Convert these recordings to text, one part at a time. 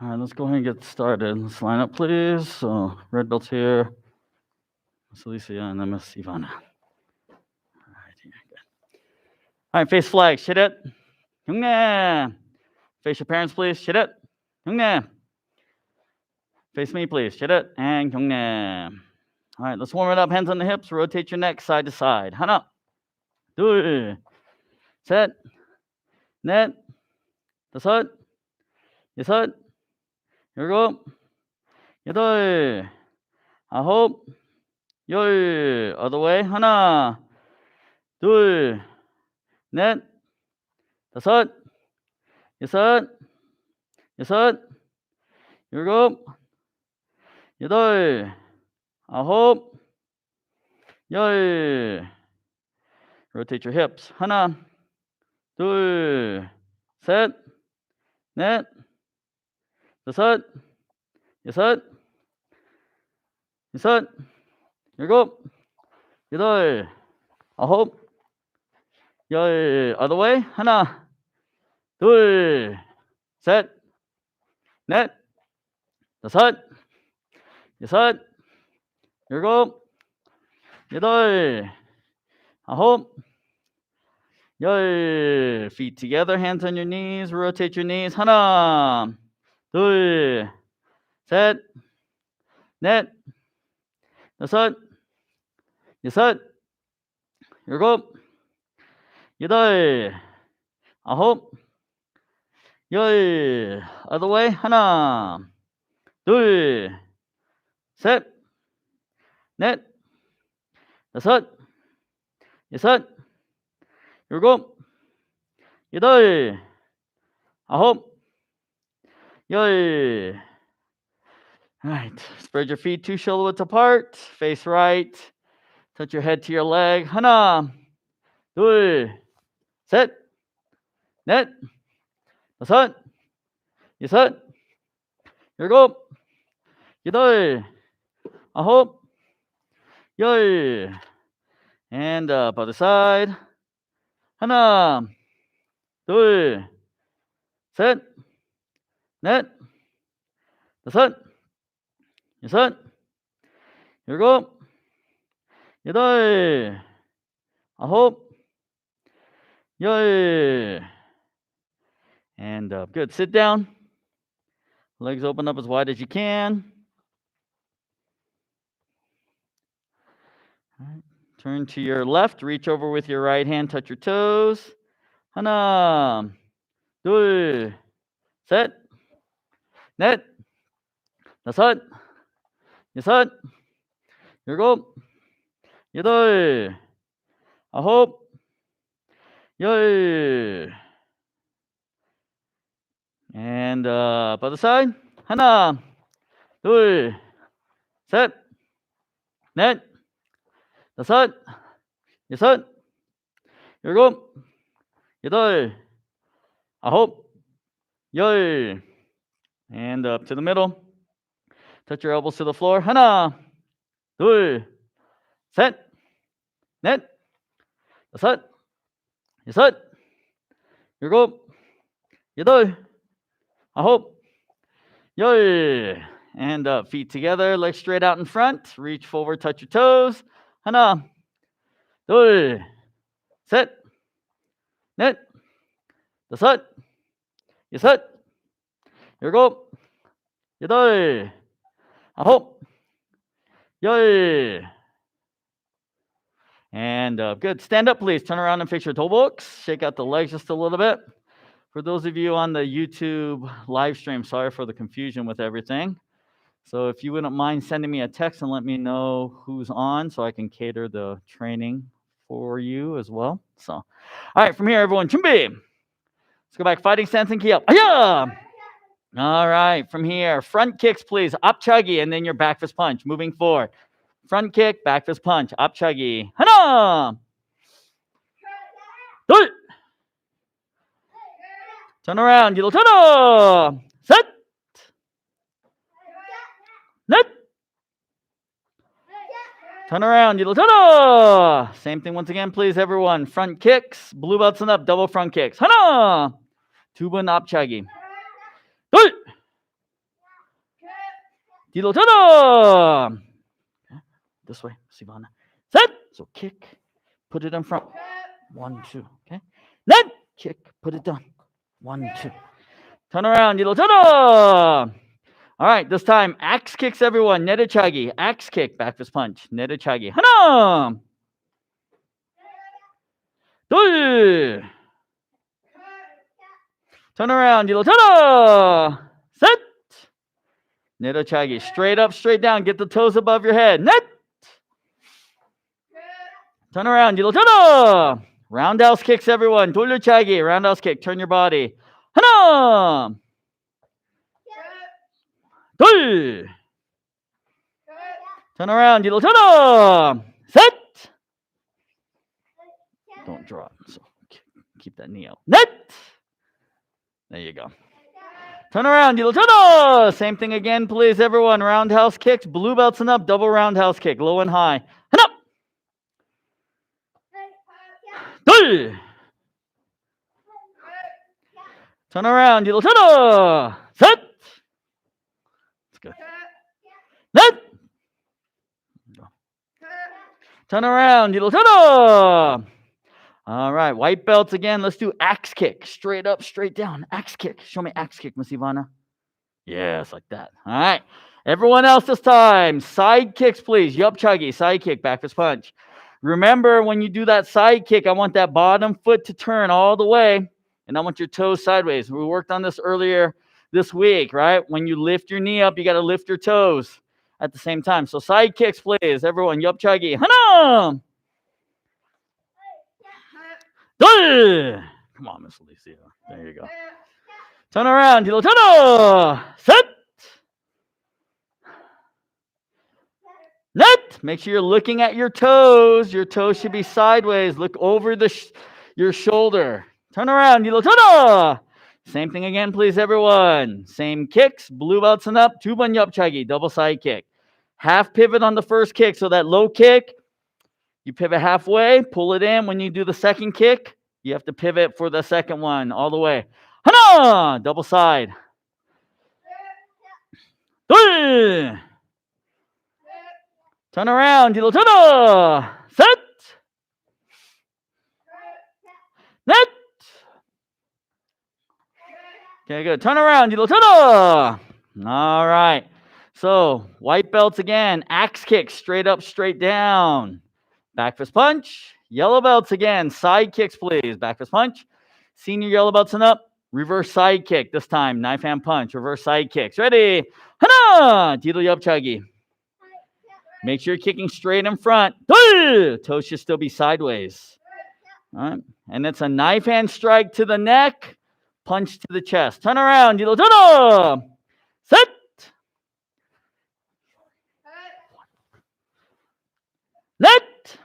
All right, let's go ahead and get started. Let's line up, please. So, red belt's here. Miss Alicia and then Miss Ivana. All right, here. Good. All right, face flag. Shiret. Hyungnae. Face your parents, please. Shiret. Hyungnae. Face me, please. Shiret and Hyungnae. All right, let's warm it up. Hands on the hips. Rotate your neck side to side. 하나, 둘, 셋, 넷, 다섯, 여섯, 일곱, 여덟, 아홉, 열. Other way. 하나, 둘, 넷, 다섯, 여섯, 일곱, 여덟, 아홉, 열. Rotate your hips. 하나, 둘, 셋, 넷, 다섯, 여섯, 일곱, 여덟, 아홉, 열. Other way. 하나, 둘, 셋, 넷, 다섯, 여섯, 일곱, 여덟, 아홉, 열. Feet together, hands on your knees. Rotate your knees. 하나, 둘, 셋, 넷, 다섯, 여섯, 일곱, 여덟, 아홉, 열. Other way. 하나, 둘, 셋, 넷, 다섯, 여섯, 일곱, 여덟, 아홉, 열. All right, spread your feet 2 shoulder widths apart. Face right. Touch your head to your leg. 하나, 둘, 셋, 넷, 다섯, 여섯, 일곱, 여덟, 아홉, 열. And up other side. 하나, 둘, 셋, 넷, 다섯, 여섯, 일곱, 여덟, 아홉, 열. And up. Good. Sit down. Legs open up as wide as you can. All right. Turn to your left. Reach over with your right hand. Touch your toes. 하나, 둘, 셋, 넷, 다섯, 여섯, 일곱, 여덟, 아홉, 열. And up other side. 하나, 둘, 셋, 넷, 다섯, 여섯, 일곱, 여덟, 아홉, 열. And up to the middle. Touch your elbows to the floor. 하나, 둘, 셋, 넷, 다섯, 여섯, 일곱, 여덟, 아홉, 열. And up. Feet together. Legs straight out in front. Reach forward. Touch your toes. 하나, 둘, 셋, 넷, 다섯, 여섯, 일곱, 여덟, 아홉, 열. And up. Good. Stand up, please. Turn around and fix your toe books. Shake out the legs just a little bit. For those of you on the YouTube live stream, sorry for the confusion with everything. So if you wouldn't mind sending me a text and let me know who's on so I can cater the training for you as well. So, all right, from here, everyone, 준비. Let's go back. Fighting stance and key up. Aya! All right, from here, front kicks, please. 앞차기, and then your back fist punch. Moving forward. Front kick, back fist punch. 앞차기. 하나, 둘. Turn around. 뒤로 turn. 셋. 넷. Turn around. 뒤로 turn. Same thing once again, please, everyone. Front kicks. Blue belts and up. Double front kicks. 하나. 두 번 앞차기. 둘. 뒤로 turn. This way, Ivana. Set. So kick, put it in front. 1, 2. Okay. Then kick, put it down. 1, 2. Turn around, 뒤로 turn. All right, this time axe kicks everyone. 내려차기, axe kick, back fist punch. 내려차기. 하나, 둘. Turn around, 뒤로 turn. Set. 내려차기, straight up, straight down. Get the toes above your head. Net. Turn around, 뒤로 turn. Roundhouse kicks everyone. 돌려차기, roundhouse kick. Turn your body. 하나, 둘. Turn around, 뒤로 turn. Set. Don't drop. So keep that knee out. Net. There you go. Turn around, 뒤로 turn. Same thing again, please, everyone. Roundhouse kicks, blue belts and up, double roundhouse kick, low and high. 하나, 둘. Turn around, 뒤로 turn. Set. That's good. Net. Turn around, 뒤로 turn. All right, white belts again. Let's do axe kick. Straight up, straight down. Axe kick. Show me axe kick, Miss Ivana. Yes, like that. All right. Everyone else this time. Side kicks, please. Yup, chuggy. Side kick, back fist punch. Remember, when you do that side kick, I want that bottom foot to turn all the way, and I want your toes sideways. We worked on this earlier this week, right? When you lift your knee up, you got to lift your toes at the same time. So side kicks, please. Everyone, yup, chuggy. 하나. 둘. Come on, Miss Alicia. There you go. Turn around. 뒤로 turn. Set. Net. Make sure you're looking at your toes. Your toes should be sideways. Look over your shoulder. Turn around. 뒤로 turn. Same thing again, please, everyone. Same kicks. Blue belts and up. 2번 옆차기. Double side kick. Half pivot on the first kick. So that low kick, you pivot halfway, pull it in. When you do the second kick, you have to pivot for the second one all the way. 하나, double side. 둘. Turn around, 뒤로 turn. Set. Net. Okay, good. Turn around, 뒤로 turn. All right. So, white belts again. Axe kick, straight up, straight down. Back fist punch. Yellow belts again. Side kicks, please. Back fist punch. Senior yellow belts and up. Reverse side kick. This time, knife hand punch. Reverse side kicks. Ready? 하나. 뒤로 옆차기. Make sure you're kicking straight in front. 둘. Toes should still be sideways. All right. And it's a knife hand strike to the neck. Punch to the chest. Turn around. 뒤로 turn. Set. Net.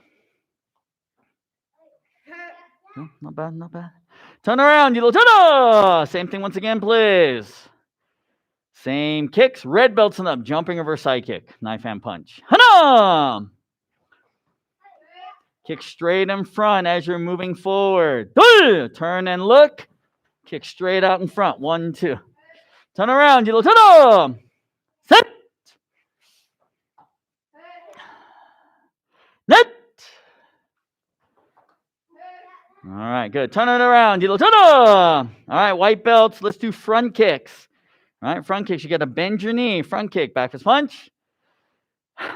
No, not bad, not bad. Turn around, 뒤로 turn. Same thing once again, please. Same kicks, red belts and up, jumping reverse side kick, knife hand punch. 하나. Kick straight in front as you're moving forward. 둘. Turn and look. Kick straight out in front. 1, 2. Turn around, 뒤로 turn. Set. Net. All right, good. Turn it around. 뒤로 turn. All right, white belts. Let's do front kicks. All right, front kicks. You got to bend your knee. Front kick, back fist punch.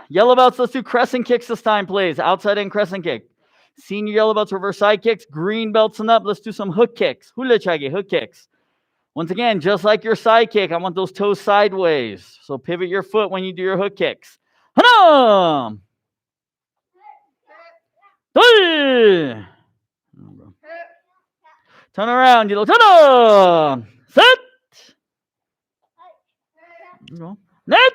Yellow belts. Let's do crescent kicks this time, please. Outside in crescent kick. Senior yellow belts, reverse side kicks. Green belts and up. Let's do some hook kicks. Hulachagi, hook kicks. Once again, just like your side kick, I want those toes sideways. So pivot your foot when you do your hook kicks. 하나. 둘. Turn around, 뒤로 turn. Set. Net.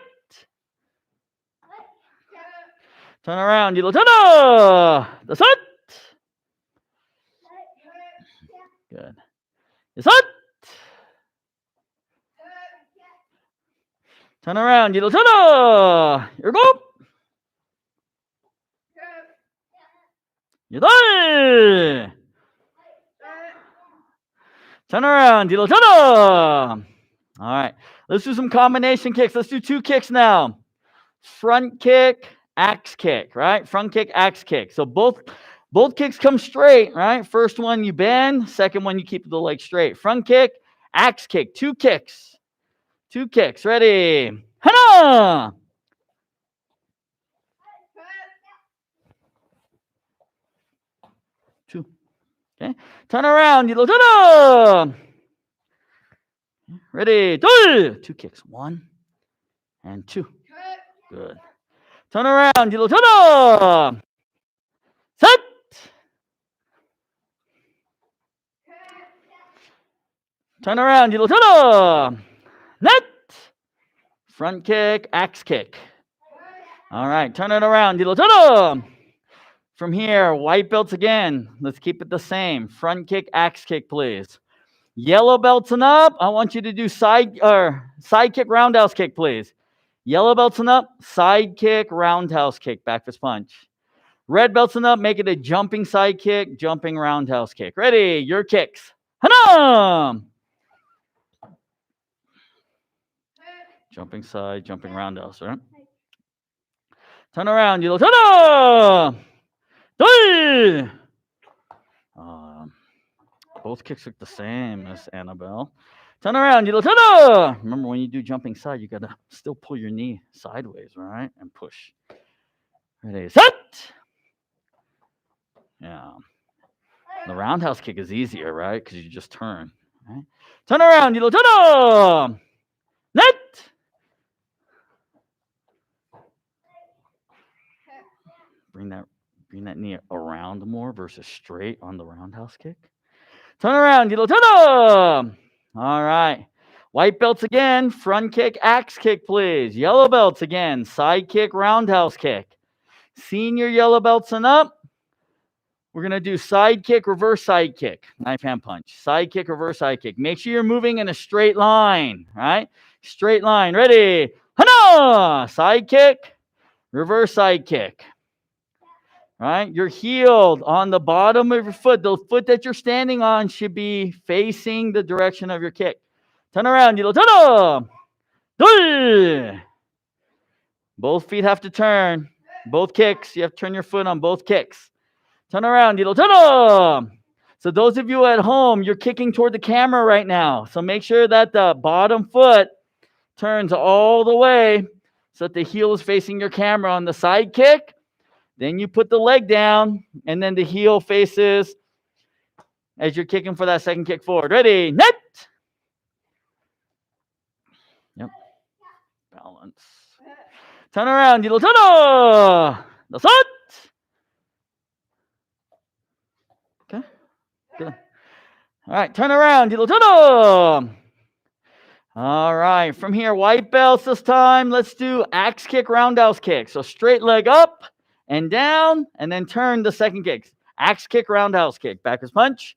Turn around, 뒤로 turn. The set. Good. The set. Turn around, 뒤로 turn. 일곱. 여덟. Turn around, 뒤로 turn. All right. Let's do some combination kicks. Let's do 2 kicks now. Front kick, axe kick, right? Front kick, axe kick. So both kicks come straight, right? First one you bend, second one you keep the leg straight. Front kick, axe kick, 2 kicks. 2 kicks. Ready? Hana! 2. Okay. Turn around. tada! Ready? 2 kicks. 1 and 2. Good. Turn around. tada! Set. Turn around. tada! Net. Front kick, axe kick. All right. Turn it around. tada! From here, white belts again. Let's keep it the same. Front kick, axe kick, please. Yellow belts and up. I want you to do side kick, roundhouse kick, please. Yellow belts and up, side kick, roundhouse kick, back fist punch. Red belts and up, make it a jumping side kick, jumping roundhouse kick. Ready? Your kicks. Hana! Jumping side, jumping roundhouse, right? Turn around. You look. Hana! Both kicks look the same as Annabelle. Turn around. You look. Hana! Remember, when you do jumping side, you got to still pull your knee sideways, right? And push. Ready? Set! Yeah. The roundhouse kick is easier, right? Because you just turn. Right? Turn around. You look. Hana! Net! Bring that knee around more versus straight on the roundhouse kick. Turn around. You look. Hana! All right. White belts again. Front kick, axe kick, please. Yellow belts again. Side kick, roundhouse kick. Senior yellow belts and up. We're going to do side kick, reverse side kick. Knife hand punch. Side kick, reverse side kick. Make sure you're moving in a straight line. Right? Straight line. Ready? Hana! Side kick, reverse side kick. Right? You're heeled on the bottom of your foot. The foot that you're standing on should be facing the direction of your kick. Turn around. tada! Both feet have to turn. Both kicks. You have to turn your foot on both kicks. Turn around. tada! So those of you at home, you're kicking toward the camera right now. So make sure that the bottom foot turns all the way so that the heel is facing your camera on the side kick. Then you put the leg down, and then the heel faces as you're kicking for that second kick forward. Ready? Net! Yep. Balance. Turn around. tada! That's it. Okay. Good. All right. Turn around. tada! All right. From here, white belts this time. Let's do axe kick, roundhouse kick. So straight leg up and down, and then turn the second kick. Axe kick, roundhouse kick. Backwards punch.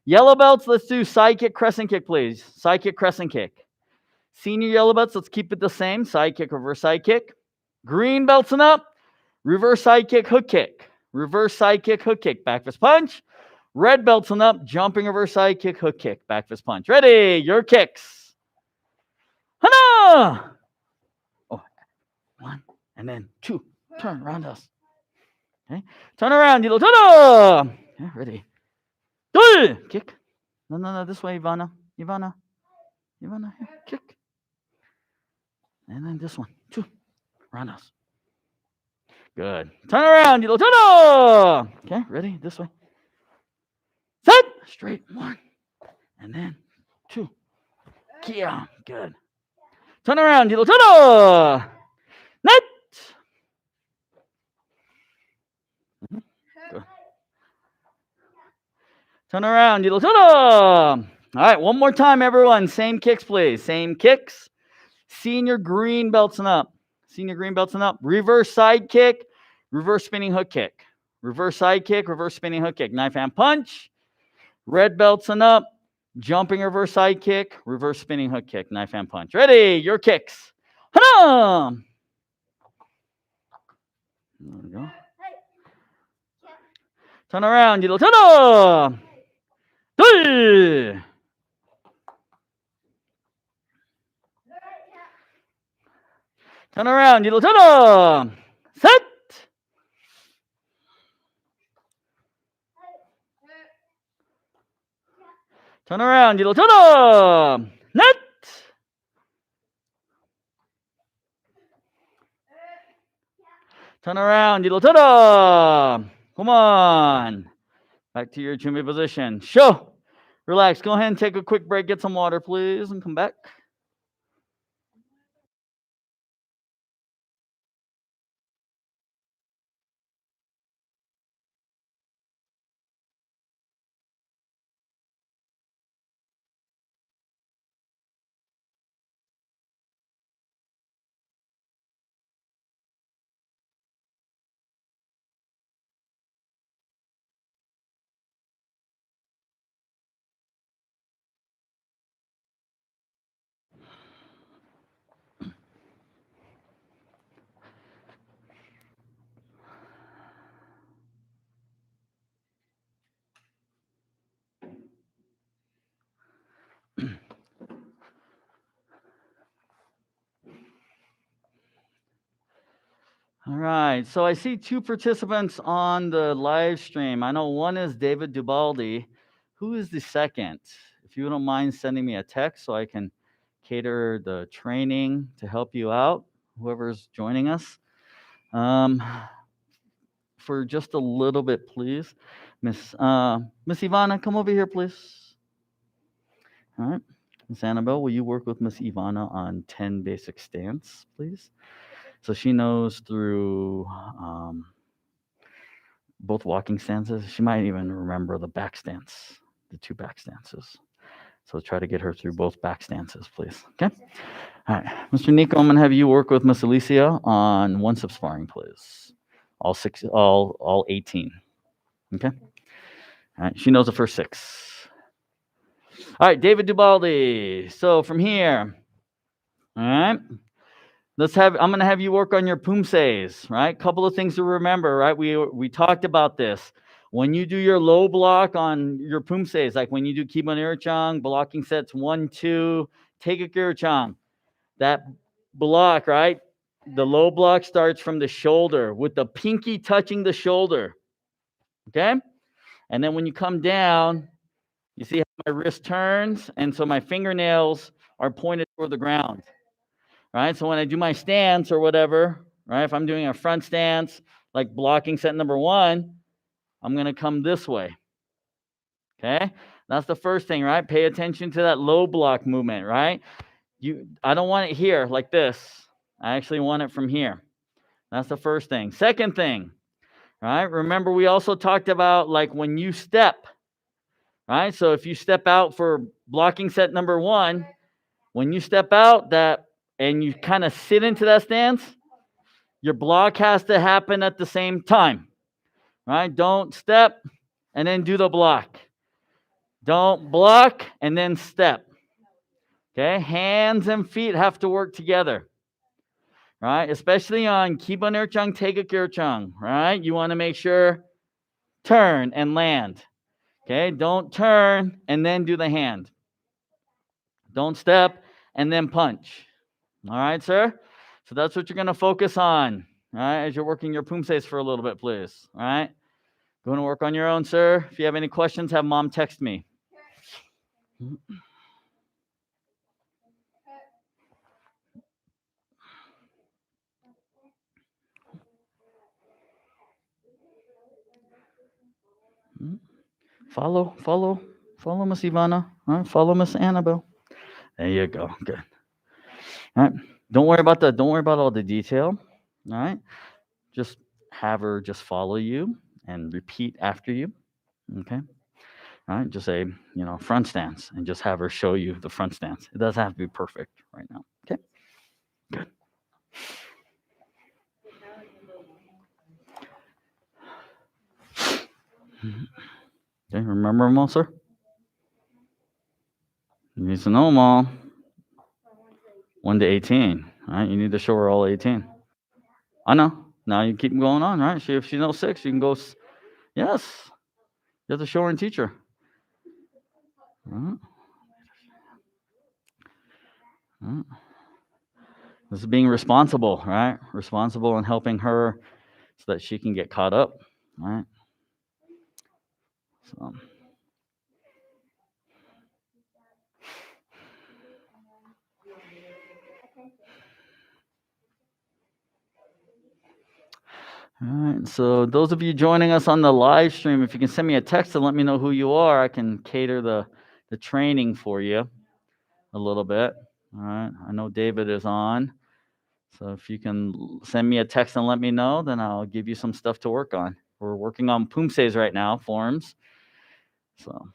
Yellow belts, let's do side kick, crescent kick, please. Side kick, crescent kick. Senior yellow belts, let's keep it the same. Side kick, reverse side kick. Green belts and up. Reverse side kick, hook kick. Reverse side kick, hook kick. Back fist punch. Red belts and up. Jumping reverse side kick, hook kick. Back fist punch. Ready? Your kicks. Hana! Oh, 1 and then 2. Turn, roundhouse. Okay. Turn around. tada! Okay, ready. Kick. No. This way, Ivana. Ivana, here. Kick. And then this one. 2. Roundhouse. Good. Turn around. tada! Okay, ready? This way. Set. Straight. 1. And then 2. Yeah. Good. Turn around. tada! Net. Good. Turn around. tada! All right, one more time, everyone. Same kicks, please. Same kicks. Senior green belts and up. Senior green belts and up. Reverse side kick. Reverse spinning hook kick. Reverse side kick. Reverse spinning hook kick. Knife hand punch. Red belts and up. Jumping reverse side kick. Reverse spinning hook kick. Knife hand punch. Ready? Your kicks. Hana! There we go. Turn around. tada! Turn around, yidel tada. Set. Turn around, yidel tada. Net. Turn around, yidel tada. Come on. Back to your chumbi position. Show. Relax. Go ahead and take a quick break. Get some water, please, and come back. All right, so I see two participants on the live stream. I know one is David Dubaldi. Who is the second? If you don't mind sending me a text so I can cater the training to help you out, whoever's joining us. For just a little bit, please. Miss Ivana, come over here, please. All right. Miss Annabelle, will you work with Miss Ivana on 10 basic stance, please? So she knows through both walking stances. She might even remember the back stance, the two back stances. So try to get her through both back stances, please. Okay? All right. Mr. Nico, I'm going to have you work with Miss Alicia on one-step sparring, please. All 18. Okay? All right. She knows the first 6. All right, David Dubaldi. So from here, all right, I'm going to have you work on your pumses, right? Couple of things to remember, right? We talked about this. When you do your low block on your pumses, like when you do Kibon Irchang, blocking sets 1, 2, take a Irchang, that block, right? The low block starts from the shoulder with the pinky touching the shoulder, okay? And then when you come down, you see how my wrist turns, and so my fingernails are pointed toward the ground, right? So when I do my stance or whatever, right, if I'm doing a front stance, like blocking set number 1, I'm going to come this way, okay? That's the first thing, right? Pay attention to that low block movement, right? I don't want it here like this. I actually want it from here. That's the first thing. Second thing, right? Remember, we also talked about like when you step, right? So if you step out for blocking set number 1, when you step out and you kind of sit into that stance, your block has to happen at the same time, right? Don't step and then do the block. Don't block and then step. Okay, hands and feet have to work together, right? Especially on Kibon Irchang, Teguk Irchang, right? You want to make sure turn and land. Okay, don't turn and then do the hand. Don't step and then punch. All right, sir? So that's what you're going to focus on, all right, as you're working your pumses for a little bit, please. All right? Going to work on your own, sir. If you have any questions, have mom text me. Follow Miss Ivana. All right? Follow Miss Annabelle. There you go. Good. All right. Don't worry about all the detail. All right. Just have her just follow you and repeat after you. Okay. All right. Just say, front stance, and just have her show you the front stance. It doesn't have to be perfect right now. Okay. Good. Okay. Remember them all, sir? You need to know them all. 1 to 18. All right. You need to show her all 18. I know. Now you keep going on, right? If she knows 6, you can go. Yes. You have to show her and teach her. All right. All right. This is being responsible, right? Responsible and helping her so that she can get caught up, right? So. All right, so those of you joining us on the live stream, if you can send me a text and let me know who you are, I can cater the training for you a little bit. All right, I know David is on, so if you can send me a text and let me know, then I'll give you some stuff to work on. We're working on Pumses right now, forms. So.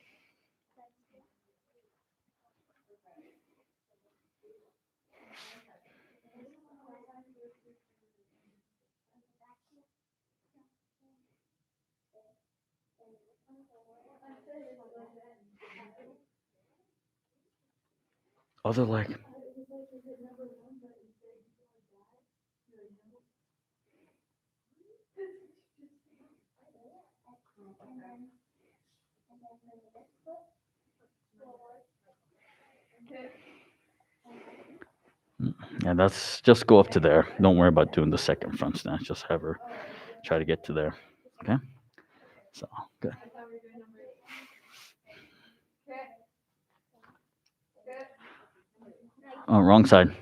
Other leg. Yeah, that's just go up to there. Don't worry about doing the second front snatch. Just have her try to get to there. Okay. So good. Oh, wrong side.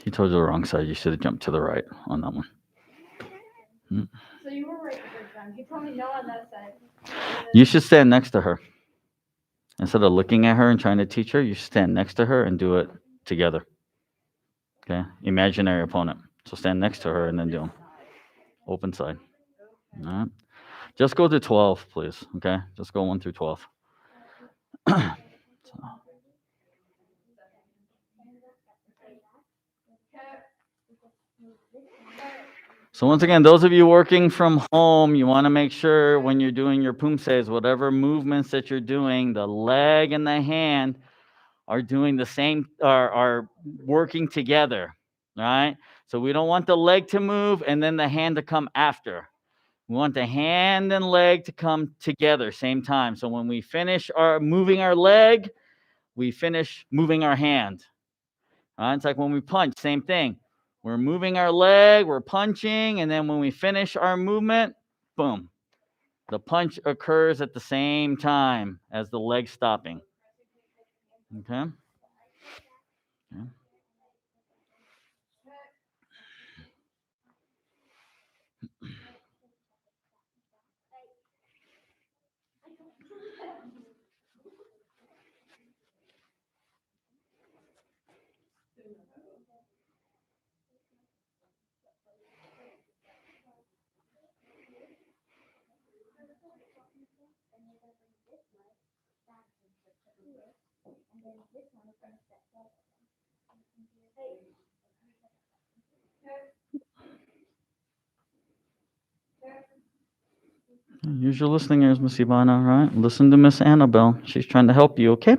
He told you the wrong side. You should have jumped to the right on that one. So you were right the first time. He told me no on that side. You should stand next to her. Instead of looking at her and trying to teach her, you should stand next to her and do it together. Okay? Imaginary opponent. So stand next to her and then do them. Open side. All right? Just go to 12, please. Okay? Just go 1 through 12. So once again, those of you working from home, you want to make sure when you're doing your pumses, whatever movements that you're doing, the leg and the hand are doing the same, are working together, right? So we don't want the leg to move and then the hand to come after. We want the hand and leg to come together same time. So when we finish moving our leg, we finish moving our hand. All right? It's like when we punch, same thing. We're moving our leg, we're punching, and then when we finish our movement, boom. The punch occurs at the same time as the leg stopping. Okay? Okay. Use your listening ears, Miss Ivana, right? Listen to Miss Annabelle. She's trying to help you, okay?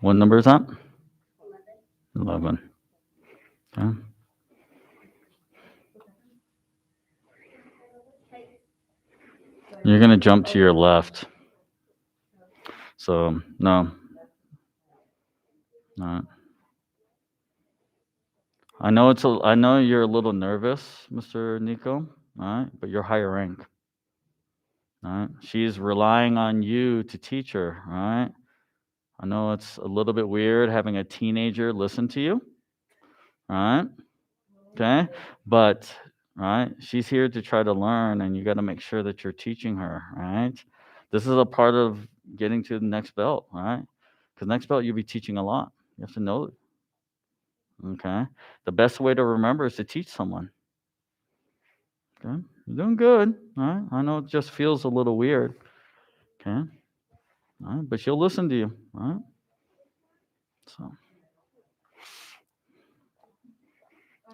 What number is that? 11. Okay. You're going to jump to your left. So, no. No. I know you're a little nervous, Mr. Nico, all right? But you're higher rank. All right? She's relying on you to teach her, all right? I know it's a little bit weird having a teenager listen to you. All right? Okay? But right? She's here to try to learn, and you got to make sure that you're teaching her, right? This is a part of getting to the next belt, right? Because next belt you'll be teaching a lot. You have to know it. Okay. The best way to remember is to teach someone. Okay. You're doing good. All right. I know it just feels a little weird. Okay. All right. But she'll listen to you. All right. So.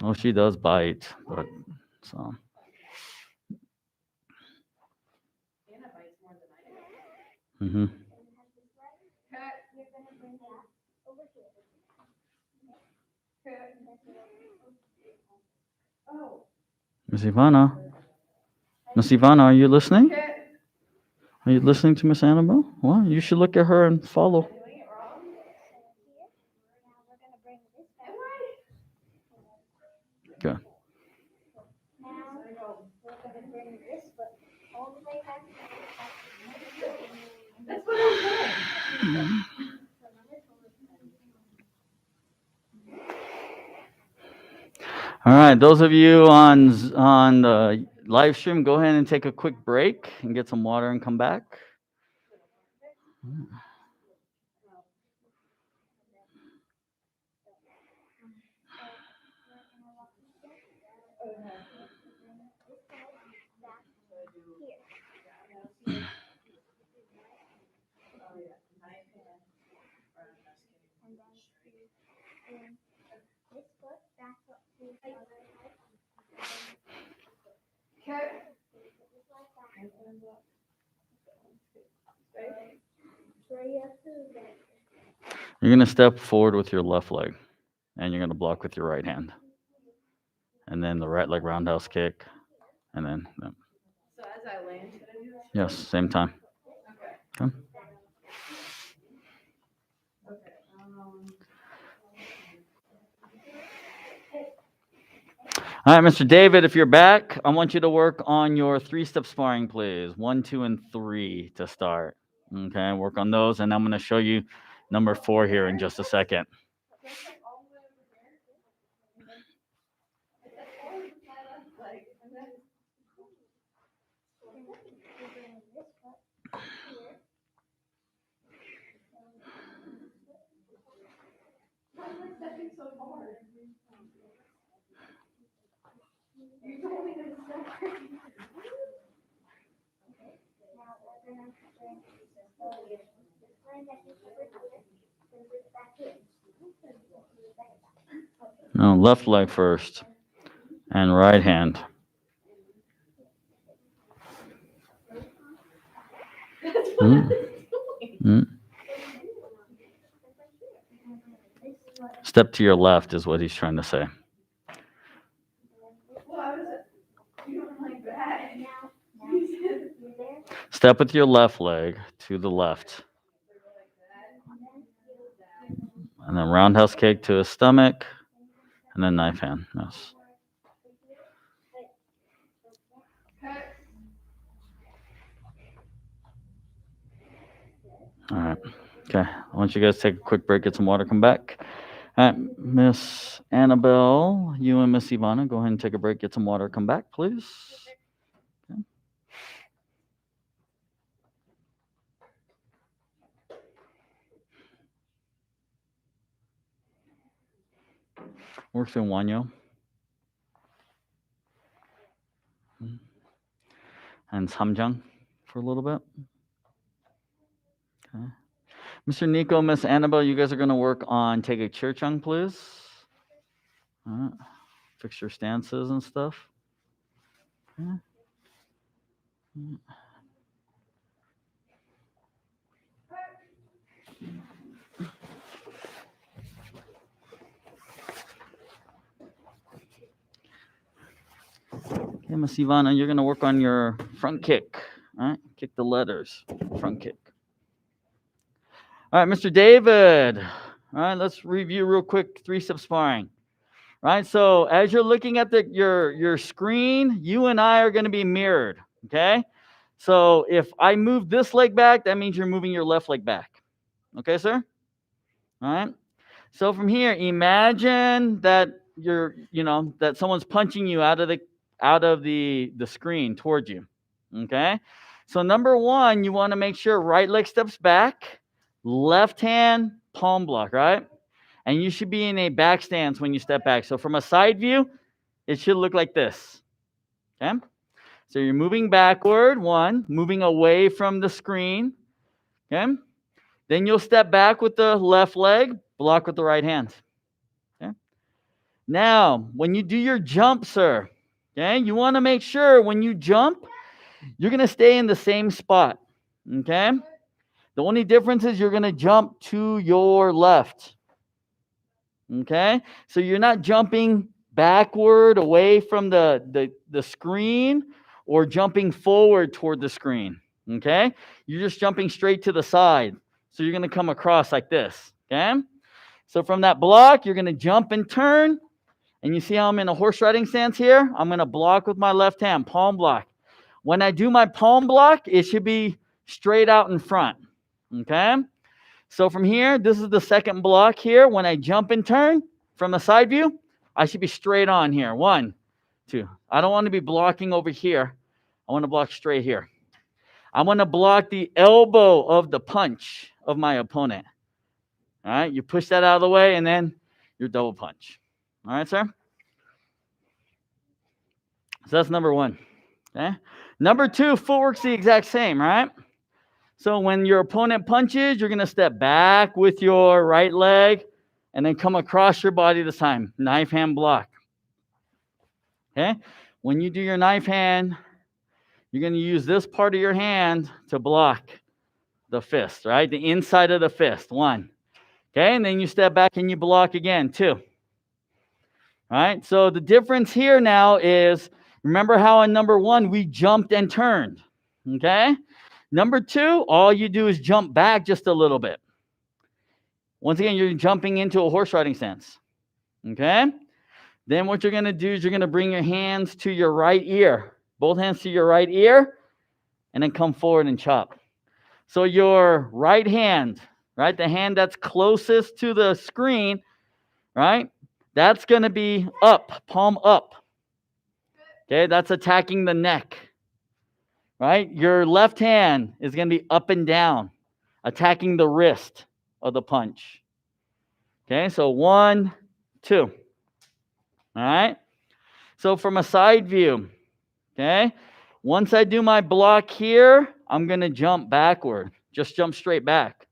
Oh, she does bite, but so. Mm-hmm. Oh. Miss Ivana. Miss Ivana, are you listening? Are you listening to Miss Annabelle? Well, you should look at her and follow. Doing it wrong. Good. That's what I'm doing. All right, those of you on the live stream, go ahead and take a quick break and get some water and come back. You're going to step forward with your left leg, and you're going to block with your right hand. And then the right leg roundhouse kick, and then, So as I land, should I do that? yes, same time. Okay. Okay. Okay. All right, Mr. David, if you're back, I want you to work on your 3-step sparring, please. 1, 2, and 3 to start. Okay, work on those, and I'm going to show you number 4 here in just a second. You told me to stop. No, left leg first, and right hand. Mm. Mm. Step to your left is what he's trying to say. Well, I was doing like that. Step with your left leg to the left. And then roundhouse kick to his stomach, and then knife hand. Yes. All right. Okay. I want you guys to take a quick break, get some water, come back. All right, Miss Annabelle, you and Miss Ivana, go ahead and take a break, get some water, come back, please. Okay. Work through Wanyo. And Samjang for a little bit. Okay. Mr. Nico, Miss Annabelle, you guys are going to work on take a Chirchung, please. All right. Fix your stances and stuff. Okay. Okay, Miss Ivana, you're going to work on your front kick. All right, kick the letters, front kick. All right, Mr. David. All right, let's review real quick 3-step sparring. All right, so as you're looking at your screen, you and I are going to be mirrored, okay? So if I move this leg back, that means you're moving your left leg back. Okay, sir? All right. So from here, imagine that that someone's punching you out of the screen towards you. Okay? So number 1, you want to make sure right leg steps back, left hand palm block, right? And you should be in a back stance when you step back. So from a side view, it should look like this. Okay? So you're moving backward, 1, moving away from the screen. Okay? Then you'll step back with the left leg, block with the right hand. Okay? Now, when you do your jump, sir, okay, you want to make sure when you jump, you're going to stay in the same spot. Okay? The only difference is you're going to jump to your left. Okay? So you're not jumping backward away from the screen or jumping forward toward the screen. Okay? You're just jumping straight to the side. So you're going to come across like this. Okay? So from that block, you're going to jump and turn. And you see how I'm in a horse riding stance here? I'm going to block with my left hand, palm block. When I do my palm block, it should be straight out in front. Okay? So from here, this is the second block here. When I jump and turn from the side view, I should be straight on here. 1, 2. I don't want to be blocking over here. I want to block straight here. I want to block the elbow of the punch of my opponent. All right, you push that out of the way, and then your double punch. All right, sir? So that's number 1. Okay. Number 2, footwork's the exact same, right? So when your opponent punches, you're going to step back with your right leg and then come across your body this time. Knife hand block. Okay? When you do your knife hand, you're going to use this part of your hand to block the fist, right? The inside of the fist. 1. Okay? And then you step back and you block again. 2. All right? So the difference here now is, remember how in number 1 we jumped and turned. Okay? Number 2, all you do is jump back just a little bit. Once again, you're jumping into a horse riding stance. Okay? Then what you're going to do is you're going to bring your hands to your right ear. Both hands to your right ear. And then come forward and chop. So your right hand, right? The hand that's closest to the screen, right? That's going to be up, palm up. Okay? That's attacking the neck. Right? Your left hand is going to be up and down, attacking the wrist of the punch. Okay, so 1, 2. All right? So from a side view, okay, once I do my block here, I'm going to jump backward. Just jump straight back.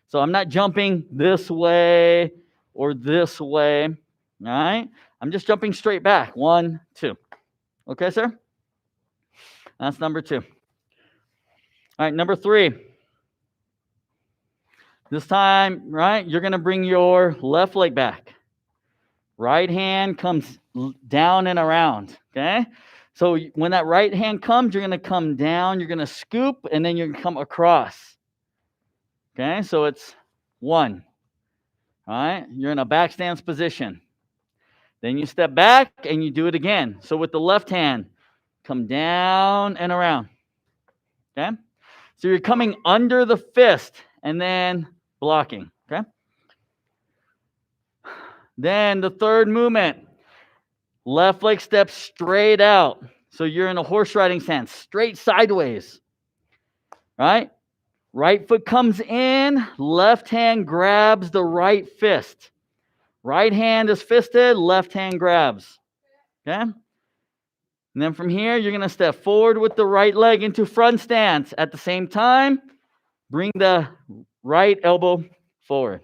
So I'm not jumping this way or this way. All right? I'm just jumping straight back. 1, 2. Okay, sir? That's number 2. All right, number 3. This time, right, you're going to bring your left leg back. Right hand comes down and around, okay? So when that right hand comes, you're going to come down, you're going to scoop, and then you're going to come across. Okay, so it's 1. All right, you're in a back stance position. Then you step back and you do it again. So with the left hand, come down and around. Okay? So you're coming under the fist and then blocking. Okay? Then the third movement, left leg steps straight out. So you're in a horse riding stance, straight sideways. Right? Right foot comes in, left hand grabs the right fist. Right hand is fisted, left hand grabs. Okay? And then from here, you're going to step forward with the right leg into front stance. At the same time, bring the right elbow forward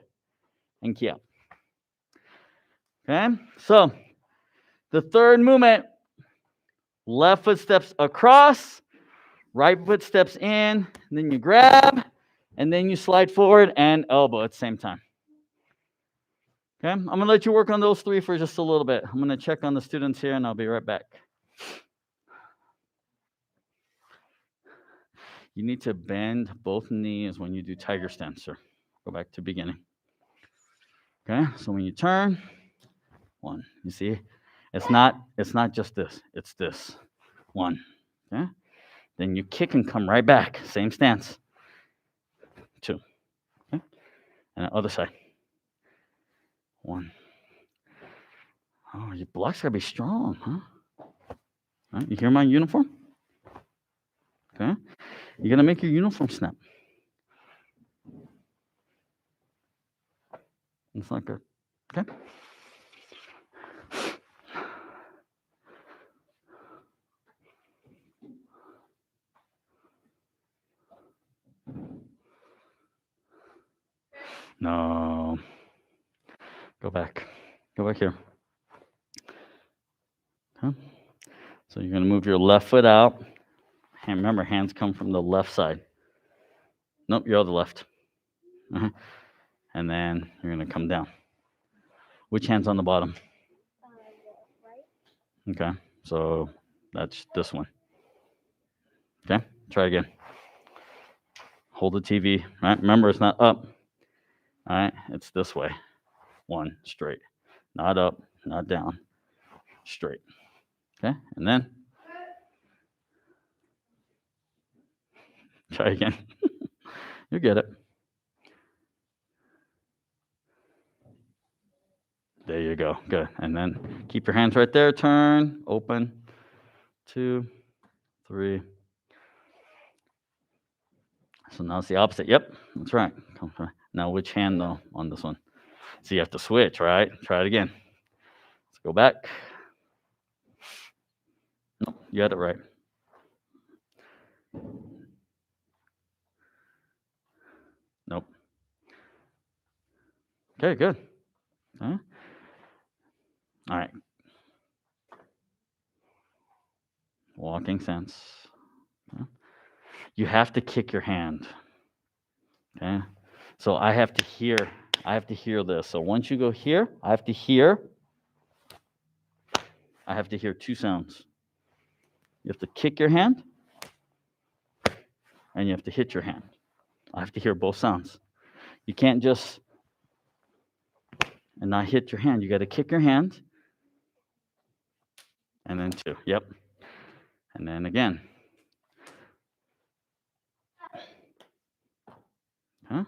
and key up. Okay? So, the third movement, left foot steps across, right foot steps in, and then you grab, and then you slide forward and elbow at the same time. Okay? I'm going to let you work on those 3 for just a little bit. I'm going to check on the students here, and I'll be right back. You need to bend both knees when you do tiger stance, sir. Go back to beginning. Okay? So when you turn, 1. You see? It's not just this. It's this. 1. Okay? Then you kick and come right back. Same stance. 2. Okay? And the other side. 1. Oh, your blocks gotta be strong, huh? All right, you hear my uniform? Okay. You're gonna make your uniform snap. It's not good. Okay. No. Go back. Go back here. Okay. So you're going to move your left foot out. And remember, hands come from the left side. Nope, you're on the left. And then you're going to come down. Which hand's on the bottom? Right. Okay, so that's this one. Okay, try again. Hold the TV, right? Remember, it's not up. All right, it's this way. One, straight. Not up, not down. Straight. Okay, and then try again. You get it. There you go. Good. And then keep your hands right there. Turn, open. 2, 3. So now it's the opposite. Yep, that's right. Now which hand though on this one? So you have to switch, right? Try it again. Let's go back. No, you had it right. Nope. Okay, good. Okay. All right. Walking sense. Okay. You have to kick your hand. Okay. So I have to hear this. So once you go here, I have to hear 2 sounds. You have to kick your hand and you have to hit your hand. I have to hear both sounds. You can't just and not hit your hand. You got to kick your hand and then 2. Yep. And then again. Huh?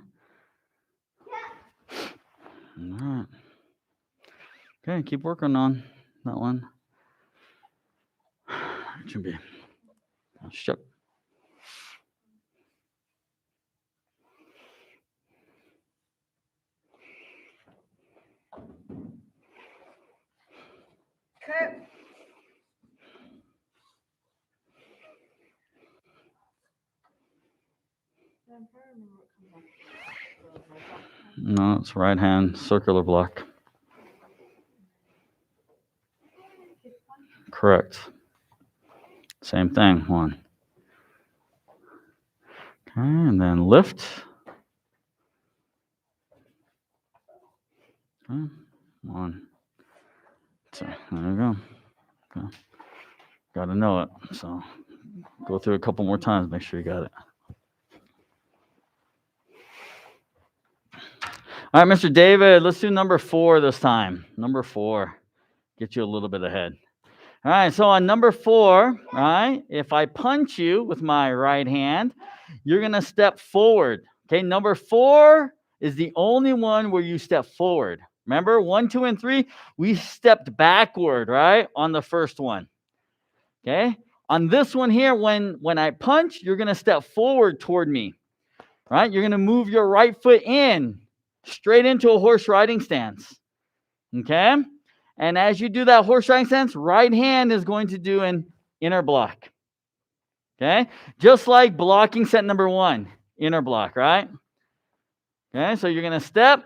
All right. Okay, keep working on that one. It should be shook. Okay. No, it's right hand circular block. Correct. Same thing. 1. Okay, and then lift. Okay. 1. 2. There you go. Okay. Got to know it. So go through a couple more times. Make sure you got it. All right, Mr. David, let's do number 4 this time. Number 4. Get you a little bit ahead. All right, so on number 4, right, if I punch you with my right hand, you're going to step forward. Okay, number 4 is the only one where you step forward. Remember, 1, 2, and 3, we stepped backward, right, on the first one. Okay, on this one here, when I punch, you're going to step forward toward me, right? You're going to move your right foot in, straight into a horse riding stance. Okay, and as you do that horse riding stance, right hand is going to do an inner block. Okay, just like blocking set number 1, inner block, right? Okay, so you're going to step,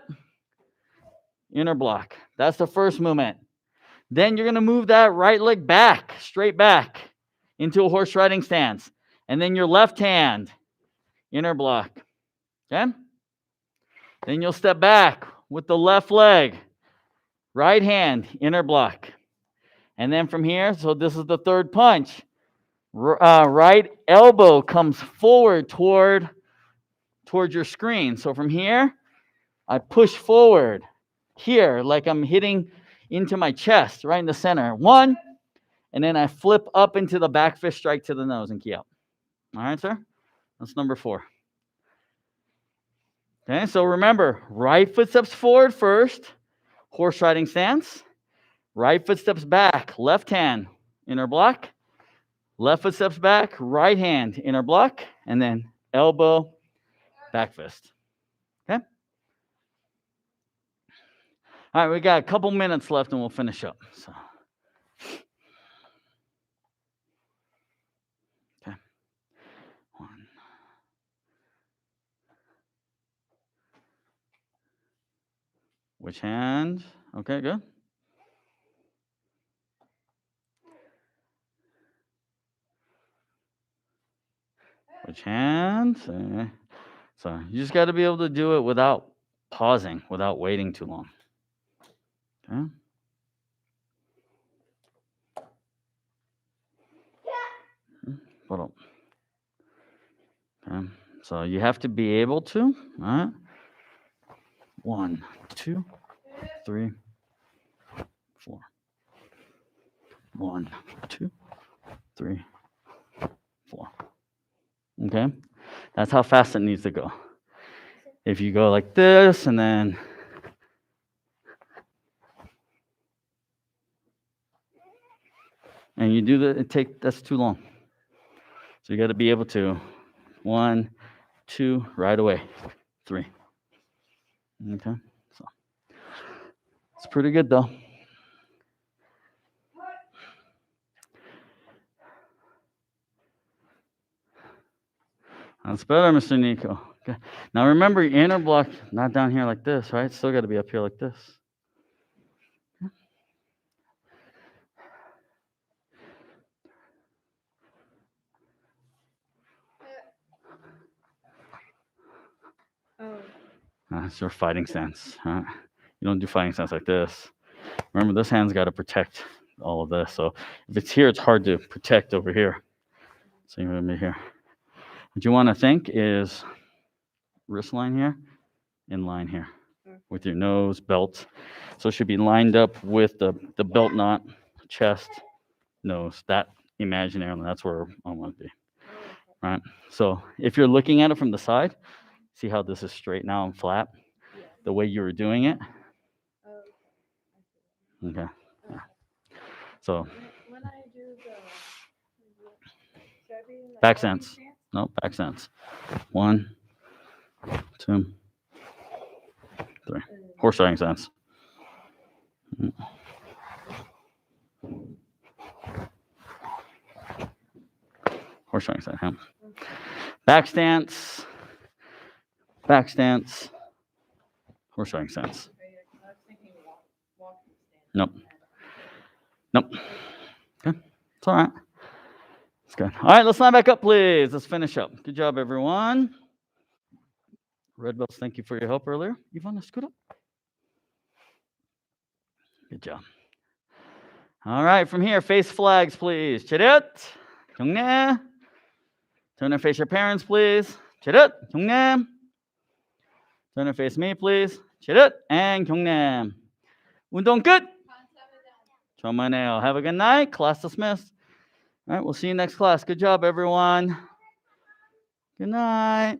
inner block. That's the first movement. Then you're going to move that right leg back, straight back into a horse riding stance. And then your left hand, inner block. Okay? Then you'll step back with the left leg, right hand, inner block. And then from here, so this is the third punch. Right elbow comes forward towards your screen. So from here, I push forward here like I'm hitting into my chest, right in the center. 1, and then I flip up into the back fist strike to the nose and key out. All right, sir? That's number 4. Okay, so remember, right foot steps forward first, horse riding stance. Right foot steps back, left hand, inner block. Left foot steps back, right hand, inner block. And then elbow, back fist. Okay? All right, we got a couple minutes left and we'll finish up. So. Okay. 1. Which hand? Okay, good. Which hand? So you just got to be able to do it without pausing, without waiting too long. Okay. Hold on. Okay. So you have to be able to, all right? 1, 2, 3, 4. 1, 2, 3, 4. Okay. That's how fast it needs to go. If you go like this and then and you do that, that's too long. So you got to be able to 1, 2, right away. 3. Okay. So it's pretty good though. That's better, Mr. Nico. Okay. Now remember your inner block, not down here like this, right? Still got to be up here like this. That's your fighting stance. Right? You don't do fighting stance like this. Remember, this hand's got to protect all of this. So if it's here, it's hard to protect over here. So you're going to be here. What you want to think is wrist line here, in line here, with your nose, belt. So it should be lined up with the belt knot, chest, nose. That imaginarily, that's where I want to be. Right? So if you're looking at it from the side, see how this is straight now and flat? The way you were doing it? Okay. Yeah. So When I do the, should I be in the back walking stance. stance? No, back stance. 1, 2, 3. Horse riding stance. Horse riding stance. Yeah. Back stance. Back stance. Horse riding stance. Okay, I was thinking walking stance. Nope. Nope. Okay. It's all right. It's good. All right, let's line back up, please. Let's finish up. Good job, everyone. Red belts, thank you for your help earlier. Ivana, scoot up. Good job. All right, from here, face flags, please. Charit, 경례. Turn and face your parents, please. charit, 경례. Turn and face me, please. charit and 경례. 운동 끝. 정말네요. Have a good night. Class dismissed. All right, we'll see you next class. Good job, everyone. Good night.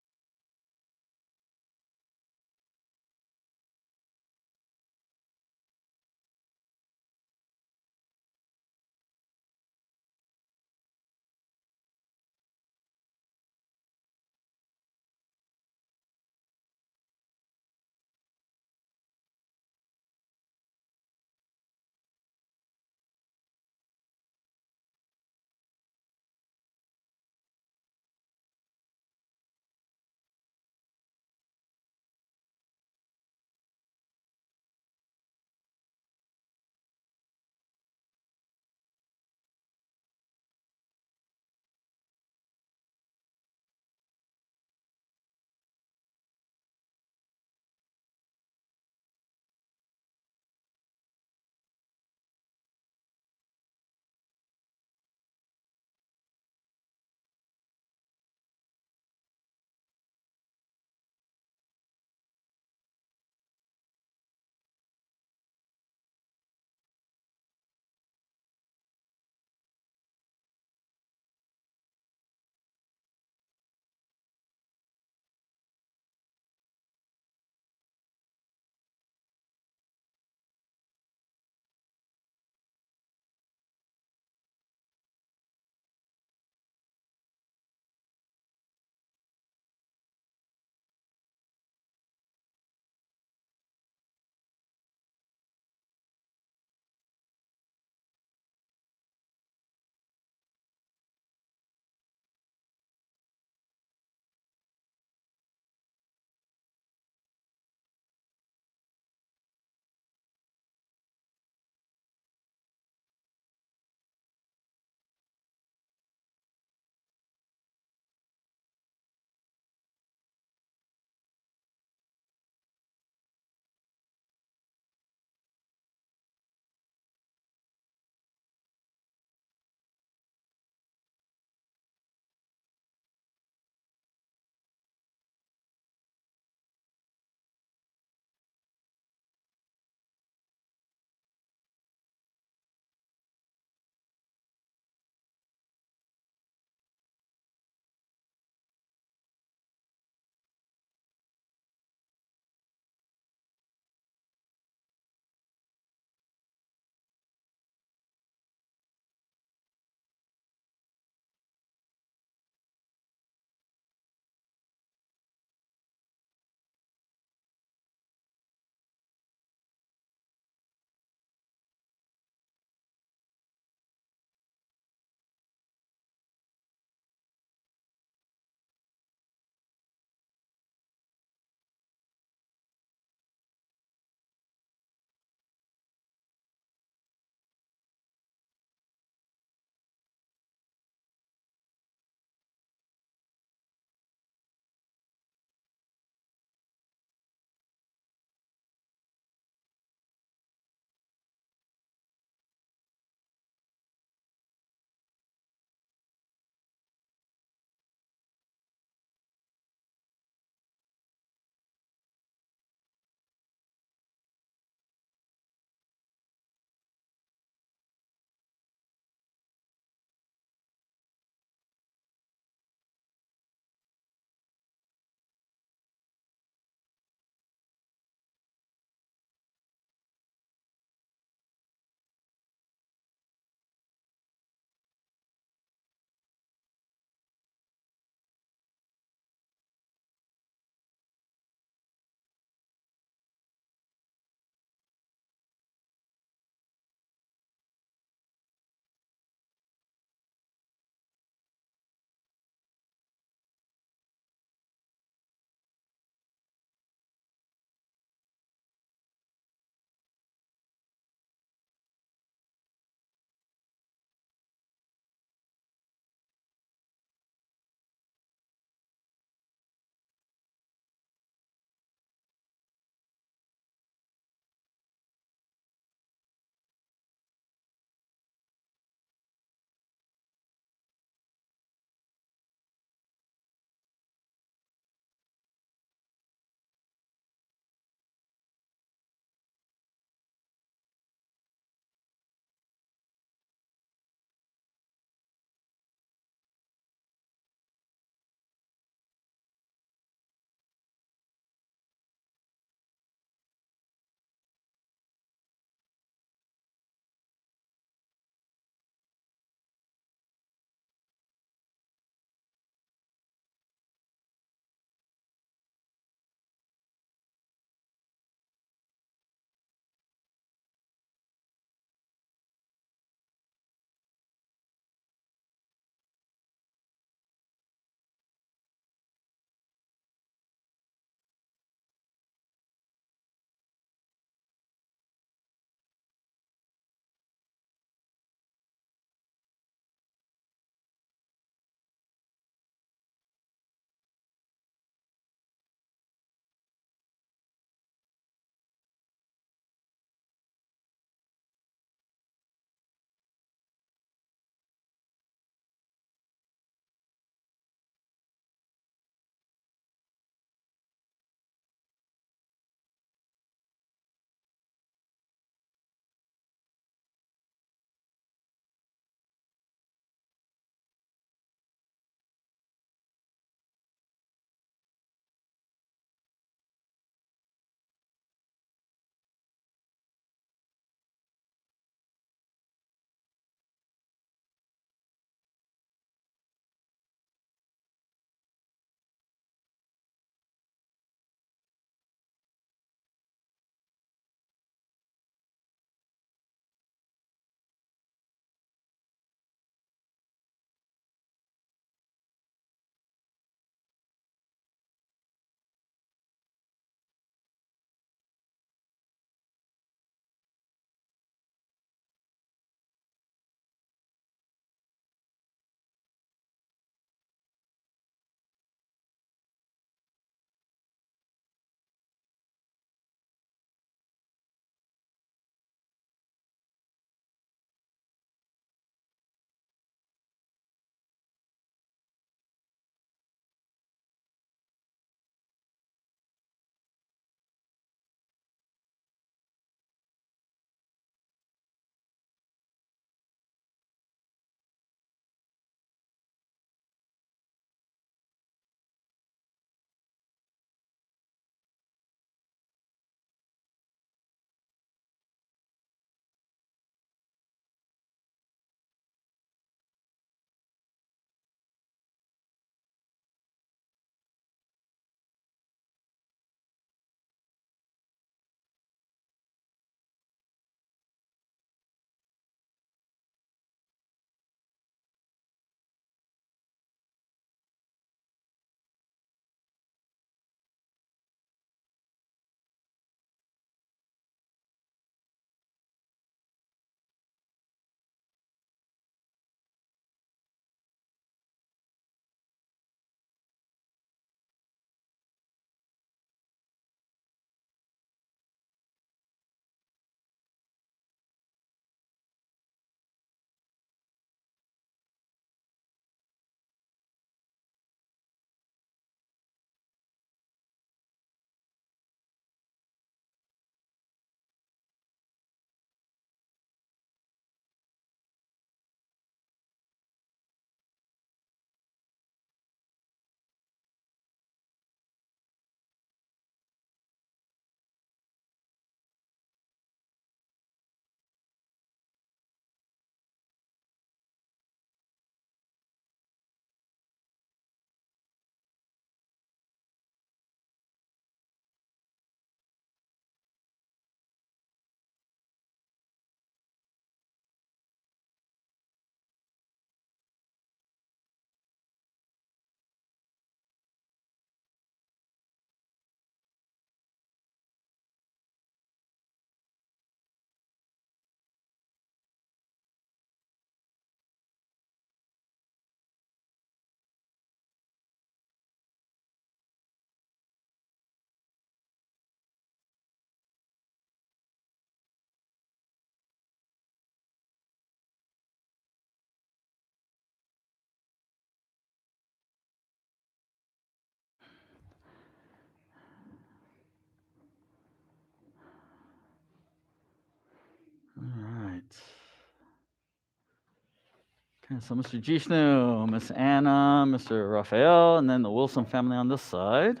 Okay, so Mr. Jishnu, Miss Anna, Mr. Raphael, and then the Wilson family on this side.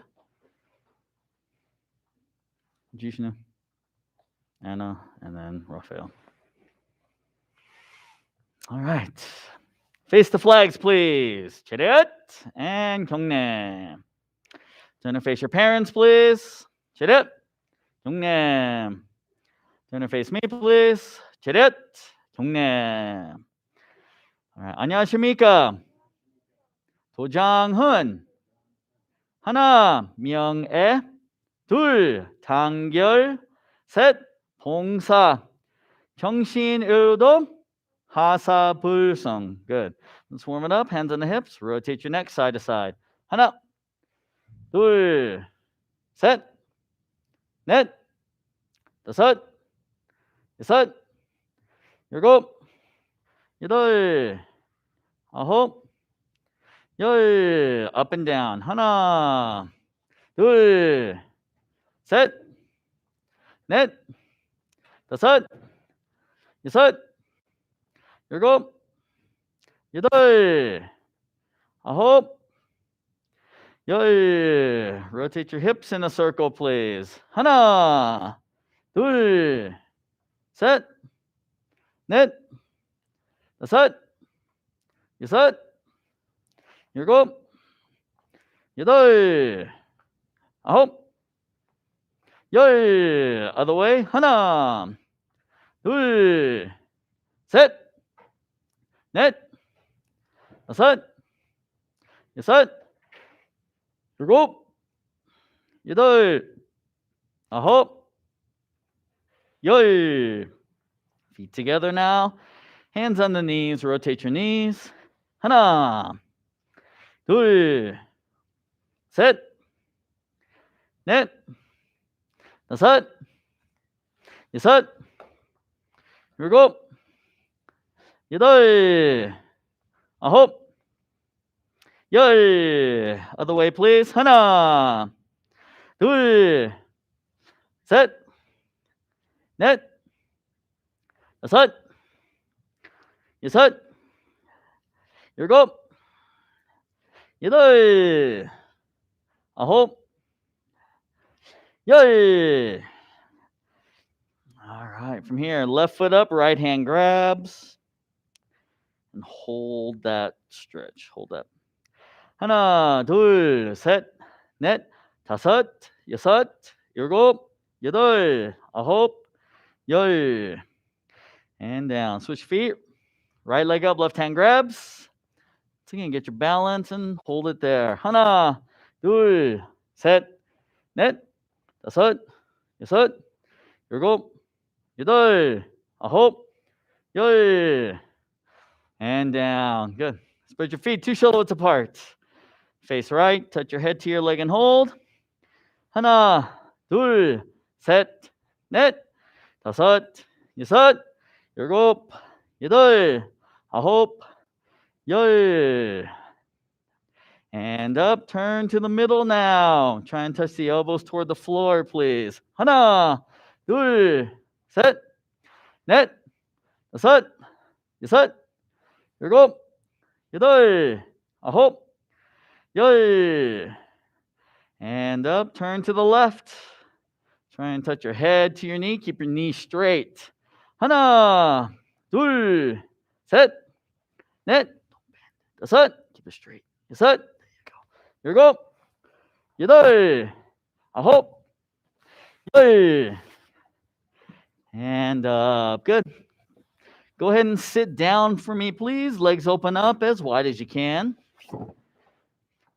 Jishnu, Anna, and then Raphael. All right. Face the flags, please. Chariot and 경례. Turn and face your parents, please. Chariot, 경례. Turn and face me, please. chariot, 경례. All right. 안녕하십니까? 도장훈. 하나, 명예. 둘, 단결. 셋, 봉사. 정신의료. 하사불성. Good. Let's warm it up. Hands on the hips. Rotate your neck side to side. 하나, 둘, 셋, 넷, 다섯, 여섯, 일곱, 여덟, 아홉, 열. Up and down. 하나, 둘, 셋, 넷, 다섯, 여섯, 일곱, 여덟, 아홉, 열. Rotate your hips in a circle, please. 하나, 둘, 셋, 넷, 다섯, 여섯, 일곱, 여덟, 아홉, 열. Other way. 하나, 둘, 셋, 넷, 다섯, 여섯, 일곱, 여덟, 아홉, 열. Feet together now. Hands on the knees. Rotate your knees. 하나, 둘, 셋, 넷, 다섯, 여섯, 일곱, 여덟, 아홉, 열. Other way, please. 하나, 둘, 셋, 넷, 다섯, 여섯, 일곱, 여덟, 아홉, 열. All right, from here, left foot up, right hand grabs. And hold that stretch. Hold that. 하나, 둘, 셋, 넷, 다섯, 여섯, 일곱, 여덟, 아홉, 열. And down. Switch feet. Right leg up, left hand grabs. So again, get your balance and hold it there. 하나, 둘, 셋, 넷, 다섯, 여섯, 일곱, 여덟, 아홉, 열. And down. Good. Spread your feet 2 shoulder widths apart. Face right. Touch your head to your leg and hold. 하나, 둘, 셋, 넷, 다섯, 여섯, 일곱, 여덟, 아홉, 열. And up. Turn to the middle now. Try and touch the elbows toward the floor, please. 하나, 둘, 셋, 넷, 다섯, 여섯, 일곱, 여덟, 아홉, 열. And up. Turn to the left. Try and touch your head to your knee. Keep your knee straight. 하나, 둘, 셋, 넷, 다섯. Keep it straight. 여섯. There you go. 일곱, 여덟, 아홉, 열. And up. Good. Go ahead and sit down for me, please. Legs open up as wide as you can.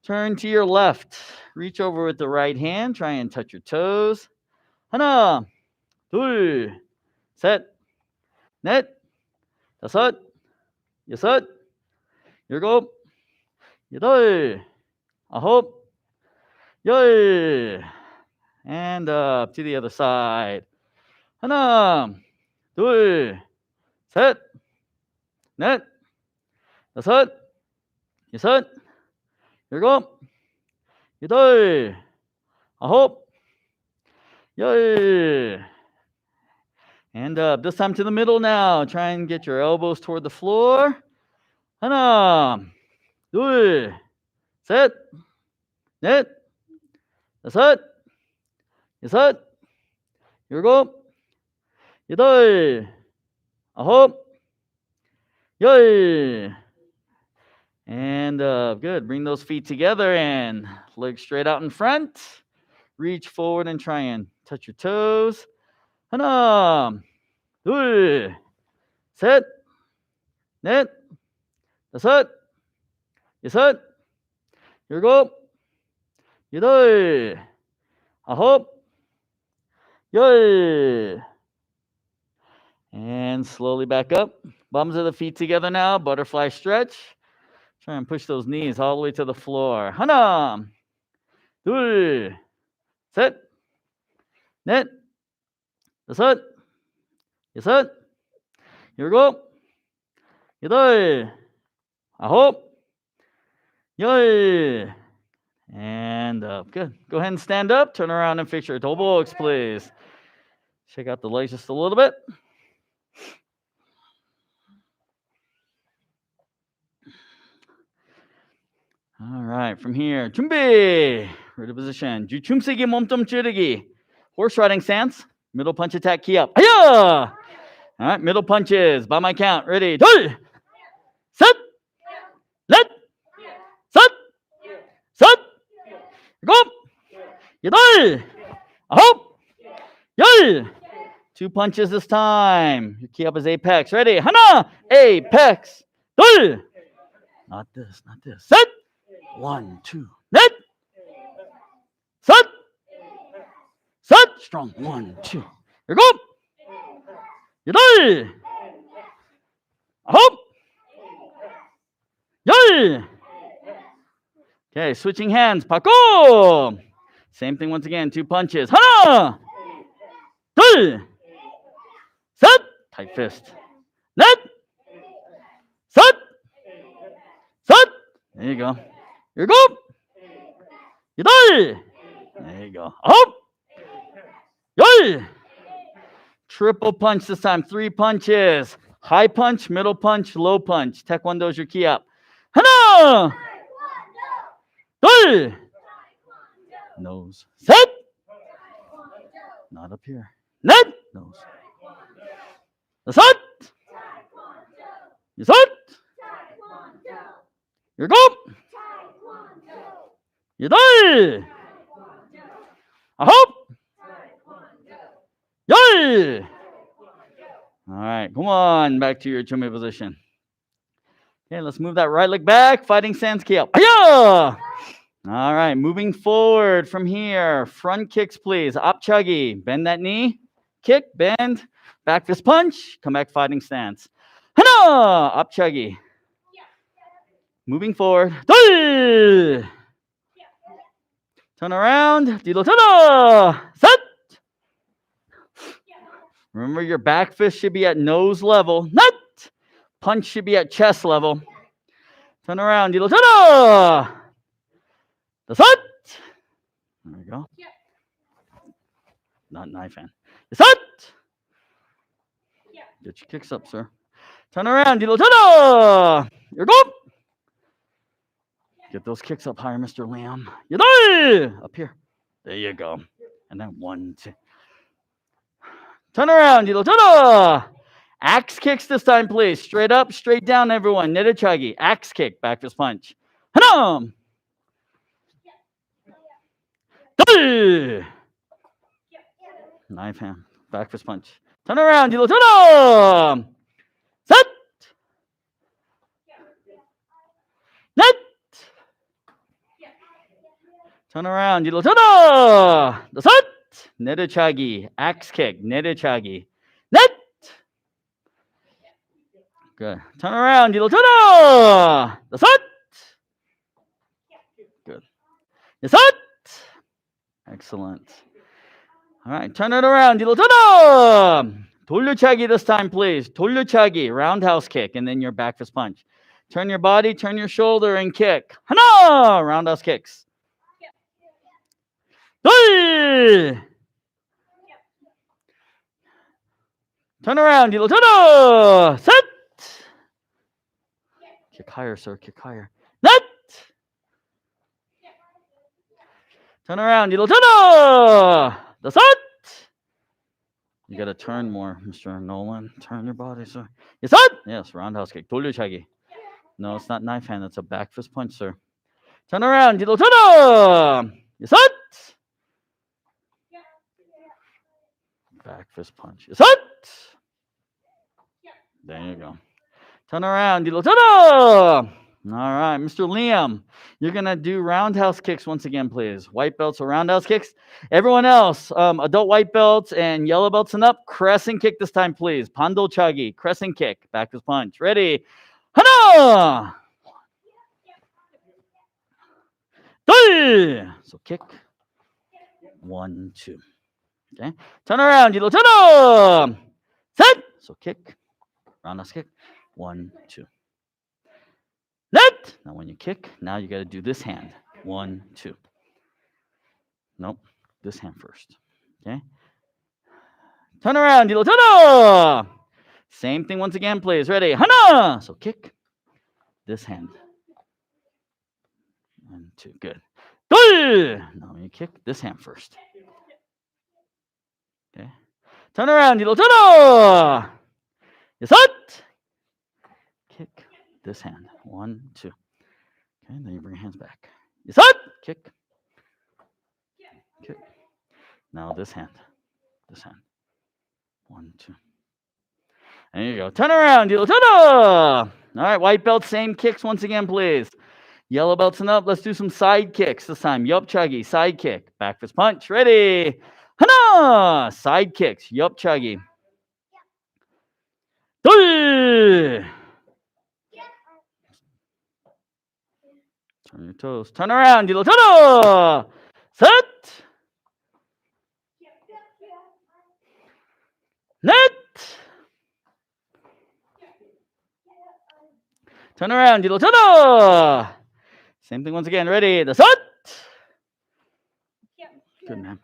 Turn to your left. Reach over with the right hand. Try and touch your toes. 하나, 둘, 셋, 넷, 다섯, 여섯, 일곱, 여덟, 아홉, 열. And up to the other side. 하나, 둘, 셋, 넷, 다섯, 여섯, 일곱, 여덟, 아홉, 열. And up. This time to the middle now. Try and get your elbows toward the floor. 하나, 둘, 셋, 넷, 다섯, 여섯, 일곱, 여덟, 아홉, 열. And good. Bring those feet together and legs straight out in front. Reach forward and try and touch your toes. 하나, 둘, 셋, 넷, 다섯, 여섯, 일곱, 여덟, 아홉, 열. And slowly back up. Bums of the feet together now. Butterfly stretch. Try and push those knees all the way to the floor. 하나, 둘, 셋, 넷, 다섯, 여섯, 일곱, 여덟, 아홉, 열. And up. Good. Go ahead and stand up. Turn around and fix your toe box, please. Shake out the legs just a little bit. All right, from here, 준비. Ready position. 줌쓰기 몸통 찌르기. Horse riding stance. Middle punch attack key up. Hiya! All right, middle punches by my count. Ready? 둘, 셋, 넷, 셋, 셋, 일곱, 여덟, 아홉, 열. 2 punches this time. Your key up is apex. Ready? 하나, apex. 둘. Not this, not this. 셋. 1, 2, 넷. 셋. 셋. Strong. 1, 2. 일곱. 여덟. 아홉. 열. Okay, switching hands. 바꿔. Same thing once again. 2 punches. 하나. 둘. 셋. Tight fist. 넷. 셋. 셋. There you go. 일곱. 여덟. There you go. 아홉. 열. Triple punch this time. 3 punches. High punch, middle punch, low punch. Taekwondo is your key up. 하나. 둘. Nose. 셋. Not up here. 넷. Nose. 다섯. 여섯. 일곱. 여덟. 아홉. 열. All right, come on, back to your chummy position. Okay, let's move that right leg back. Fighting stance key up. Hiya! All right, moving forward from here. Front kicks, please. Apchagi. Bend that knee. Kick, bend. Back fist punch. Come back, fighting stance. 하나. Apchagi. Moving forward. 둘. Turn around. 뒤로 turn. 셋. Remember, your back fist should be at nose level. 넷. Punch should be at chest level. Turn around. 뒤로 turn. 다섯. There we go. Not knife hand. 여섯. Get your kicks up, sir. Turn around. 뒤로 turn. 일곱. Get those kicks up higher, Mr. Lamb. 여덟. Up here. There you go. And then 1, 2. Turn around. 뒤로 turn. Axe kicks this time, please. Straight up, straight down, everyone. 내리차기. Axe kick. Back fist punch. 하나. 둘. Knife hand. Back fist punch. Turn around. 뒤로 turn. 셋. 넷. Turn around. 뒤로 turn. 다섯. 내리차기. Axe kick. 내리차기. 넷. Good. Turn around. 뒤로 turn. 다섯. Good. 여섯. Excellent. All right. Turn it around. 뒤로 turn. 돌려차기 this time, please. 돌려차기. Roundhouse kick. And then your back fist punch. Turn your body, turn your shoulder, and kick. 하나. Roundhouse kicks. 둘. Turn around. 뒤로 turn. 셋. Kick higher, sir. Kick higher. Net! Turn around. Yellow turn. That's it. You got to turn more, Mr. Nolan. Turn your body, sir. Yes, it. Yes, roundhouse kick. 돌려차기. No, it's not knife hand. It's a back fist punch, sir. Turn around. Yellow turn. Yes, it. Back fist punch. Yes, it. There you go. Turn around. Yellow turn. All right, Mr. Liam, you're going to do roundhouse kicks once again, please. White belts or roundhouse kicks. Everyone else, adult white belts and yellow belts and up, crescent kick this time, please. Pando chagi, crescent kick, back fist punch. Ready? Hana! So kick. 1, 2. Okay. Turn around. Yellow turn. Set. So kick. Roundhouse kick. 1, 2. Net. Now when you kick, now you got to do this hand. 1, 2. Nope. This hand first. Okay. Turn around. Yellow turn. Same thing once again, please. Ready? Hana. So kick. This hand. 1, 2. Good. Now when you kick, this hand first. Okay. Turn around. Yellow turn. Yes, it. Kick. This hand. 1, 2. Okay, then you bring your hands back. Yes, it. Kick. Kick. Now this hand. This hand. 1, 2. There you go. Turn around. Yellow turn. All right, white belt, same kicks once again, please. Yellow belts and up. Let's do some side kicks this time. Yup chuggy. Side kick. Back fist punch. Ready. Hana. Side kicks. Yup chuggy. Turn your toes. Turn around. Yellow turn. Set. Net. Turn around. Yellow turn. Same thing once again. Ready. The set. Good, man.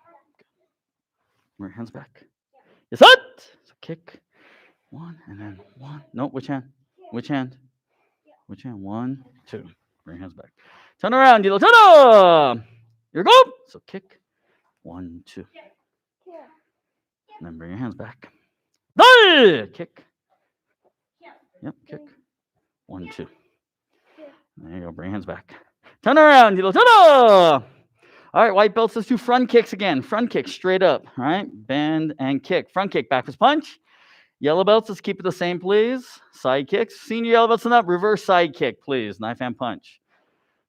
Bring your hands back. The set. So kick. 1 and then 1. Nope. Which hand? Which hand? Which hand? 1, 2. Bring your hands back. Turn around. Yellow turn. Here we go. So kick. 1, 2. And then bring your hands back. Kick. Yep. Kick. 1, 2. There you go. Bring your hands back. Turn around. Yellow turn. All right, white belts. Let's do front kicks again. Front kick straight up. All right. Bend and kick. Front kick. Back fist punch. Yellow belts, let's keep it the same, please. Side kicks. Senior yellow belts and up. Reverse side kick, please. Knife hand punch.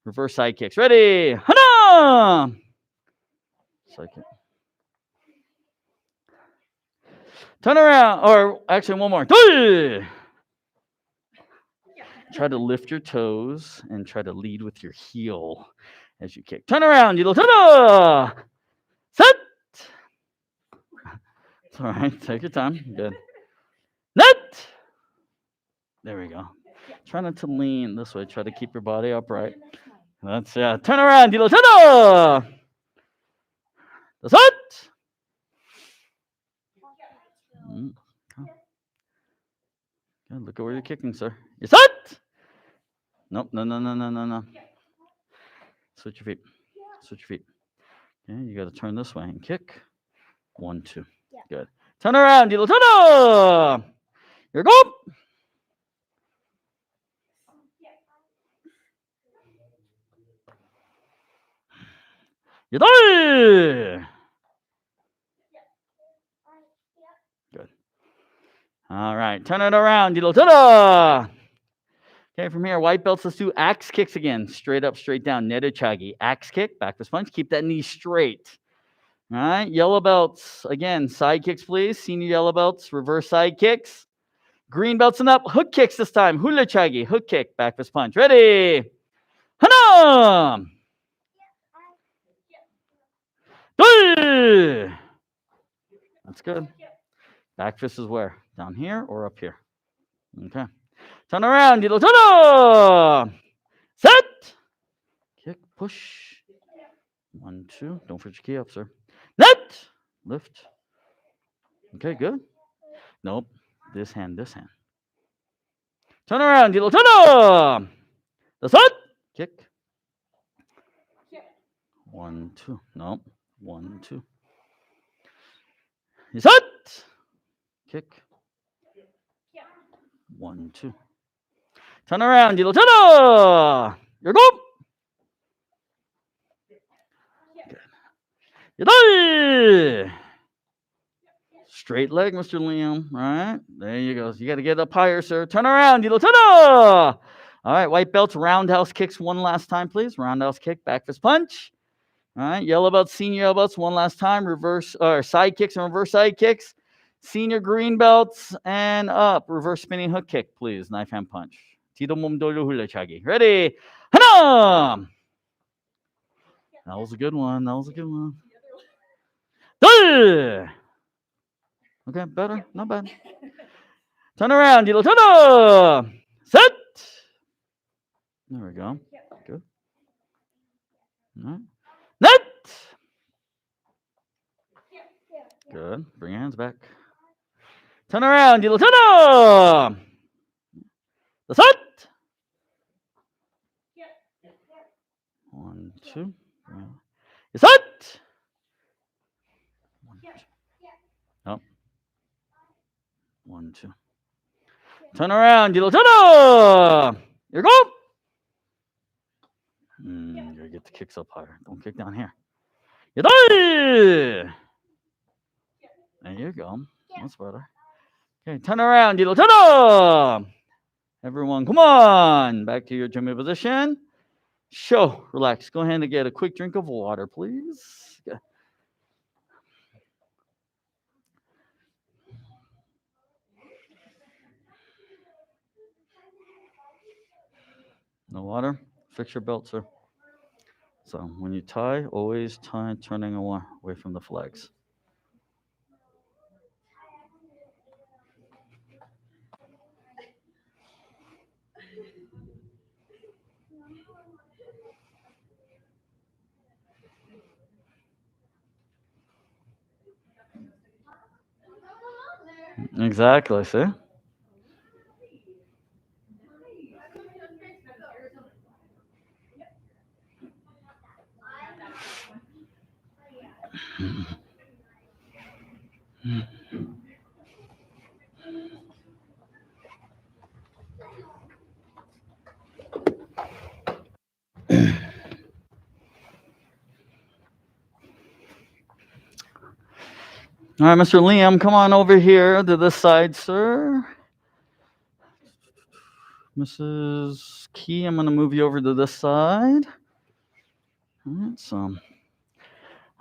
Reverse side kicks. Ready? Hana! Side kick. Turn around. Or actually, one more. Try to lift your toes and try to lead with your heel as you kick. Turn around. Yellow turn. Set. It's all right. Take your time. Good. Net. There we go. Try not to lean this way. Try to keep your body upright. That's turn around. Yellow turn. That's it. Good. Look at where you're kicking, sir. You set. Nope. No. Switch your feet. Switch your feet. Okay. You got to turn this way and kick. 1, 2. Good. Turn around. Yellow turn. Here we go. You're done. Good. All right. Turn it around. Yellow turn. Okay, from here, white belts, let's do axe kicks again. Straight up, straight down. Nedachagi. Axe kick, back fist punch. Keep that knee straight. All right, yellow belts, again, side kicks, please. Senior yellow belts, reverse side kicks. Green belts and up, hook kicks this time. Hulachagi, hook kick, back fist punch. Ready? Hana! That's good. Back fist is where? Down here or up here? Okay. Turn around. Yellow turn. Set. Kick. Push. 1, 2. Don't forget your key up, sir. Net. Lift. Okay, good. Nope. This hand. Turn around. Yellow turn. 다섯. Kick. Kick. 1, 2. No. 1, 2. 여섯. Kick. Kick. 1, 2. Turn around. 뒤로 turn. 일곱. 여덟. Straight leg, Mr. Liam. Right there you go. You got to get up higher, sir. Turn around. 뒤로 turn. All right, white belts, roundhouse kicks one last time, please. Roundhouse kick, back fist punch. All right, yellow belts, senior yellow belts, one last time. Reverse or side kicks and reverse side kicks. Senior green belts and up. Reverse spinning hook kick, please. Knife hand punch. 뒤도 몸 돌려 흘려차기. Ready? 하나. That was a good one. That was a good one. 둘. Okay, better. Not bad. Turn around. 뒤로 turn. 셋. There we go. Good. All right. 넷. Good. Bring your hands back. Turn around. 뒤로 turn. 다섯. 1, 2. 여섯. 1, 2. Up. 1, 2. Turn around. 뒤로 turn. 일곱. You gotta get the kicks up higher. Don't kick down here. 여덟. There you go. That's better. Okay, turn around. 뒤로 turn. Everyone, come on. Back to your jumping position. Show. Relax. Go ahead and get a quick drink of water, please. Okay. No water? Fix your belt, sir. So when you tie, always tie turning away from the flags. Exactly, see? All right, Mr. Liam, come on over here to this side, sir. Mrs. Key, I'm going to move you over to this side.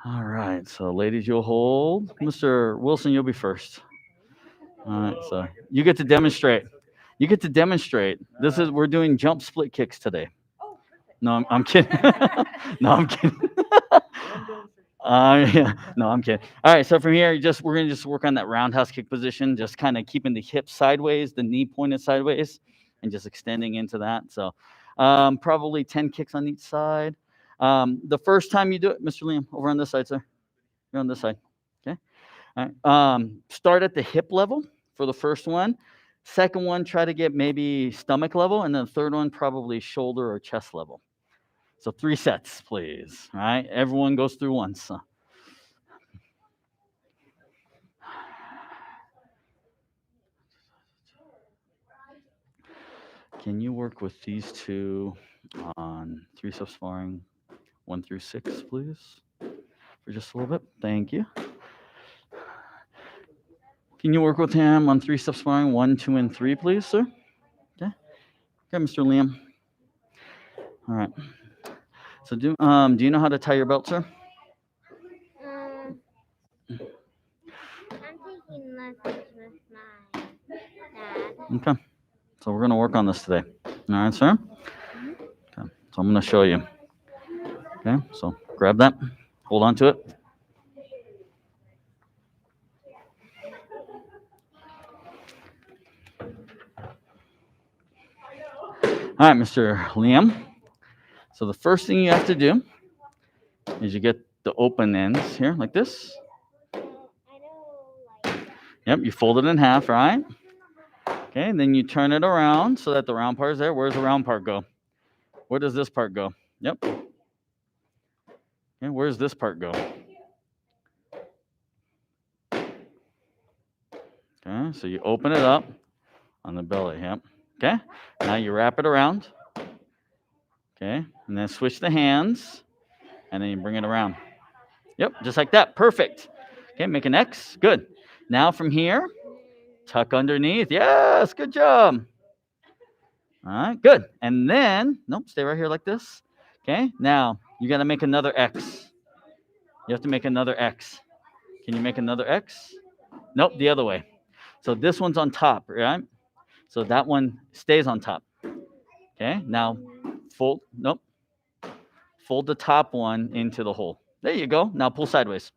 All right, so ladies, you'll hold. Mr. Wilson, you'll be first. All right, so you get to demonstrate. You get to demonstrate. We're doing jump split kicks today. Oh, perfect. No, I'm kidding. No, I'm kidding. Yeah. No, I'm kidding. All right, so from here, we're gonna just work on that roundhouse kick position, just kind of keeping the hips sideways, the knee pointed sideways, and just extending into that. So, probably 10 kicks on each side. The first time you do it, Mr. Liam, over on this side, sir. You're on this side. Okay. All right. Start at the hip level for the first one. Second one, try to get maybe stomach level, and then the third one, probably shoulder or chest level. So 3 sets, please. All right, everyone goes through once. Can you work with these two on 3-step sparring 1 through 6, please? For just a little bit. Thank you. Can you work with him on 3-step sparring 1, 2, and 3, please, sir? Okay. Okay, Mr. Liam. All right. So do you know how to tie your belt, sir? I'm taking lessons with my dad. Okay. So we're going to work on this today. All right, sir? Okay. So I'm going to show you. Okay. So grab that. Hold on to it. All right, Mr. Liam. So the first thing you have to do is you get the open ends here like this. Yep, you fold it in half, right? Okay, and then you turn it around so that the round part is there. Where's the round part go? Where does this part go? Yep. Okay, where's this part go? Okay, so you open it up on the belly. Yep. Okay, now you wrap it around. Okay, and then switch the hands, and then you bring it around. Yep, just like that. Perfect. Okay, make an X. Good. Now from here, tuck underneath. Yes, good job. All right, good. And then, nope, stay right here like this. Okay, now you got to make another X. You have to make another X. Can you make another X? Nope, the other way. So this one's on top, right? So that one stays on top. Okay, now fold, nope, fold the top one into the hole. There you go. Now pull sideways.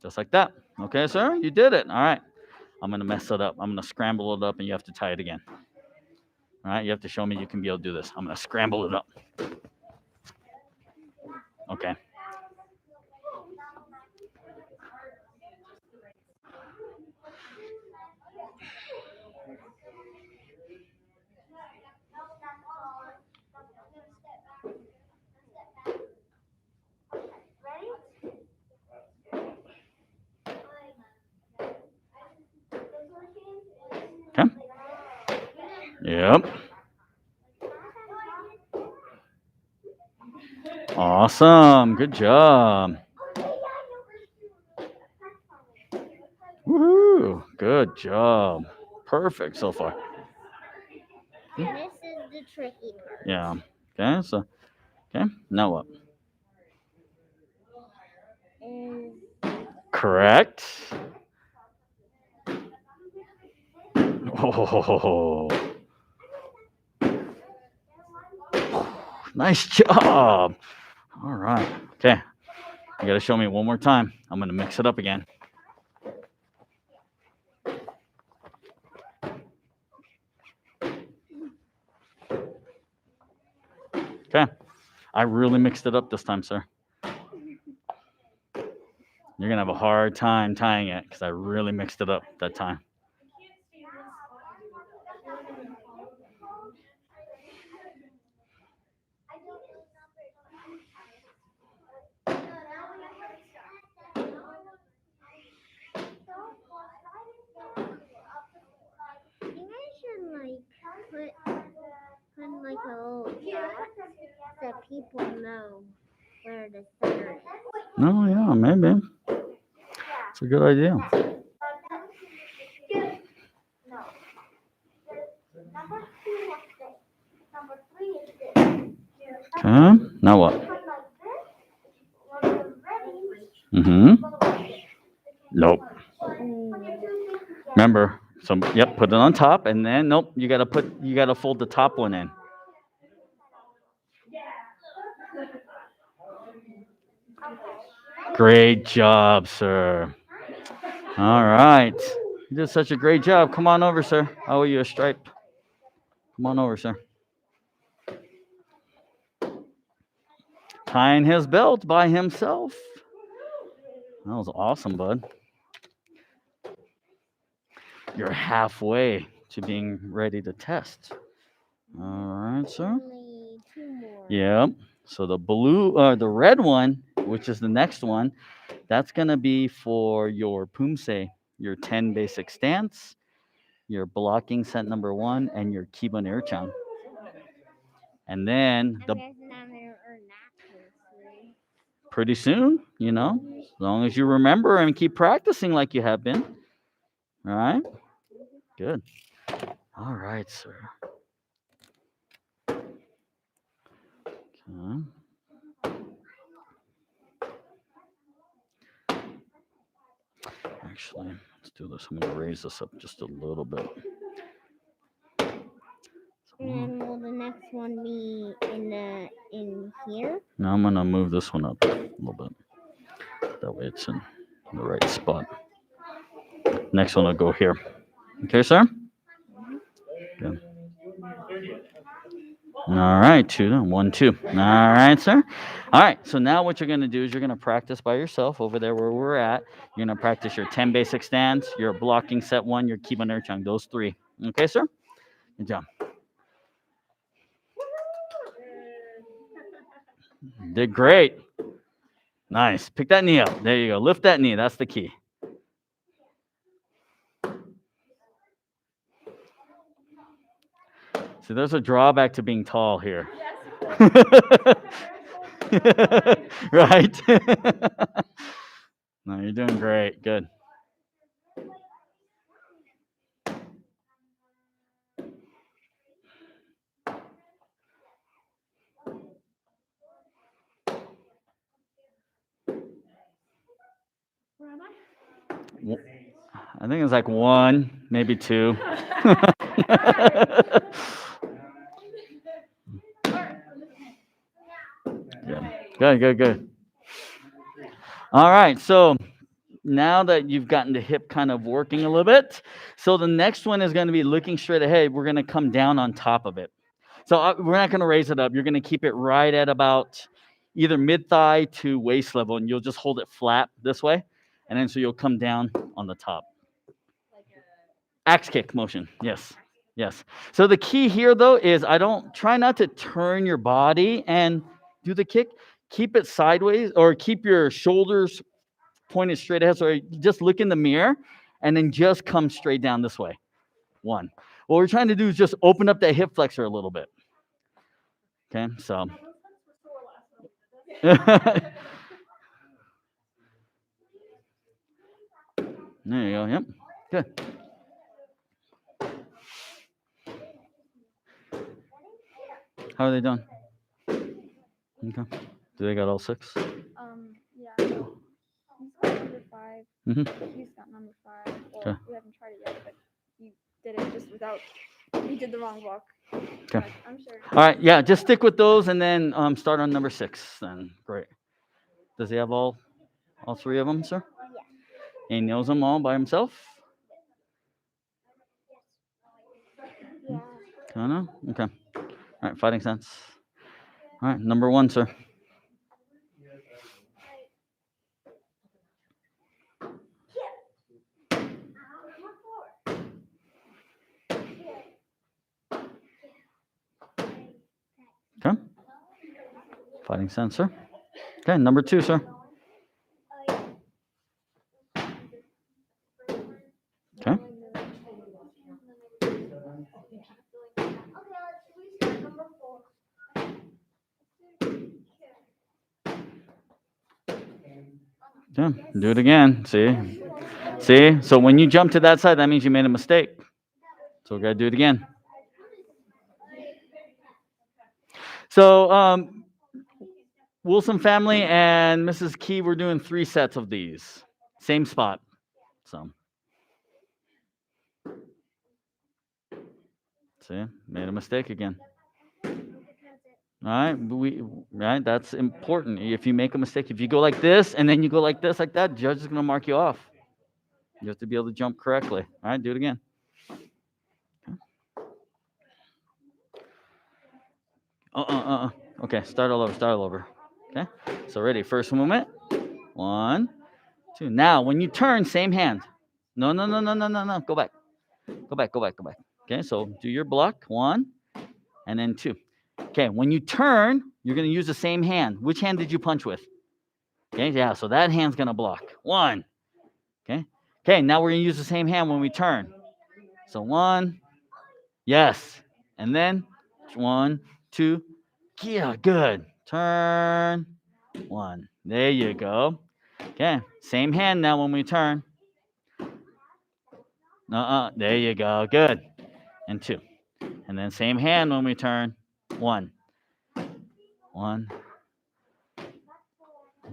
Just like that. Okay, sir, you did it. All right. I'm going to mess it up. I'm going to scramble it up, and you have to tie it again. All right, you have to show me you can be able to do this. I'm going to scramble it up. Okay. Okay. Yep. Awesome. Good job. Woohoo. Good job. Perfect so far. This is the tricky part. Yeah. Okay. So, okay. Now what? Is Correct. Oh. Nice job. All right. Okay. You got to show me one more time. I'm going to mix it up again. Okay. I really mixed it up this time, sir. You're going to have a hard time tying it because I really mixed it up that time. you guys should put like a little dot so people know where the center is. Oh, yeah, maybe. It's a good idea. Okay. Now what? Mm-hmm. Nope. Remember, so yep, put it on top, and then nope, you gotta fold the top one in. Great job, sir. All right. You did such a great job. Come on over, sir. I owe you a stripe. Come on over, sir. Tying his belt by himself. That was awesome, bud. You're halfway to being ready to test. All right, sir. Only 2 more. Yep. So the red one, which is the next one, that's gonna be for your Pumse, your 10 basic stance, your blocking set number 1, and your Kiba Nirchan. And then I guess I'm gonna earn that pretty soon, as long as you remember and keep practicing like you have been. All right. Good. All right, sir. Okay. Actually, let's do this. I'm going to raise this up just a little bit. And will the next one be in here? Now I'm going to move this one up a little bit. That way it's in the right spot. Next one will go here. Okay, sir? Good. All right, 2, 1, 2. All right, sir. All right, so now what you're going to do is you're going to practice by yourself over there where we're at. You're going to practice your 10 basic stance, your blocking set 1, your Kiba Nirchang, those 3. Okay, sir? Good job. Did great. Nice. Pick that knee up. There you go. Lift that knee. That's the key. See, there's a drawback to being tall here. Right? No, you're doing great. Good. Where am I? I think it's like 1, maybe 2. Good. All right. So now that you've gotten the hip kind of working a little bit, so the next one is going to be looking straight ahead. We're going to come down on top of it. So we're not going to raise it up. You're going to keep it right at about either mid thigh to waist level, and you'll just hold it flat this way, and then so you'll come down on the top. Axe kick motion. Yes. So the key here though is try not to turn your body and do the kick. Keep it sideways or keep your shoulders pointed straight ahead. So just look in the mirror and then just come straight down this way. 1. What we're trying to do is just open up that hip flexor a little bit. Okay, so. There you go. Yep. Good. How are they doing? Okay. Do they got all 6? Yeah. So he's got number 5. Mm-hmm. He's got number 5. Well, Okay. we haven't tried it yet, but he did it just without. He did the wrong walk. Okay. But I'm sure. All right. Yeah. Just stick with those and then start on number 6. Then great. Does he have all 3 of them, sir? Yeah. He knows them all by himself. Yeah. Kinda. Okay. All right. Fighting sense. All right. Number 1, sir. Okay. Fighting sense, sir. Okay. Number 2, sir. Okay. Yeah. Do it again. See. So when you jump to that side, that means you made a mistake. So we gotta do it again. So Wilson family and Mrs. Key, we're doing 3 sets of these. Same spot. So. See, made a mistake again. All right, that's important. If you make a mistake, if you go like this and then you go like this, like that, the judge is going to mark you off. You have to be able to jump correctly. All right, do it again. Okay, start all over. Okay, so ready, first movement. 1, 2. Now, when you turn, same hand. No. Go back. Okay, so do your block. 1, and then 2. Okay, when you turn, you're going to use the same hand. Which hand did you punch with? Okay, yeah, so that hand's going to block. 1. Okay, now we're going to use the same hand when we turn. So 1, yes. And then 1, 2, yeah, good. Turn. 1. There you go. Okay, same hand now when we turn. There you go. Good. And 2. And then same hand when we turn. 1. All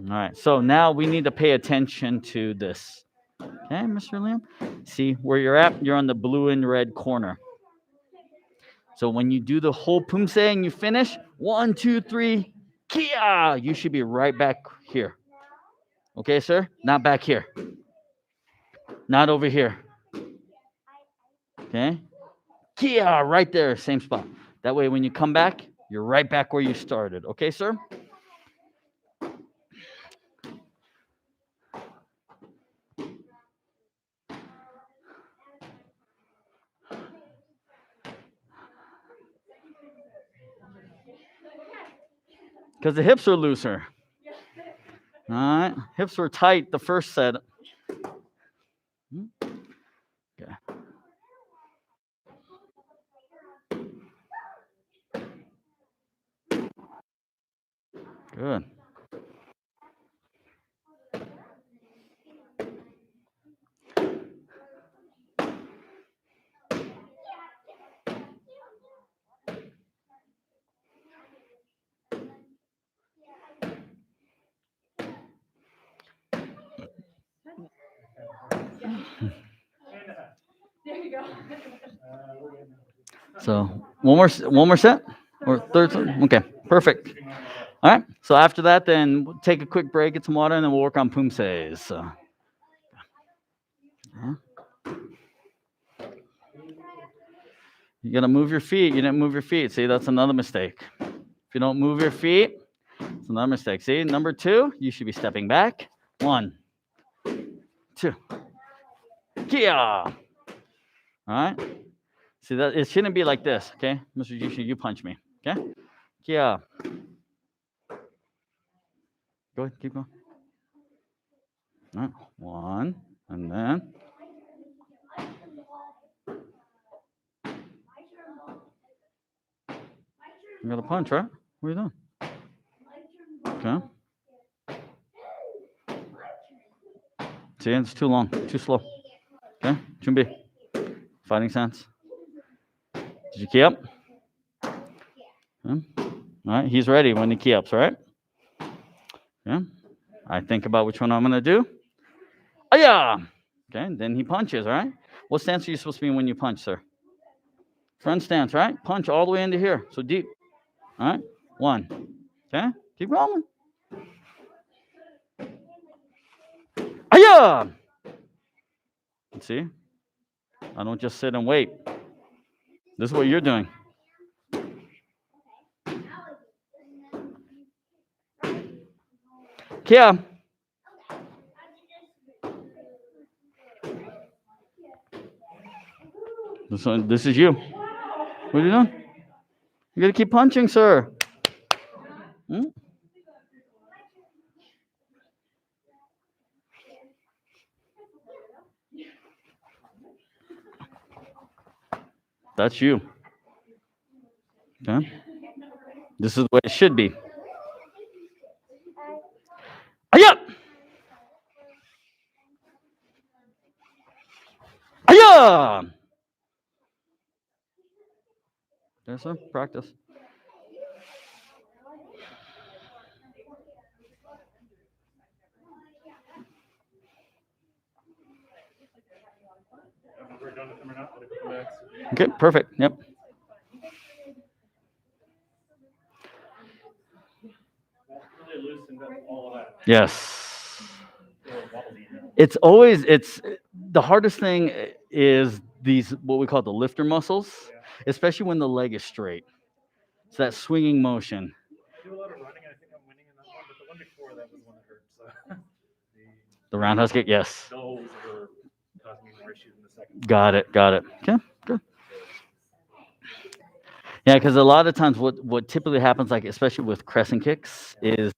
right, so now we need to pay attention to this. Okay, Mr. Liam? See where you're at? You're on the blue and red corner. So when you do the whole pumse and you finish, 1, 2, 3, kia, you should be right back here. Okay, sir? Not back here. Not over here. Okay? Kia, right there, same spot. That way when you come back, you're right back where you started. Okay, sir? because the hips are looser. All right, hips were tight the first set. Okay. Good. There you go. So one more set or third set? Okay, perfect. All right. So after that, then we'll take a quick break, get some water, and then we'll work on pumses. So. You gotta move your feet. You didn't move your feet. See, that's another mistake. If you don't move your feet, it's another mistake. See, number 2, you should be stepping back. 1, 2. Kia. All right. See that it shouldn't be like this. Okay, Mr. Jushin, you punch me. Okay. Kia. Go ahead. Keep going. All right. 1, and then. You got to punch, right? What are you doing? Okay. See, it's too long, too slow. Okay, Chumbi. Fighting stance. Did you key up? Yeah. All right, he's ready when he key ups, right? Yeah. I think about which one I'm gonna do. Oh yeah. Okay, and then he punches, all right? What stance are you supposed to be in when you punch, sir? Front stance, right? Punch all the way into here. So deep. All right. 1. Okay. Keep rolling. Aya! See? I don't just sit and wait. This is what you're doing. Kia. This is you. What are you doing? You gotta keep punching, sir. Hmm? That's you. Okay. This is the way it should be. Aya! Aya! Yes, sir. Practice. Okay, perfect. Yep. Yes. It's the hardest thing is these what we call the lifter muscles, especially when the leg is straight. It's that swinging motion. I do a lot of running. I think I'm winning in that one, but the one before that was the one that hurt. So The roundhouse kick, yes. those were causing me more issues in the second. Got it. Okay, good. Yeah, because a lot of times what typically happens, like especially with crescent kicks, is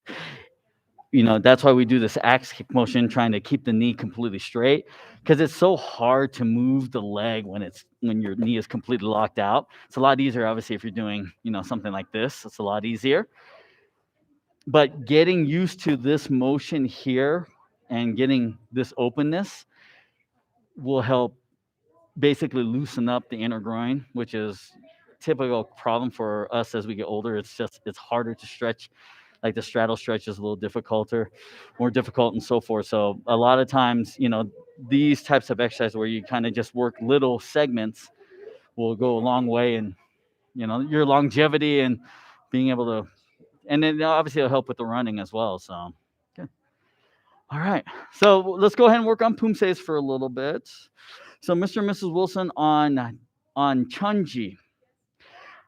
that's why we do this axe kick motion, trying to keep the knee completely straight, because it's so hard to move the leg when your knee is completely locked out. It's a lot easier, obviously, if you're doing something like this. It's a lot easier. But getting used to this motion here and getting this openness will help basically loosen up the inner groin, which is typical problem for us as we get older. It's harder to stretch. Like the straddle stretch is a little more difficult and so forth. So a lot of times, these types of exercises where you kind of just work little segments will go a long way in, your longevity and being able to, and then obviously it'll help with the running as well. So, okay. All right. So let's go ahead and work on pumses for a little bit. So Mr. and Mrs. Wilson on Chunji.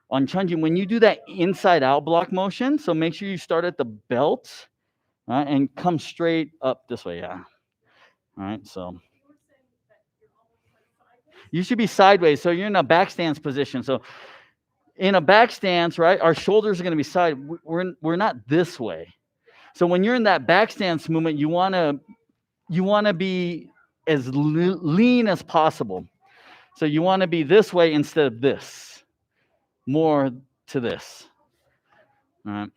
On Chunji, when you do that inside out block motion, so make sure you start at the belt, right, and come straight up this way. Yeah. All right. So you should be sideways. So you're in a back stance position. So in a back stance, right, our shoulders are going to be side. We're not this way. So when you're in that back stance movement, you want to be as lean as possible. So you want to be this way instead of this, more to this. All right.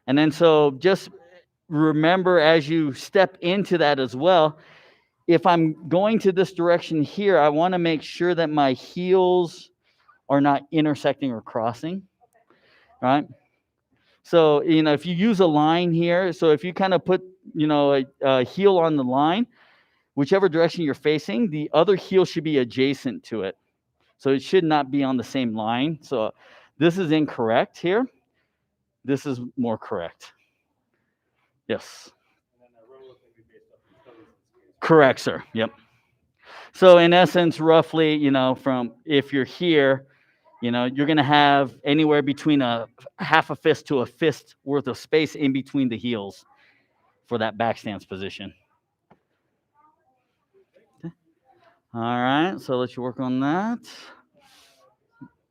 And then so just remember as you step into that as well, if I'm going to this direction here, I want to make sure that my heels are not intersecting or crossing, right? So, if you use a line here, so if you kind of put, a heel on the line, whichever direction you're facing, the other heel should be adjacent to it. So it should not be on the same line. So this is incorrect here. This is more correct. Yes. Correct, sir. Yep. So in essence, roughly, from if you're here, you're going to have anywhere between a half a fist to a fist worth of space in between the heels for that back stance position. Okay. All right, so let you work on that.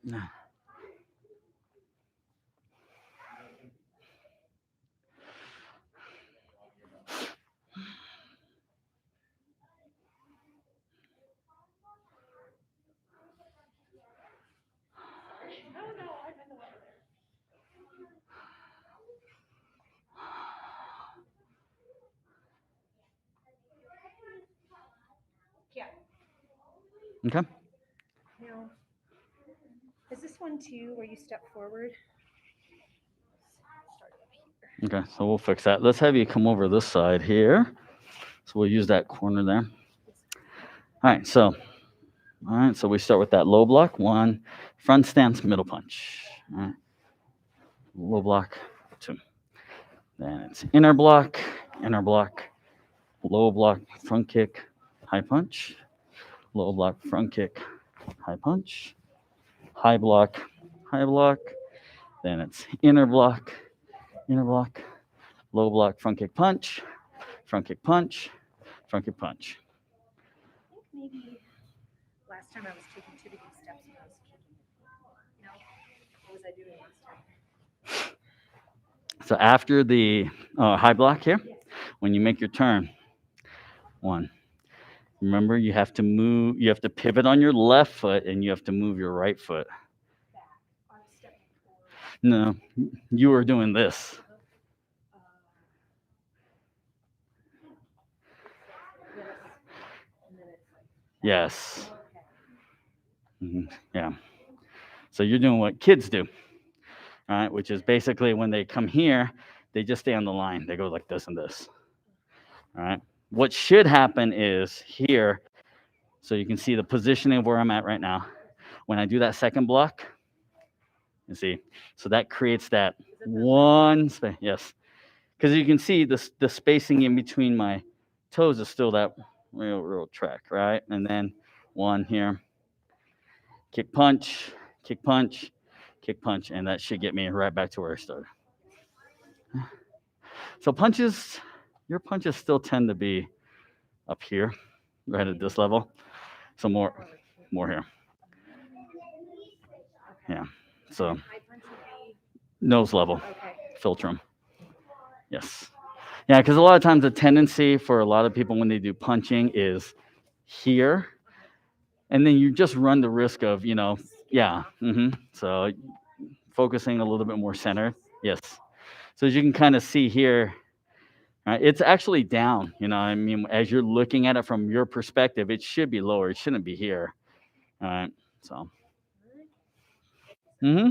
Yeah. Okay. Now, is this one too where you step forward? Start up here. Okay, so we'll fix that. Let's have you come over this side here. So we'll use that corner there. All right, so we start with that low block. 1, front stance, middle punch. All right. Low block, 2. Then it's inner block, low block, front kick, high punch, low block, front kick, high punch, high block, then it's inner block, low block, front kick punch, front kick punch, front kick punch. I think maybe last time I was taking 2 to these steps when I was kicking. No, what was I doing last time? So after the high block here, when you make your turn, 1. Remember, you have to pivot on your left foot and you have to move your right foot. Back. I'm stepping forward. No, you were doing this. This, and then it's like, Yes. okay. Yeah. So you're doing what kids do, all right? Which is basically when they come here, they just stay on the line. They go like this and this. All right. What should happen is here, so you can see the positioning of where I'm at right now. When I do that second block, you see, so that creates that one space. Yes. Because you can see the spacing in between my toes is still that real track, right? And then 1 here, kick punch, kick punch, kick punch, and that should get me right back to where I started. So your punches still tend to be up here, right at this level. So more here. Yeah. So High punch would be, nose level, okay. filter them. Yes. Yeah, because a lot of times the tendency for a lot of people when they do punching is here, and then you just run the risk of, So focusing a little bit more centered. Yes. So as you can kind of see here, right, it's actually down. I mean, as you're looking at it from your perspective, it should be lower. It shouldn't be here. All right. So. Good.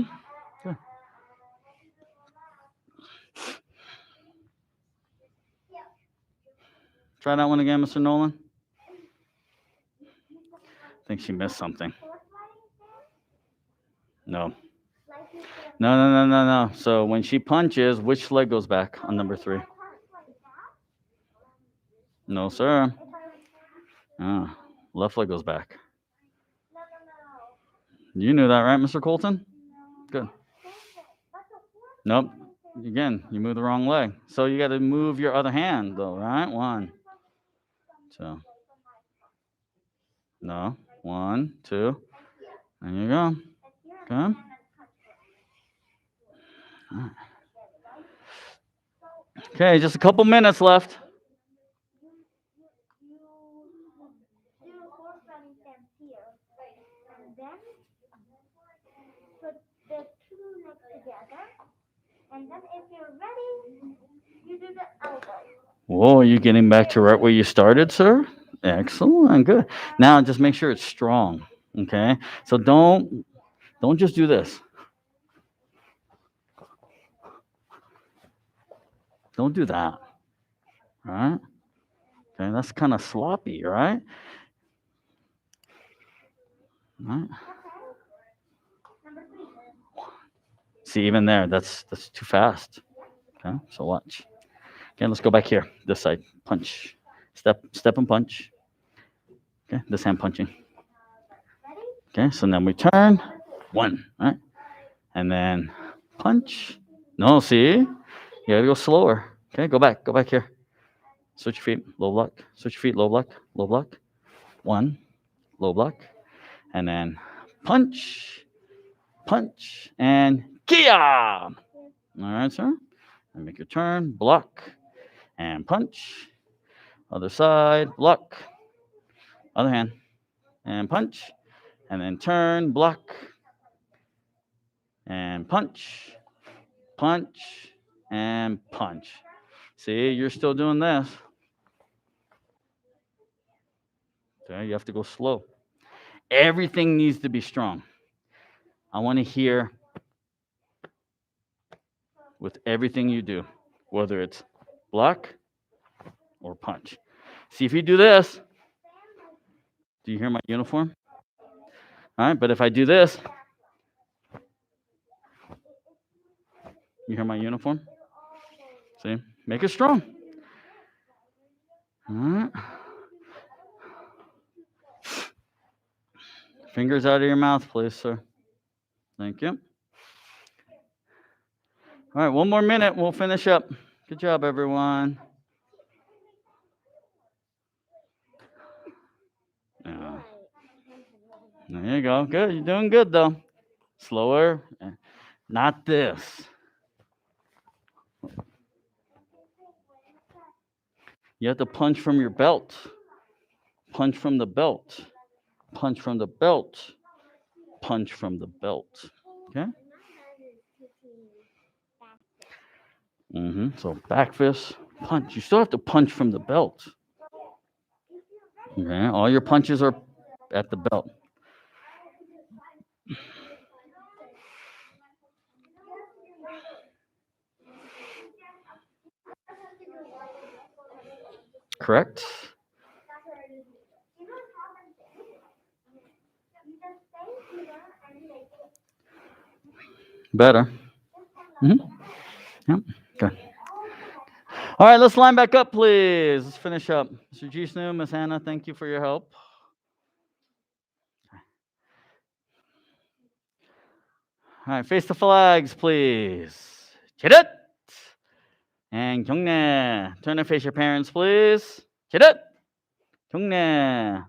Try that one again, Mr. Nolan. I think she missed something. No. No. So when she punches, which leg goes back on number 3? No, sir. Left leg goes back. You knew that, right, Mr. Colton? Good. Nope. Again, you moved the wrong leg. So you got to move your other hand, though, right? 1, 2. No. 1, 2. There you go. Okay. Okay, just a couple minutes left. You do horse running stance here, and then put the two legs together, and then if you're ready, you do the elbow. Whoa, you're getting back to right where you started, sir? Excellent, good. Now just make sure it's strong. Okay? So don't just do this. Don't do that. All right? Okay, that's kind of sloppy, right? All right. See, even there, that's too fast. Okay, so watch. Okay, let's go back here. This side. Punch. Step and punch. Okay, this hand punching. Okay, so then we turn. One, right? And then punch. No, see? You gotta go slower. Okay, go back here. Switch your feet, low block. Switch your feet, low block, low block. One, low block. And then punch, punch, and kia. All right, sir. And make your turn, block, and punch. Other side, block. Other hand, and punch. And then turn, block, and punch, punch, and punch. See, you're still doing this. Okay, you have to go slow. Everything needs to be strong. I want to hear with everything you do, whether it's block or punch. See, if you do this, do you hear my uniform? All right, but if I do this, you hear my uniform? See, make it strong. All right. Fingers out of your mouth, please, sir. Thank you. All right, one more minute. We'll finish up. Good job, everyone. Yeah. There you go. Good. You're doing good, though. Slower. Not this. You have to punch from your belt. Punch from the belt. Punch from the belt. Punch from the belt. Okay? So back fist, punch. You still have to punch from the belt. Okay? All your punches are at the belt. Correct? Better. Yep. Good. All right, let's line back up, please. Let's finish up. Mr. Jisnu, Miss Hannah, thank you for your help. All right, face the flags, please. Chidit. And 경례. Turn and face your parents, please. chidit. 경례.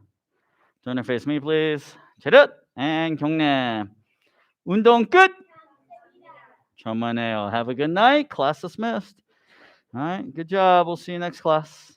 Turn and face me, please. chidit. And 경례. 운동 끝. 천만에요. Have a good night. Class dismissed. All right, good job. We'll see you next class.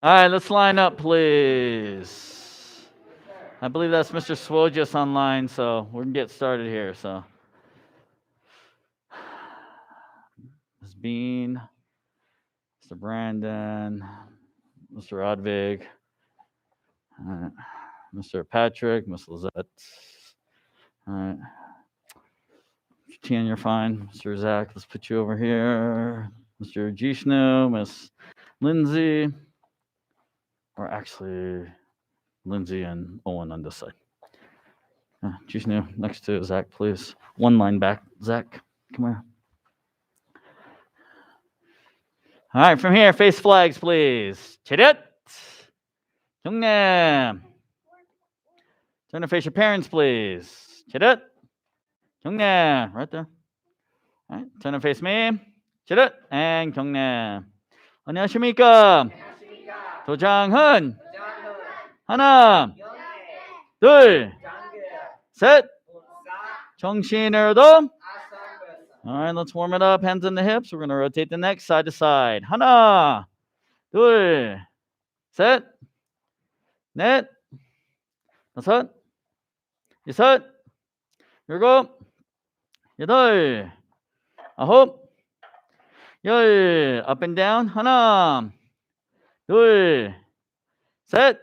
All right, let's line up, please. I believe that's Mr. Swojas online, so we can get started here. So, Ms. Bean, Mr. Brandon, Mr. Rodvig, Mr. Patrick, Miss Lizette. All right. Tian, you're fine. Mr. Zach, let's put you over here. Mr. Jishnu, Miss Lindsay, or actually Lindsay and Owen on this side. Jishnu, next to Zach, please. One line back. Zach, come here. All right, from here, face flags, please. Chidit. Jungnam. Turn to face your parents, please. Chidit. Jungnam. Right there. All right, turn to face me. Chidit. And Jungnam. 안녕하십니까? 도장훈. 하나. 둘. 셋. 정신으로도. All right, let's warm it up. Hands in the hips. We're going to rotate the neck side to side. 하나, 둘, 셋, 넷, 다섯, 여섯, 일곱, 여덟, 아홉, 열. Up and down. 하나, 둘, 셋,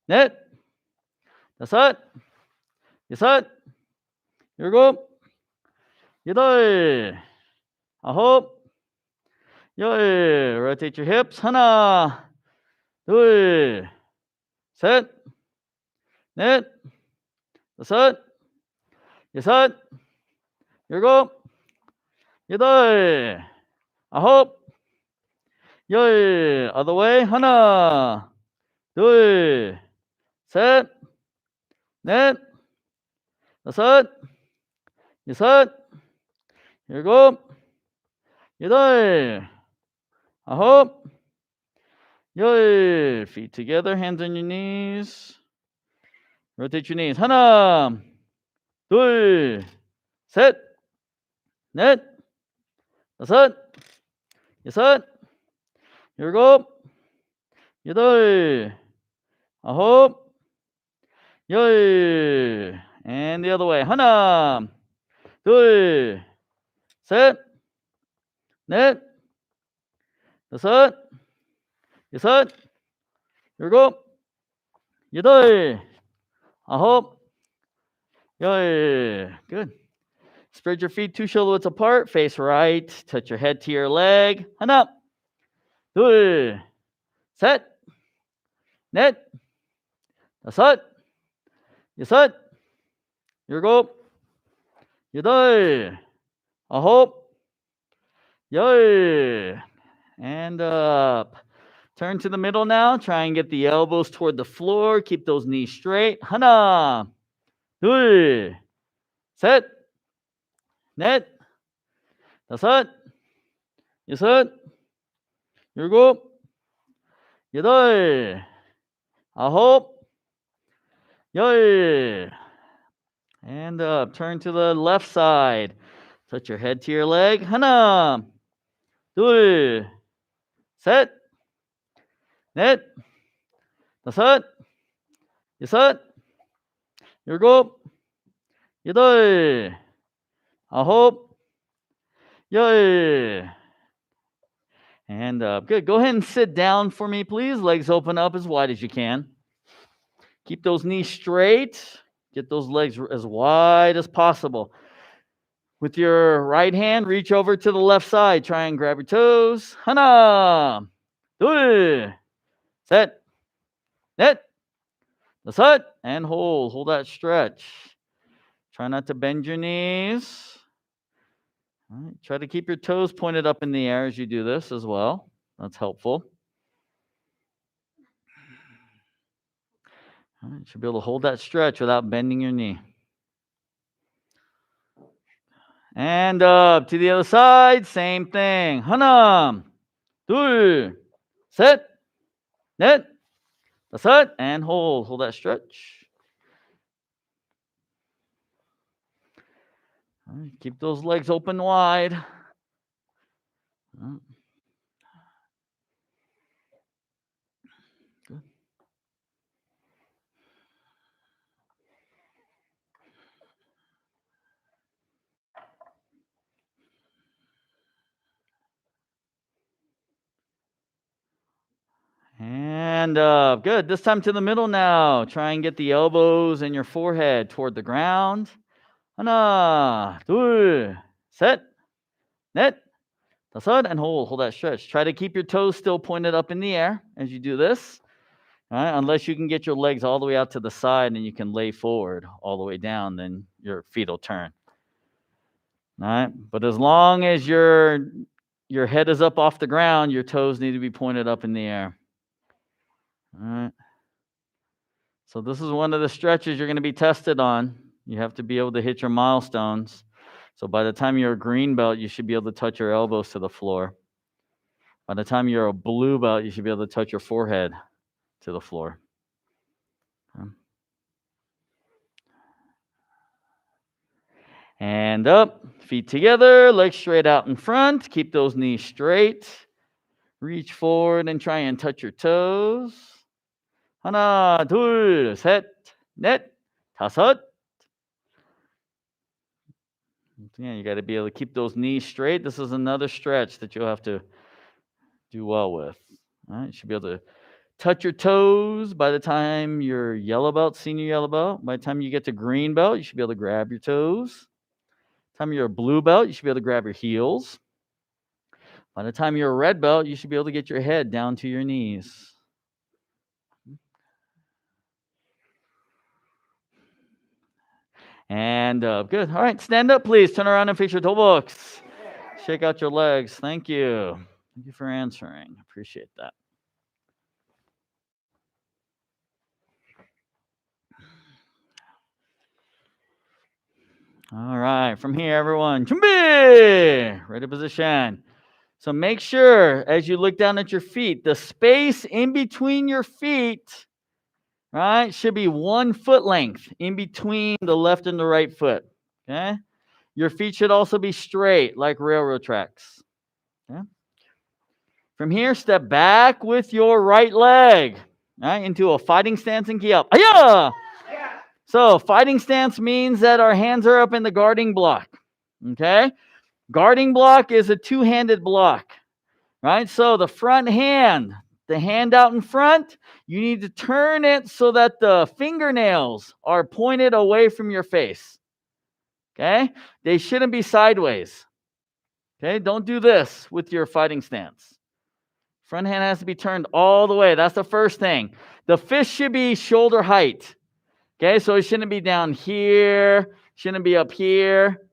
넷, 다섯, 여섯, 일곱, 여덟, 아홉, 열. Rotate your hips. 하나, 둘, 셋, 넷, 다섯, 여섯, 일곱, 여덟, 아홉, 열. Other way. 하나, 둘, 셋, 넷, 다섯, 여섯, 일곱, 여덟, 아홉, 열. Feet together, hands on your knees. Rotate your knees. 하나, 둘, 셋, 넷, 다섯, 여섯, 일곱, 여덟, 아홉, 열. And the other way. 하나, 둘, 셋, 넷, 다섯, 여섯, 일곱, 여덟, 아홉, 열. Good. Spread your feet 2 shoulder widths apart. Face right. Touch your head to your leg. 하나, 둘, 셋, 넷, 다섯, 여섯, 일곱, 여덟, 아홉, 열. And up. Turn to the middle now. Try and get the elbows toward the floor. Keep those knees straight. 하나, 둘, 셋, 넷, 다섯, 여섯, 일곱, 여덟, 아홉, 열. And up. Turn to the left side. Touch your head to your leg. 하나, 둘, 셋, 넷, 다섯, 여섯, 일곱, 여덟, 아홉, 열. And up. Good. Go ahead and sit down for me, please. Legs open up as wide as you can. Keep those knees straight. Get those legs as wide as possible. With your right hand, reach over to the left side. Try and grab your toes. 하나, 둘, 셋, 넷, 다섯, and hold. Hold that stretch. Try not to bend your knees. All right. Try to keep your toes pointed up in the air as you do this as well. That's helpful. All right. Should be able to hold that stretch without bending your knee. And up to the other side, same thing. 하나, 둘, 셋, 넷, 다섯, and hold. Hold that stretch. All right, keep those legs open wide. Stand up. Good. This time to the middle now. Try and get the elbows and your forehead toward the ground. 하나, 둘, 셋, 넷, 다섯, and hold. Hold that stretch. Try to keep your toes still pointed up in the air as you do this. All right, unless you can get your legs all the way out to the side and you can lay forward all the way down, then your feet will turn. All right, but as long as your head is up off the ground, your toes need to be pointed up in the air. All right. So this is one of the stretches you're going to be tested on. You have to be able to hit your milestones. So by the time you're a green belt, you should be able to touch your elbows to the floor. By the time you're a blue belt, you should be able to touch your forehead to the floor. Hand up, feet together, legs straight out in front. Keep those knees straight. Reach forward and try and touch your toes. 하나, 둘, 셋, 넷, 다섯. Yeah, you got to be able to keep those knees straight. This is another stretch that you'll have to do well with. All right, you should be able to touch your toes by the time you're yellow belt, senior yellow belt. By the time you get to green belt, you should be able to grab your toes. By the time you're a blue belt, you should be able to grab your heels. By the time you're a red belt, you should be able to get your head down to your knees. And good. All right, stand up, please. Turn around and face your toe box. Shake out your legs. Thank you. Thank you for answering. Appreciate that. All right, from here, everyone. 준비! Ready position. So make sure as you look down at your feet, the space in between your feet, right, should be 1 foot length in between the left and the right foot. Okay? Your feet should also be straight like railroad tracks. Okay? From here, step back with your right leg, right, into a fighting stance and key up. Aya! So fighting stance means that our hands are up in the guarding block. Okay? Guarding block is a two-handed block, right? So the front hand, the hand out in front, you need to turn it so that the fingernails are pointed away from your face. Okay? They shouldn't be sideways. Okay? Don't do this with your fighting stance. Front hand has to be turned all the way. That's the first thing. The fist should be shoulder height. Okay? So it shouldn't be down here, shouldn't be up here.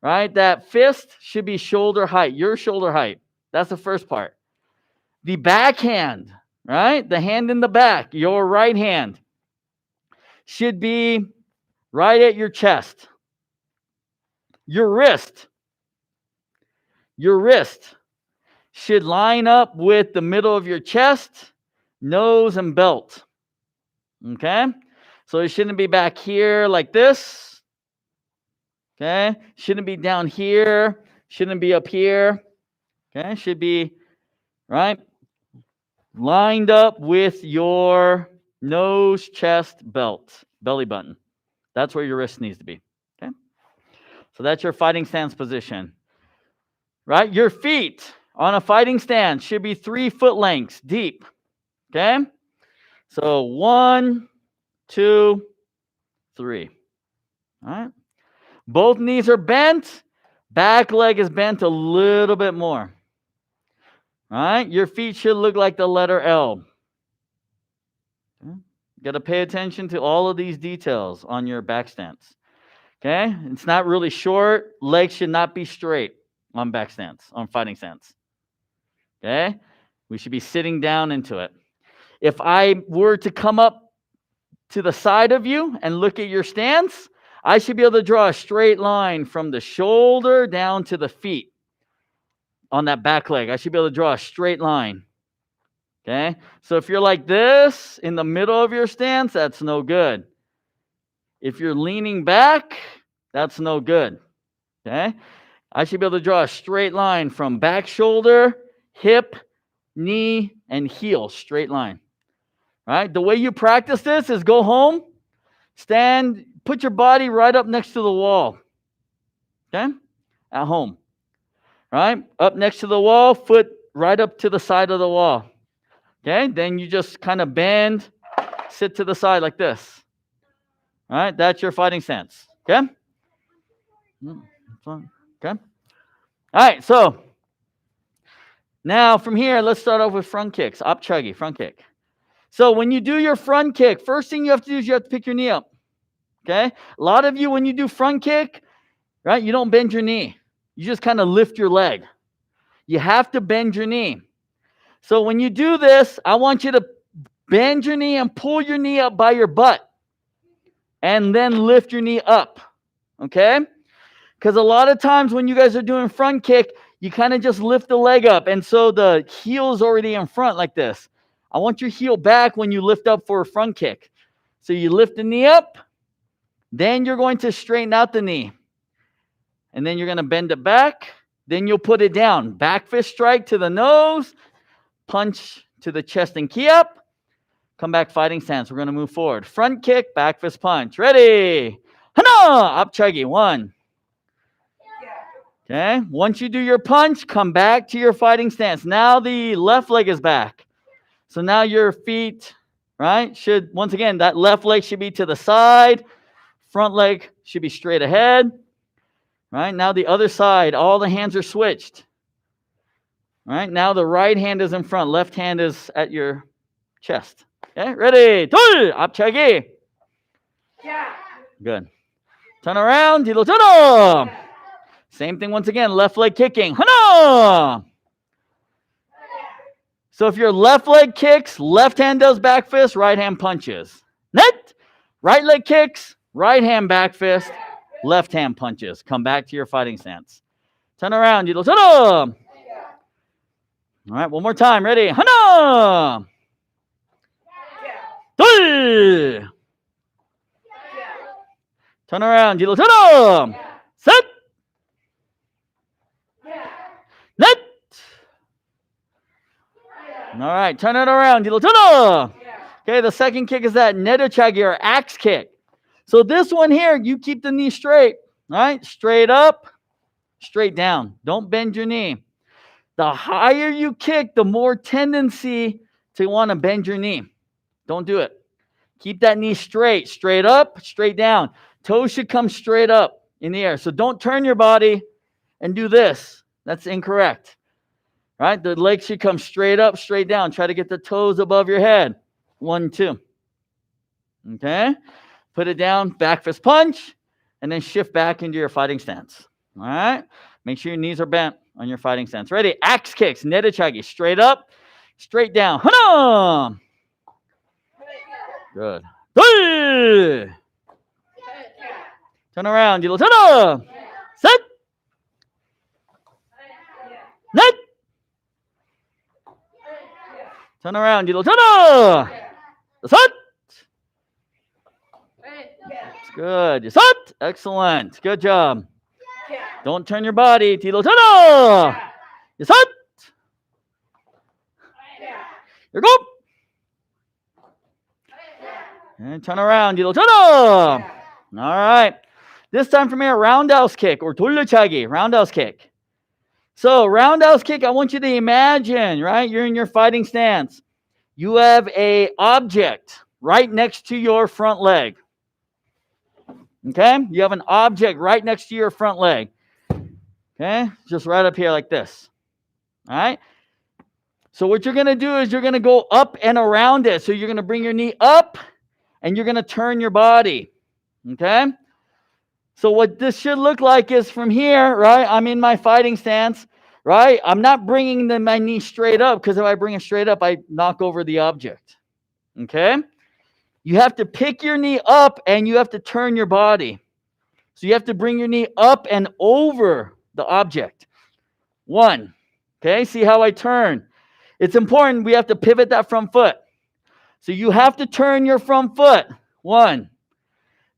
Right? That fist should be shoulder height, your shoulder height. That's the first part. The backhand, right? The hand in the back, your right hand, should be right at your chest. Your wrist should line up with the middle of your chest, nose, and belt. Okay? So it shouldn't be back here like this. Okay? Shouldn't be down here. Shouldn't be up here. Okay? Should be, right, lined up with your nose, chest, belt, belly button. That's where your wrist needs to be. Okay? So that's your fighting stance position. Right? Your feet on a fighting stance should be 3 foot lengths deep. Okay? So 1, 2, 3. All right? Both knees are bent. Back leg is bent a little bit more. All right? Your feet should look like the letter L. Okay? You got to pay attention to all of these details on your back stance. Okay? It's not really short. Legs should not be straight on back stance, on fighting stance. Okay? We should be sitting down into it. If I were to come up to the side of you and look at your stance, I should be able to draw a straight line from the shoulder down to the feet on that back leg. I should be able to draw a straight line. Okay? So if you're like this in the middle of your stance, that's no good. If you're leaning back, that's no good. Okay? I should be able to draw a straight line from back shoulder, hip, knee, and heel. Straight line. All right? The way you practice this is go home, stand, put your body right up next to the wall. Okay? At home. All right? Up next to the wall, foot right up to the side of the wall. Okay, then you just kind of bend, sit to the side like this. All right, that's your fighting stance. Okay? Okay. All right, so now from here, let's start off with front kicks. Apchagi, front kick. So when you do your front kick, first thing you have to do is you have to pick your knee up. Okay? A lot of you, when you do front kick, right, you don't bend your knee. You just kind of lift your leg. You have to bend your knee. So when you do this, I want you to bend your knee and pull your knee up by your butt. And then lift your knee up. Okay? Because a lot of times when you guys are doing front kick, you kind of just lift the leg up. And so the heel is already in front like this. I want your heel back when you lift up for a front kick. So you lift the knee up. Then you're going to straighten out the knee. And then you're going to bend it back. Then you'll put it down. Back fist strike to the nose. Punch to the chest and key up. Come back fighting stance. We're going to move forward. Front kick, back fist punch. Ready? Hana! Apchagi. 1. Okay. Once you do your punch, come back to your fighting stance. Now the left leg is back. So now your feet, right, should, once again, that left leg should be to the side. Front leg should be straight ahead. Right. Now the other side, all the hands are switched. Right. Now the right hand is in front. Left hand is at your chest. Okay. Ready? 둘! 앞차기. Good. Turn around. 뒤로 turn. Same thing once again. Left leg kicking. 하나. So if your left leg kicks, left hand does back fist, right hand punches. Net. Right leg kicks, right hand back fist, left hand punches. Come back to your fighting stance. Turn around. 뒤로 turn. All right. One more time. Ready? 하나. 둘. Turn around. 뒤로 turn. 셋. 넷. All right, turn it around. 뒤로 turn. Okay, the second kick is that nedochagi or axe kick. So this one here, you keep the knee straight. All right, straight up, straight down. Don't bend your knee. The higher you kick, the more tendency to want to bend your knee. Don't do it. Keep that knee straight. Straight up, straight down. Toes should come straight up in the air. So don't turn your body and do this. That's incorrect. Right? The legs should come straight up, straight down. Try to get the toes above your head. 1, 2. Okay? Put it down, back fist punch, and then shift back into your fighting stance. All right? Make sure your knees are bent on your fighting stance. Ready? Axe kicks, nedochagi. Straight up, straight down. Hana! Good. Hey! Turn around. 뒤로 turn. Set. Net. Turn around. 뒤로 turn. Set. Good. Set. Excellent. Good job. Don't turn your body. 뒤로 turn. Set. Here go. And turn around. 뒤로 turn. All right. This time from here, roundhouse kick or 돌려차기, roundhouse kick. So roundhouse kick, I want you to imagine, right? You're in your fighting stance. You have a object right next to your front leg. Okay? You have an object right next to your front leg. Okay? Just right up here like this. All right? So what you're going to do is you're going to go up and around it. So you're going to bring your knee up and you're going to turn your body. Okay? So what this should look like is from here, right? I'm in my fighting stance, right? I'm not bringing my knee straight up because if I bring it straight up, I knock over the object. Okay? You have to pick your knee up and you have to turn your body. So you have to bring your knee up and over the object. 1. Okay? See how I turn? It's important. We have to pivot that front foot. So you have to turn your front foot. 1.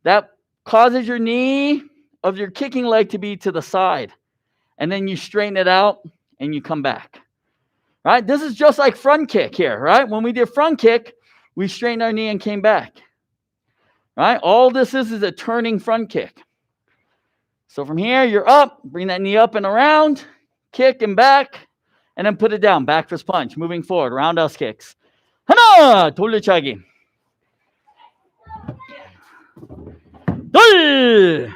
That causes your knee of your kicking leg to be to the side. And then you straighten it out and you come back. Right? This is just like front kick here, right? When we did front kick, we straightened our knee and came back. Right? All this is a turning front kick. So from here, you're up, bring that knee up and around, kick and back, and then put it down. Back fist punch, moving forward, roundhouse kicks. 하나, 돌려차기. 둘.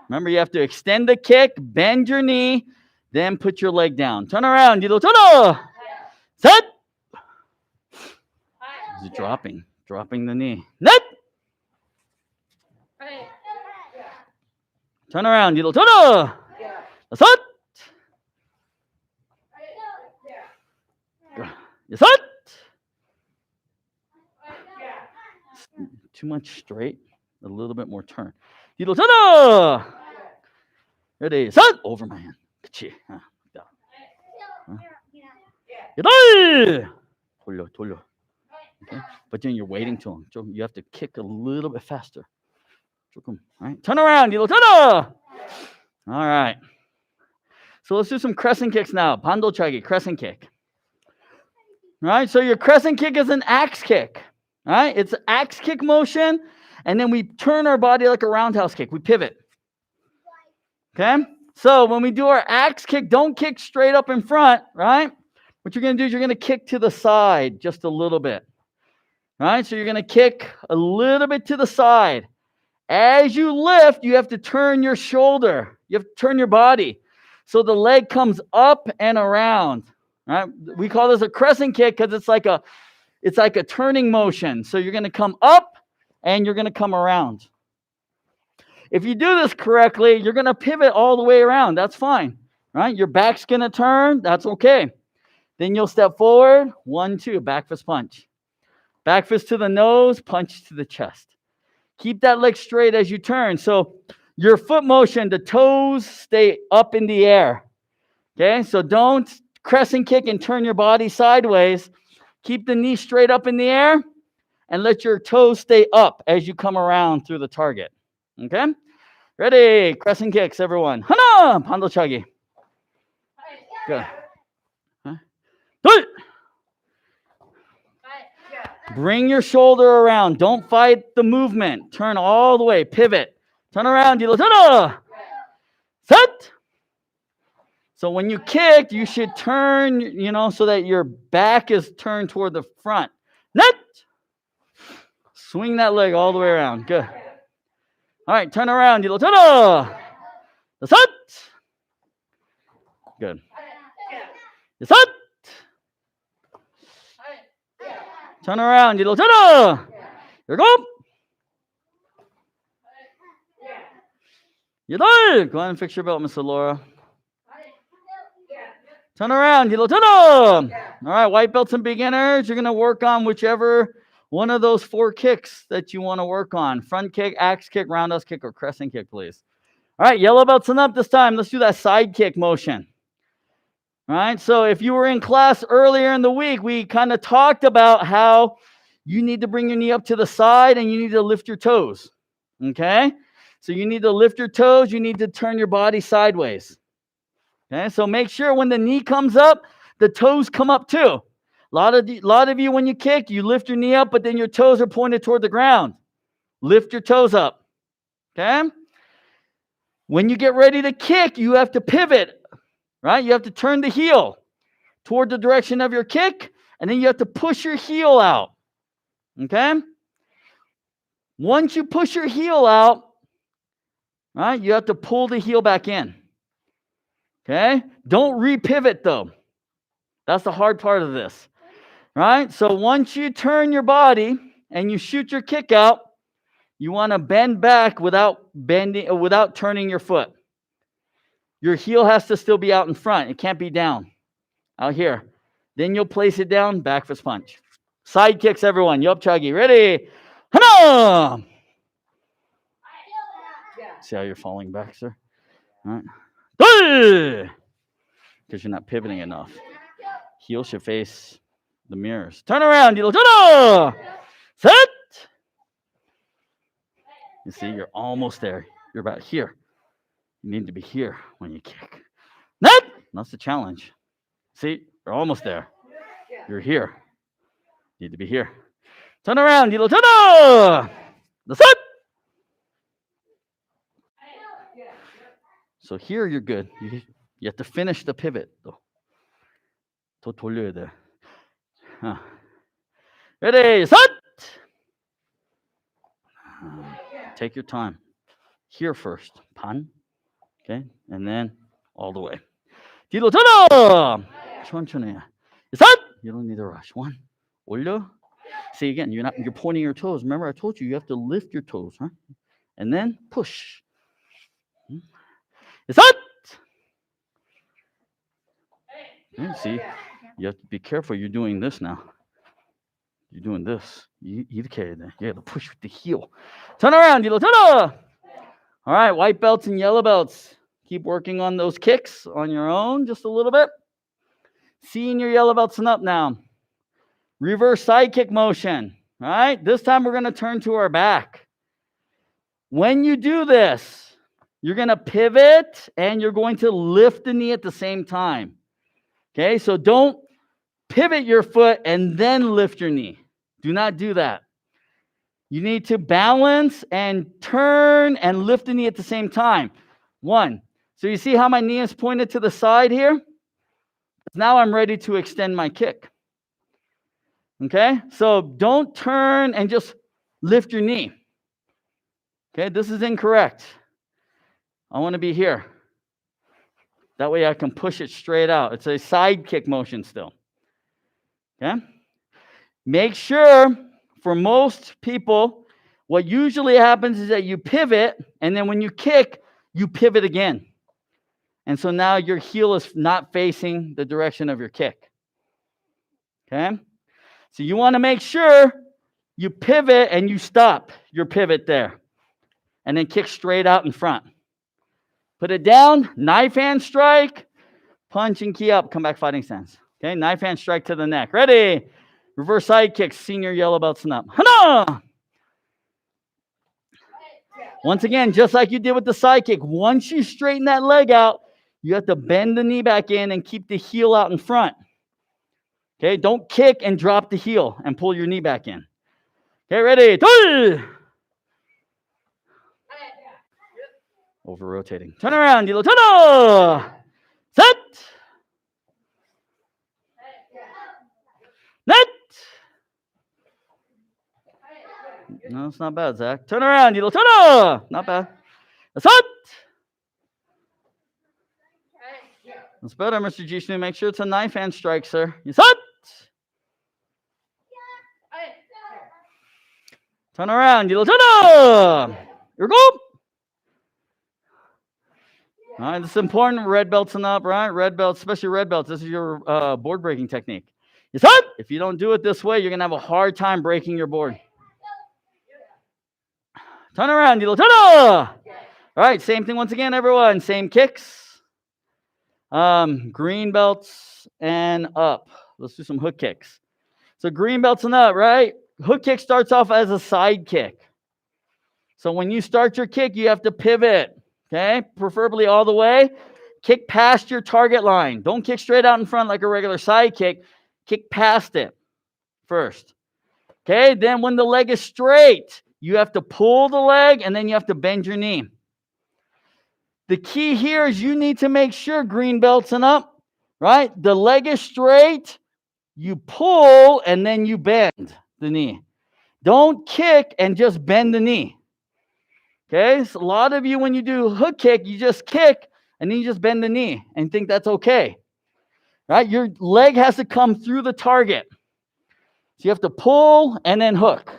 Remember, you have to extend the kick, bend your knee, then put your leg down. Turn around, 뒤로 turn. Set. Is it dropping the knee. Net. Turn around, 뒤로 turn. Set. Set. Too much straight, a little bit more turn. 뒤로 turn. Ready, set. Over my hand. 그치. 여덟. 돌려. Okay? But then you're waiting to him. You have to kick a little bit faster. 조금. All right. Turn around. 뒤로 turn. All right. So let's do some crescent kicks now. 반도차기, crescent kick. All right. So your crescent kick is an axe kick. All right. It's an axe kick motion. And then we turn our body like a roundhouse kick. We pivot. Okay. So when we do our axe kick, don't kick straight up in front, right? What you're going to do is you're going to kick to the side just a little bit. Right? So you're going to kick a little bit to the side. As you lift, you have to turn your shoulder. You have to turn your body. So the leg comes up and around. Right? We call this a crescent kick because it's like a turning motion. So you're going to come up and you're going to come around. If you do this correctly, you're going to pivot all the way around. That's fine. Right? Your back's going to turn. That's okay. Then you'll step forward. 1, 2, back fist punch. Back fist to the nose, punch to the chest. Keep that leg straight as you turn. So your foot motion, the toes stay up in the air. Okay, so don't crescent kick and turn your body sideways. Keep the knee straight up in the air and let your toes stay up as you come around through the target. Okay, ready? Crescent kicks, everyone. 하나, 반도차기. Good. 둘. Bring your shoulder around. Don't fight the movement. Turn all the way. Pivot. Turn around. 뒤로 turn. Set. So when you kick, you should turn, so that your back is turned toward the front. Net. Swing that leg all the way around. Good. All right. Turn around. 뒤로 turn. Set. Good. Set. Turn around, 뒤로 turn. 일곱. 여덟. Go ahead and fix your belt, Miss Laura. Turn around, 뒤로 turn. All right, white belts and beginners, you're going to work on whichever one of those 4 kicks that you want to work on. Front kick, axe kick, roundhouse kick, or crescent kick, please. All right, yellow belts and up this time. Let's do that side kick motion. All right, so if you were in class earlier in the week, we kind of talked about how you need to bring your knee up to the side and you need to lift your toes. Okay, so you need to lift your toes. You need to turn your body sideways. Okay, so make sure when the knee comes up, the toes come up too. A lot of you, when you kick, you lift your knee up, but then your toes are pointed toward the ground. Lift your toes up. Okay, when you get ready to kick, you have to pivot. Right? You have to turn the heel toward the direction of your kick, and then you have to push your heel out. Okay? Once you push your heel out, right, you have to pull the heel back in. Okay? Don't repivot though. That's the hard part of this. Right? So once you turn your body and you shoot your kick out, you want to bend back without turning your foot. Your heel has to still be out in front. It can't be down. Out here. Then you'll place it down, back fist punch. Side kicks, everyone. 옆차기. Ready? 하나! See how you're falling back, sir? All right. 둘! Because you're not pivoting enough. Heel should face the mirrors. Turn around. 뒤로 turn! Set! You see, you're almost there. You're about here. You need to be here when you kick. Net! That's the challenge. See, you're almost there. You're here. You need to be here. Turn around, 뒤로 turn! That's it! So here you're good. You have to finish the pivot. 더 돌려야 돼. Ready, set. Take your time. Here first, pan. Okay, and then all the way. 뒤로 전화. 천천히. set. You don't need to rush. one. 올려. See again, you're pointing your toes. Remember I told you have to lift your toes, huh? And then push. set. And see, you have to be careful. You're doing this now. You're doing this. You have to push with the heel. Turn around, 뒤로 전화. All right, white belts and yellow belts. Keep working on those kicks on your own just a little bit. Seeing your yellow belts and up now. Reverse side kick motion. All right, this time we're going to turn to our back. When you do this, you're going to pivot and you're going to lift the knee at the same time. Okay, so don't pivot your foot and then lift your knee. Do not do that. You need to balance and turn and lift the knee at the same time. 1. So you see how my knee is pointed to the side here? Now I'm ready to extend my kick. Okay? So don't turn and just lift your knee. Okay? This is incorrect. I want to be here. That way I can push it straight out. It's a side kick motion still. Okay? Make sure, for most people, what usually happens is that you pivot, and then when you kick, you pivot again. And so now your heel is not facing the direction of your kick. Okay? So you want to make sure you pivot and you stop your pivot there. And then kick straight out in front. Put it down, knife hand strike, punch and key up, come back fighting stance. Okay, knife hand strike to the neck. Ready? Reverse side kick, senior yellow belts and up. Hana! Once again, just like you did with the side kick, once you straighten that leg out, you have to bend the knee back in and keep the heel out in front. Okay, don't kick and drop the heel and pull your knee back in. Okay, ready? Over rotating. Turn around, 뒤로 turn. Set. Net. No, it's not bad, Zach. Turn around, 뒤로 turn. Not bad. Set. That's better, Mr. Jishnu. Make sure it's a knife hand strike, sir. You set. Turn around, 뒤로 turn. Here we go. All right, this is important. Red belts and up, right? Red belts, especially red belts. This is your board breaking technique. You set. If you don't do it this way, you're going to have a hard time breaking your board. Turn around, 뒤로 turn. All right, same thing once again, everyone. Same kicks. Green belts and up. Let's do some hook kicks. So green belts and up, right? Hook kick starts off as a side kick. So when you start your kick, you have to pivot. Okay, preferably all the way. Kick past your target line. Don't kick straight out in front like a regular side kick. Kick past it first. Okay, then when the leg is straight, you have to pull the leg and then you have to bend your knee. The key here is you need to make sure, green belts and up, right? The leg is straight, you pull and then you bend the knee. Don't kick and just bend the knee. Okay, so a lot of you, when you do hook kick, you just kick and then you just bend the knee and think that's okay. Right? Your leg has to come through the target. So you have to pull and then hook.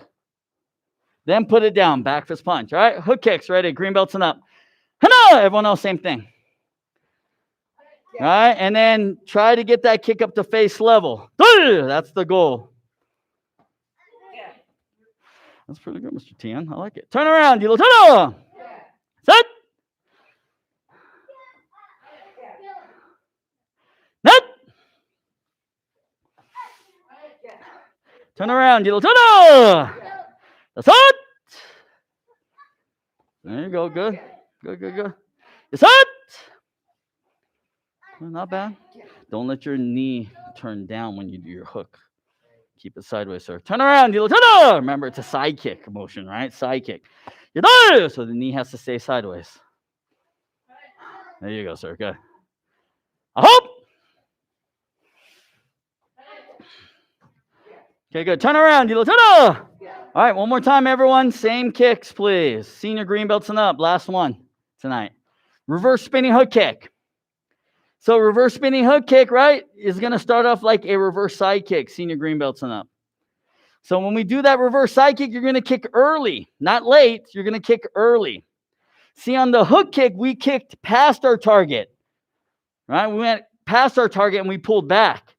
Then put it down, back fist punch. All right, hook kicks, ready, green belts and up. Hana! Everyone else, same thing. All right, and then try to get that kick up to face level. That's the goal. That's pretty good, Mr. Tian. I like it. Turn around, 뒤로 turn. Set. Net. Turn around, 뒤로 turn. Set. There you go. Good. Good. Set. Not bad. Don't let your knee turn down when you do your hook. Keep it sideways, sir. Turn around, 뒤로 turn. Remember, it's a side kick motion, right? Side kick. So the knee has to stay sideways. There you go, sir. Good. I hope. Okay, good. Turn around, Dilo. All right, one more time, everyone. Same kicks, please. Senior green belts and up. Last one tonight. Reverse spinning hook kick. So reverse spinning hook kick, right, is going to start off like a reverse side kick, senior green belts and up. So when we do that reverse side kick, you're going to kick early, not late. You're going to kick early. See, on the hook kick, we kicked past our target, right? We went past our target and we pulled back.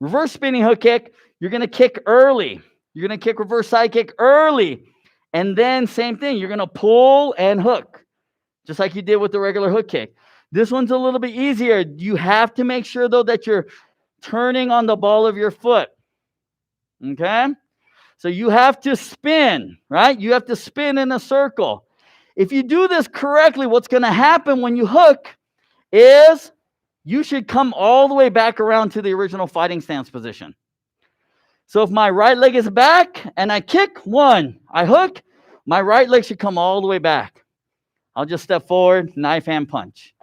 Reverse spinning hook kick, you're going to kick early. You're going to kick reverse side kick early. And then same thing, you're going to pull and hook, just like you did with the regular hook kick. This one's a little bit easier. You have to make sure, though, that you're turning on the ball of your foot. Okay? So you have to spin, right? You have to spin in a circle. If you do this correctly, what's going to happen when you hook is you should come all the way back around to the original fighting stance position. So if my right leg is back and I kick, one, I hook, my right leg should come all the way back. I'll just step forward, knife hand punch.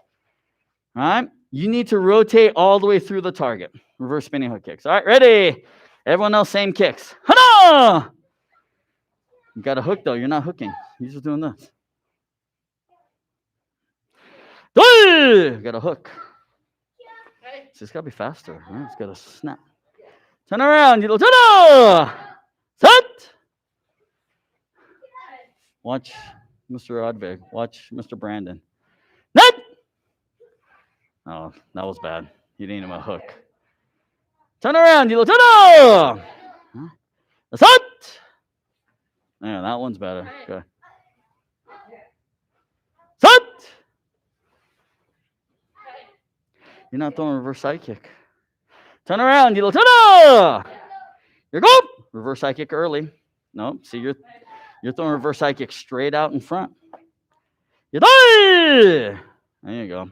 All right? You need to rotate all the way through the target. Reverse spinning hook kicks. All right, ready? Everyone else, same kicks. Hana! You got to hook, though. You're not hooking. You're just doing this. Got to hook. So it's got to be faster. Right? It's got to snap. Turn around. Set. Watch Mr. Rodvig. Watch Mr. Brandon. Net. Oh, that was bad. He didn't even hook. Turn around. Set. Yeah, that one's better. Good. Set. You're not throwing a reverse side kick. Turn around, You're go. Reverse side kick early. No, see, you're throwing a reverse side kick straight out in front. There you go.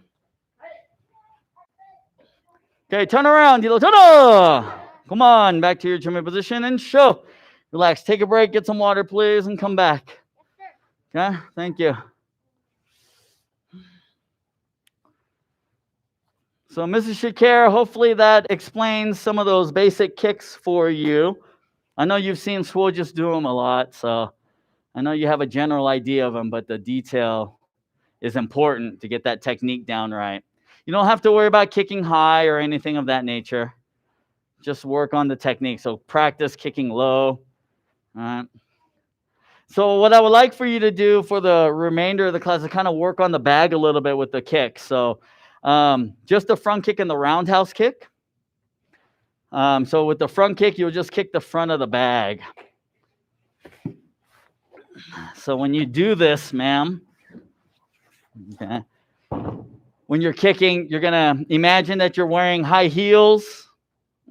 Okay, turn around, Come on, back to your jumping position and show. Relax, take a break, get some water, please, and come back. Okay, thank you. So, Mrs. Shakir, hopefully that explains some of those basic kicks for you. I know you've seen Swole just do them a lot, so I know you have a general idea of them, but the detail is important to get that technique down right. You don't have to worry about kicking high or anything of that nature. Just work on the technique. So practice kicking low. All right. So what I would like for you to do for the remainder of the class is kind of work on the bag a little bit with the kick. So just the front kick and the roundhouse kick. So with the front kick, you'll just kick the front of the bag. So when you do this, ma'am, okay, when you're kicking, you're going to imagine that you're wearing high heels.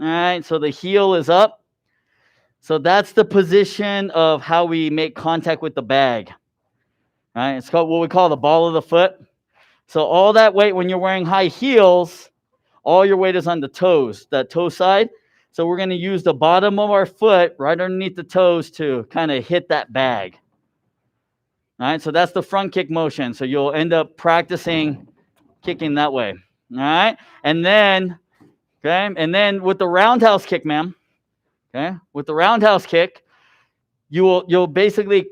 All right, so the heel is up. So that's the position of how we make contact with the bag. All right, it's called what we call the ball of the foot. So all that weight when you're wearing high heels, all your weight is on the toes, that toe side. So we're going to use the bottom of our foot right underneath the toes to kind of hit that bag. All right, so that's the front kick motion. So you'll end up practicing kicking that way. All right, and then with the roundhouse kick, ma'am. Okay, with the roundhouse kick, you'll basically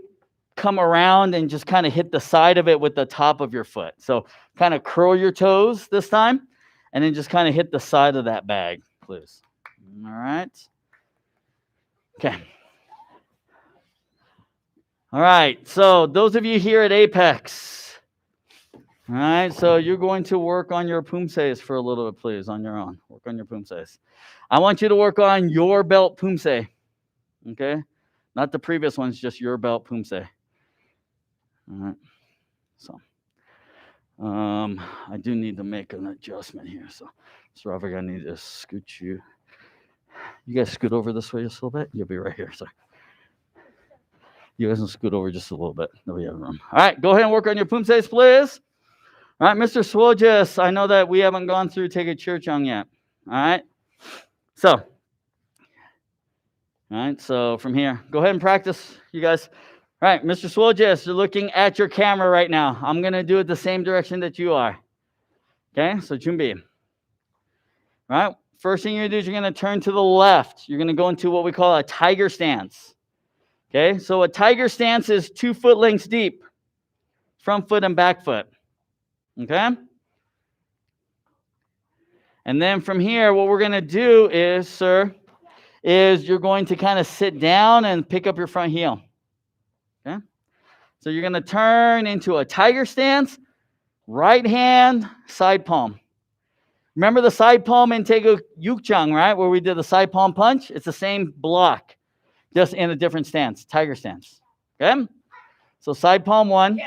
come around and just kind of hit the side of it with the top of your foot. So kind of curl your toes this time, and then just kind of hit the side of that bag, please. All right. Okay. All right. So those of you here at Apex, all right. So you're going to work on your pumses for a little bit, please, on your own. Work on your pumses. I want you to work on your belt pumse. Okay. Not the previous ones, just your belt pumse. All right. So I do need to make an adjustment here. So Robert, I need to scoot you. You guys scoot over this way just a little bit. You'll be right here. Sorry. You guys can scoot over just a little bit. Nobody have room. All right, go ahead and work on your pumses, please. All right, Mr. Swojes, I know that we haven't gone through Take a Churchung yet. All right. So from here, go ahead and practice, you guys. All right, Mr. Swojes, you're looking at your camera right now. I'm going to do it the same direction that you are. Okay, so Junbi. All right, first thing you're going to do is you're going to turn to the left. You're going to go into what we call a tiger stance. Okay, so a tiger stance is 2 foot lengths deep, front foot and back foot. Okay? And then from here, what we're going to do is, you're going to kind of sit down and pick up your front heel. Okay? So you're going to turn into a tiger stance, right hand, side palm. Remember the side palm in Taekwondo Yukjang, right? Where we did the side palm punch? It's the same block, just in a different stance, tiger stance. Okay? So side palm 1.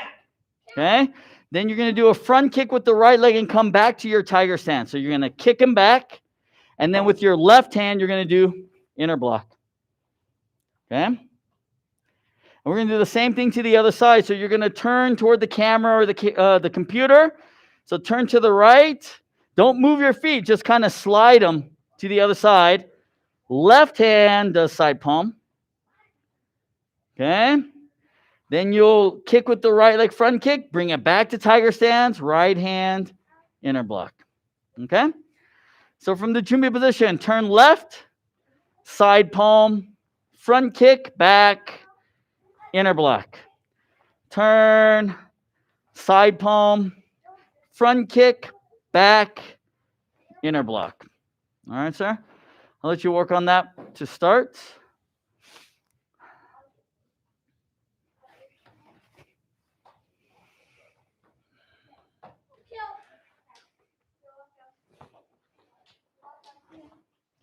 Okay? Then you're going to do a front kick with the right leg and come back to your tiger stance. So you're going to kick him back. And then with your left hand, you're going to do inner block. Okay? And we're going to do the same thing to the other side. So you're going to turn toward the camera or the computer. So turn to the right. Don't move your feet. Just kind of slide them to the other side. Left hand does side palm. Okay? Then you'll kick with the right leg, front kick, bring it back to tiger stance, right hand, inner block. Okay? So from the Junbi position, turn left, side palm, front kick, back, inner block. Turn, side palm, front kick, back, inner block. All right, sir? I'll let you work on that to start.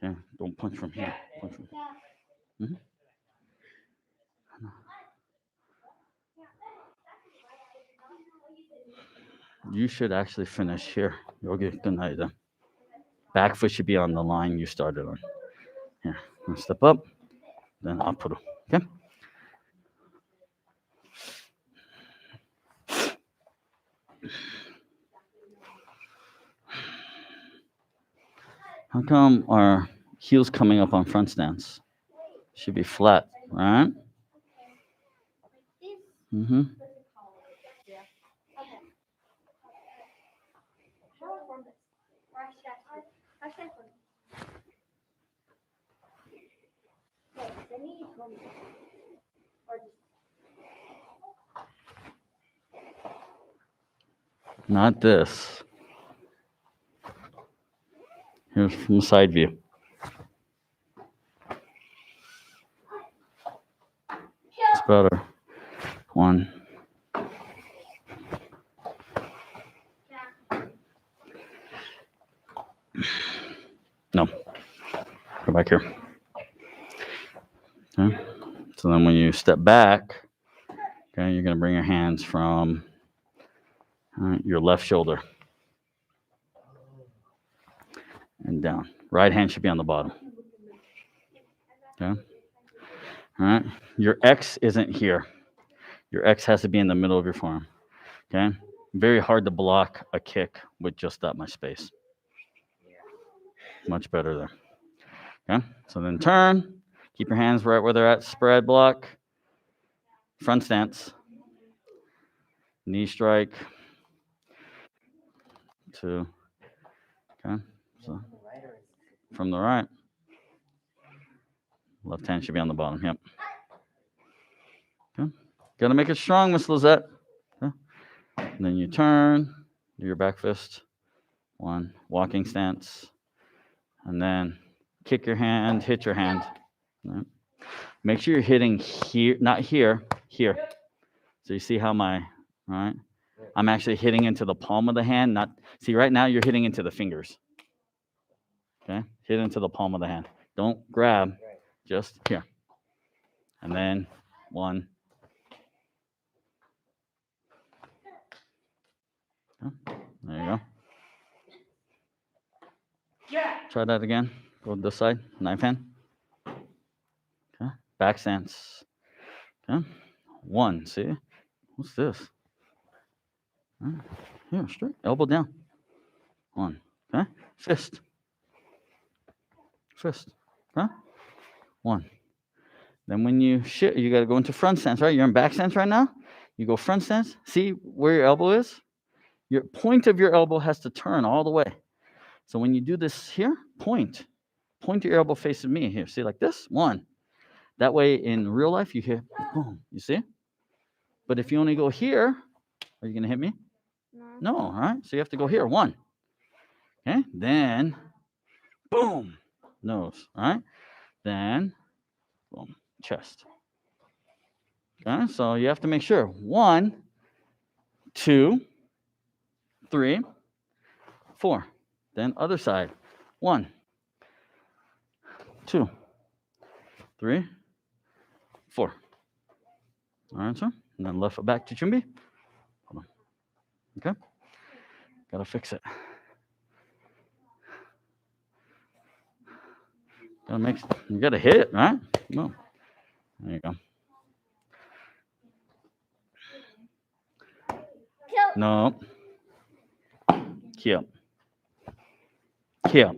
Okay, don't punch from here. Punch from here. You should actually finish here. You'll get good night then. Back foot should be on the line you started on. Here, I'm gonna step up, then I'll put it. Okay? How come our heels coming up on front stance? Should be flat, right? Mm-hmm. Not this. Here's from the side view. It's better. 1. No. Go back here. Okay. So then when you step back, okay, you're going to bring your hands from your left shoulder and down. Right hand should be on the bottom. Okay. All right. Your X isn't here. Your X has to be in the middle of your forearm. Okay. Very hard to block a kick with just that much space. Much better there. Okay. So then turn. Keep your hands right where they're at. Spread block. Front stance. Knee strike. 2. Okay. So from the right. Left hand should be on the bottom. Yep. Okay. Gotta make it strong, Miss Lizette. Okay. And then you turn, do your back fist. 1, walking stance. And then kick your hand, hit your hand. Right. Make sure you're hitting here, not here, here. So you see how right? I'm actually hitting into the palm of the hand, not, see right now you're hitting into the fingers. Okay, hit into the palm of the hand. Don't grab, just here. And then 1. Okay. There you go. Try that again. Go to this side, knife hand. Okay, back stance. Okay, 1, see? What's this? Here, straight, elbow down. 1, okay? Fist. Okay? 1. Then when you shift, you got to go into front stance, right? You're in back stance right now. You go front stance. See where your elbow is? Your point of your elbow has to turn all the way. So when you do this here, point your elbow facing me here. See, like this, 1. That way in real life, you hit, boom, you see? But if you only go here, are you going to hit me? No, all right? So you have to go here, 1. Okay, then, boom, nose, all right? Then, boom, chest. Okay, so you have to make sure. 1, 2, 3, 4. Then other side. 1, 2, 3, 4. All right, sir. And then left foot back to Chumbi. Hold on. Okay. Gotta fix it. You gotta hit it, right? Boom. There you go. No. Key up. Key up.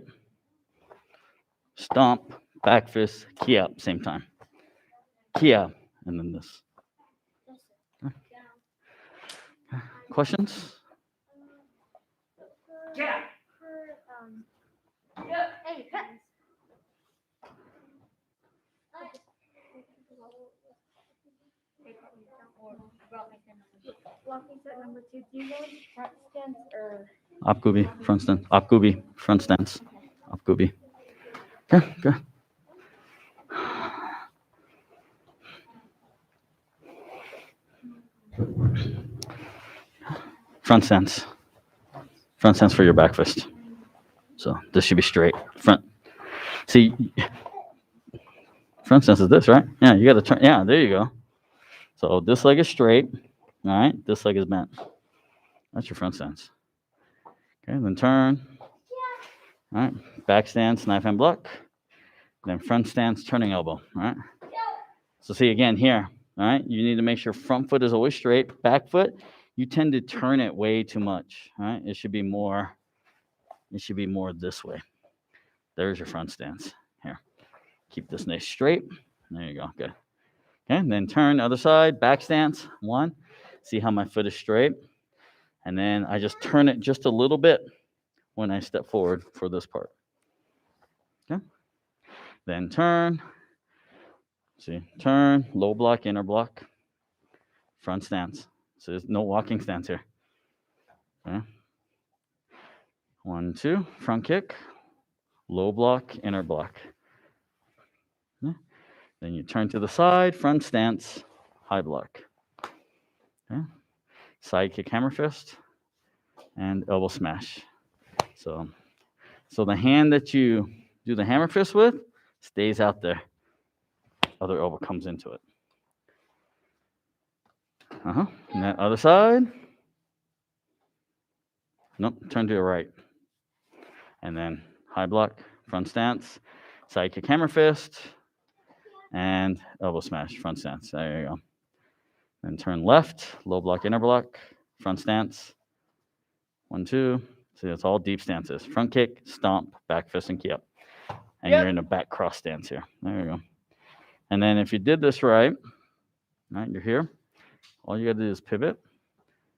Stomp, back fist, key up, same time. Key up, and then this. Okay. Questions? Yeah. Walking set number 2. Do you go front stance or? Up-gubi, front stance. Up-gubi, front stance. Up-gubi. Okay, good. Front stance. Front stance for your back fist. So this should be straight. Front. See, front stance is this, right? Yeah, you got to turn. Yeah, there you go. So this leg is straight. All right, this leg is bent. That's your front stance. Okay, then turn. All right, back stance, knife hand block. Then front stance, turning elbow. All right. So see again here. All right, you need to make sure front foot is always straight. Back foot, you tend to turn it way too much. All right, it should be more. It should be more this way. There's your front stance. Here, keep this nice straight. There you go. Good. Okay, and then turn other side. Back stance. 1. See how my foot is straight, and then I just turn it just a little bit when I step forward for this part. Okay. Then turn. See, turn, low block, inner block, front stance. So there's no walking stance here. Okay. 1, 2, front kick, low block, inner block. Okay. Then you turn to the side, front stance, high block. Okay. Side kick, hammer fist, and elbow smash. So the hand that you do the hammer fist with stays out there. Other elbow comes into it. And that other side. Nope, turn to the right. And then high block, front stance, side kick, hammer fist, and elbow smash, front stance. There you go. Then turn left, low block, inner block, front stance. 1, 2. See, it's all deep stances. Front kick, stomp, back fist, and key up. And you're in a back cross stance here. There you go. And then if you did this right, you're here. All you got to do is pivot.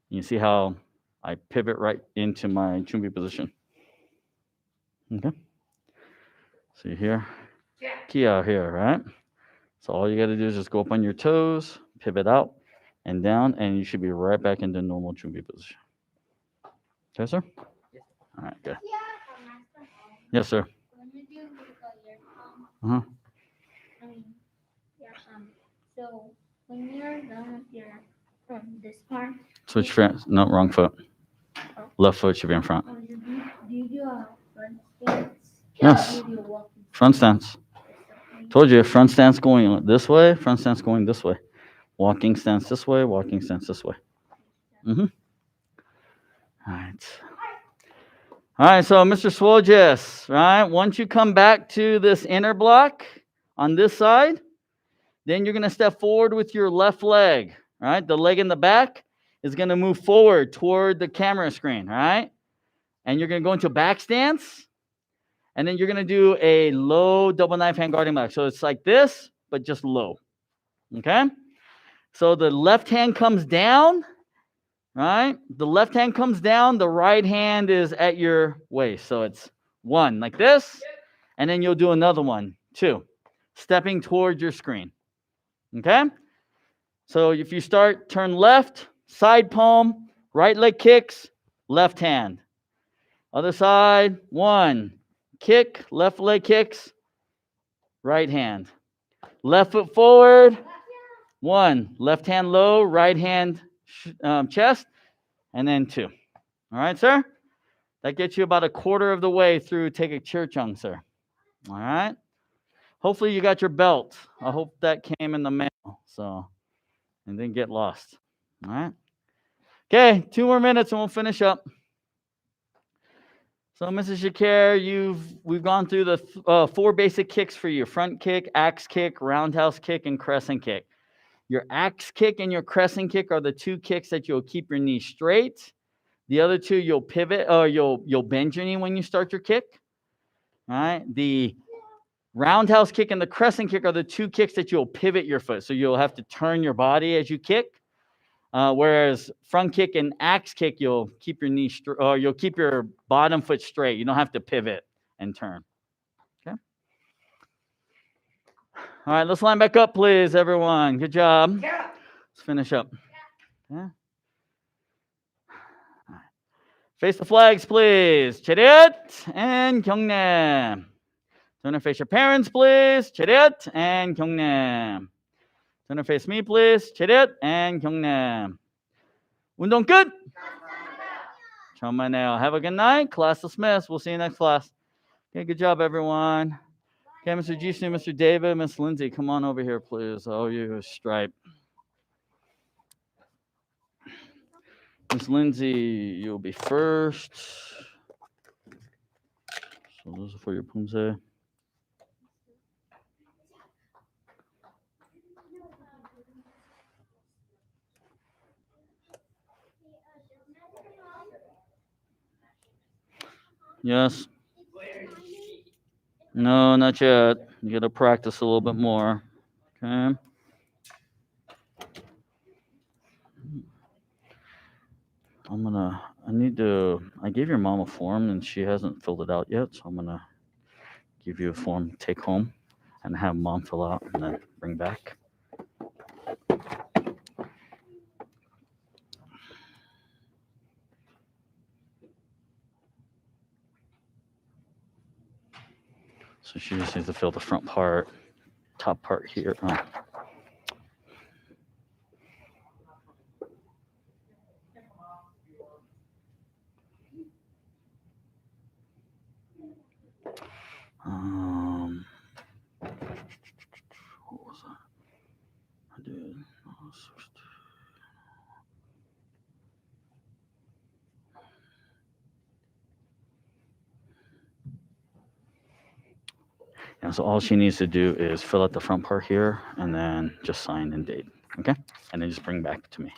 You see how I pivot right into my chumbi position. Okay. So you're here. Key out here, right? So all you got to do is just go up on your toes, pivot out and down, and you should be right back into normal chumbi position. Okay, sir? All right, good. Yes, sir. When you do your Uh-huh. So when you're done with your this part, Switch foot. No, wrong foot. Left foot should be in front. do you do a front stance? Yes. Or do you do a walking Front stance. Told you, front stance going this way, front stance going this way. Walking stance this way, walking stance this way. All right. All right, so Mr. Swojis, right? Once you come back to this inner block on this side, then you're going to step forward with your left leg, right? The leg in the back is going to move forward toward the camera screen, right? And you're going to go into back stance, and then you're going to do a low double knife hand guarding block. So it's like this, but just low, okay? So the left hand comes down, right? The left hand comes down, the right hand is at your waist. So it's 1, like this. And then you'll do another one, 2, stepping towards your screen. Okay? So if you start, turn left, side palm, right leg kicks, left hand. Other side, 1, kick, left leg kicks, right hand. Left foot forward, 1, left hand low, right hand chest, and then 2. All right, sir? That gets you about a quarter of the way through Take a Chair Chung, sir. All right? Hopefully you got your belt. I hope that came in the mail, so, and didn't get lost. All right? Okay, 2 more minutes and we'll finish up. So, Mrs. Shakir, we've gone through the 4 basic kicks for you: front kick, axe kick, roundhouse kick, and crescent kick. Your axe kick and your crescent kick are the 2 kicks that you'll keep your knee straight. The other 2, you'll pivot, or you'll bend your knee when you start your kick. All right? The roundhouse kick and the crescent kick are the 2 kicks that you'll pivot your foot. So you'll have to turn your body as you kick. Whereas front kick and axe kick, you'll keep your knee or you'll keep your bottom foot straight. You don't have to pivot and turn. Okay. All right, let's line back up, please, everyone. Good job. Yeah. Let's finish up. Yeah. Face the flags, please. Chariot and 경례. Turn and face your parents, please. Chariot and 경례. Turn and face me, please. Chariot and 경례. 운동 끝. 처음 만나요. Have a good night. Class dismissed. We'll see you next class. Okay, good job, everyone. Okay, Mr. Jisoo, Mr. David, Miss Lindsay, come on over here, please. Oh, you stripe. Miss Lindsay, you'll be first. So those are for your pumse. Yes. No, not yet. You got to practice a little bit more. Okay. I gave your mom a form and she hasn't filled it out yet. So I'm going to give you a form, take home, and have mom fill out and then bring back. So she just needs to fill the front part, top part here. What was that? I did. Yeah, so all she needs to do is fill out the front part here and then just sign and date. Okay? And then just bring back to me.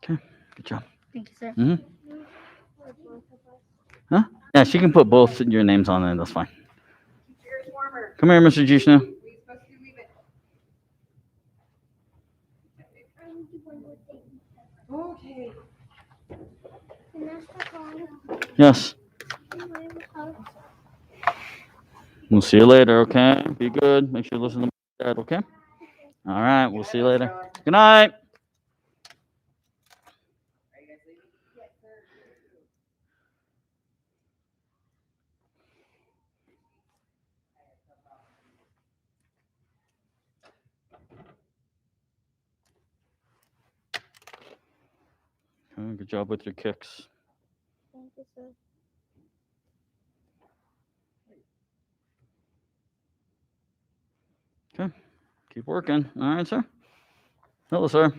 Okay, good job. Thank you, sir. Mm-hmm. Huh? Yeah, she can put both your names on it. That's fine. Come here, Mr. Jishnu. Okay. Yes. We'll see you later, okay? Be good. Make sure you listen to my dad, okay? All right, we'll see you later. Good night. Okay, good job with your kicks. Thank you, sir. Okay, keep working. All right, sir. Hello, sir.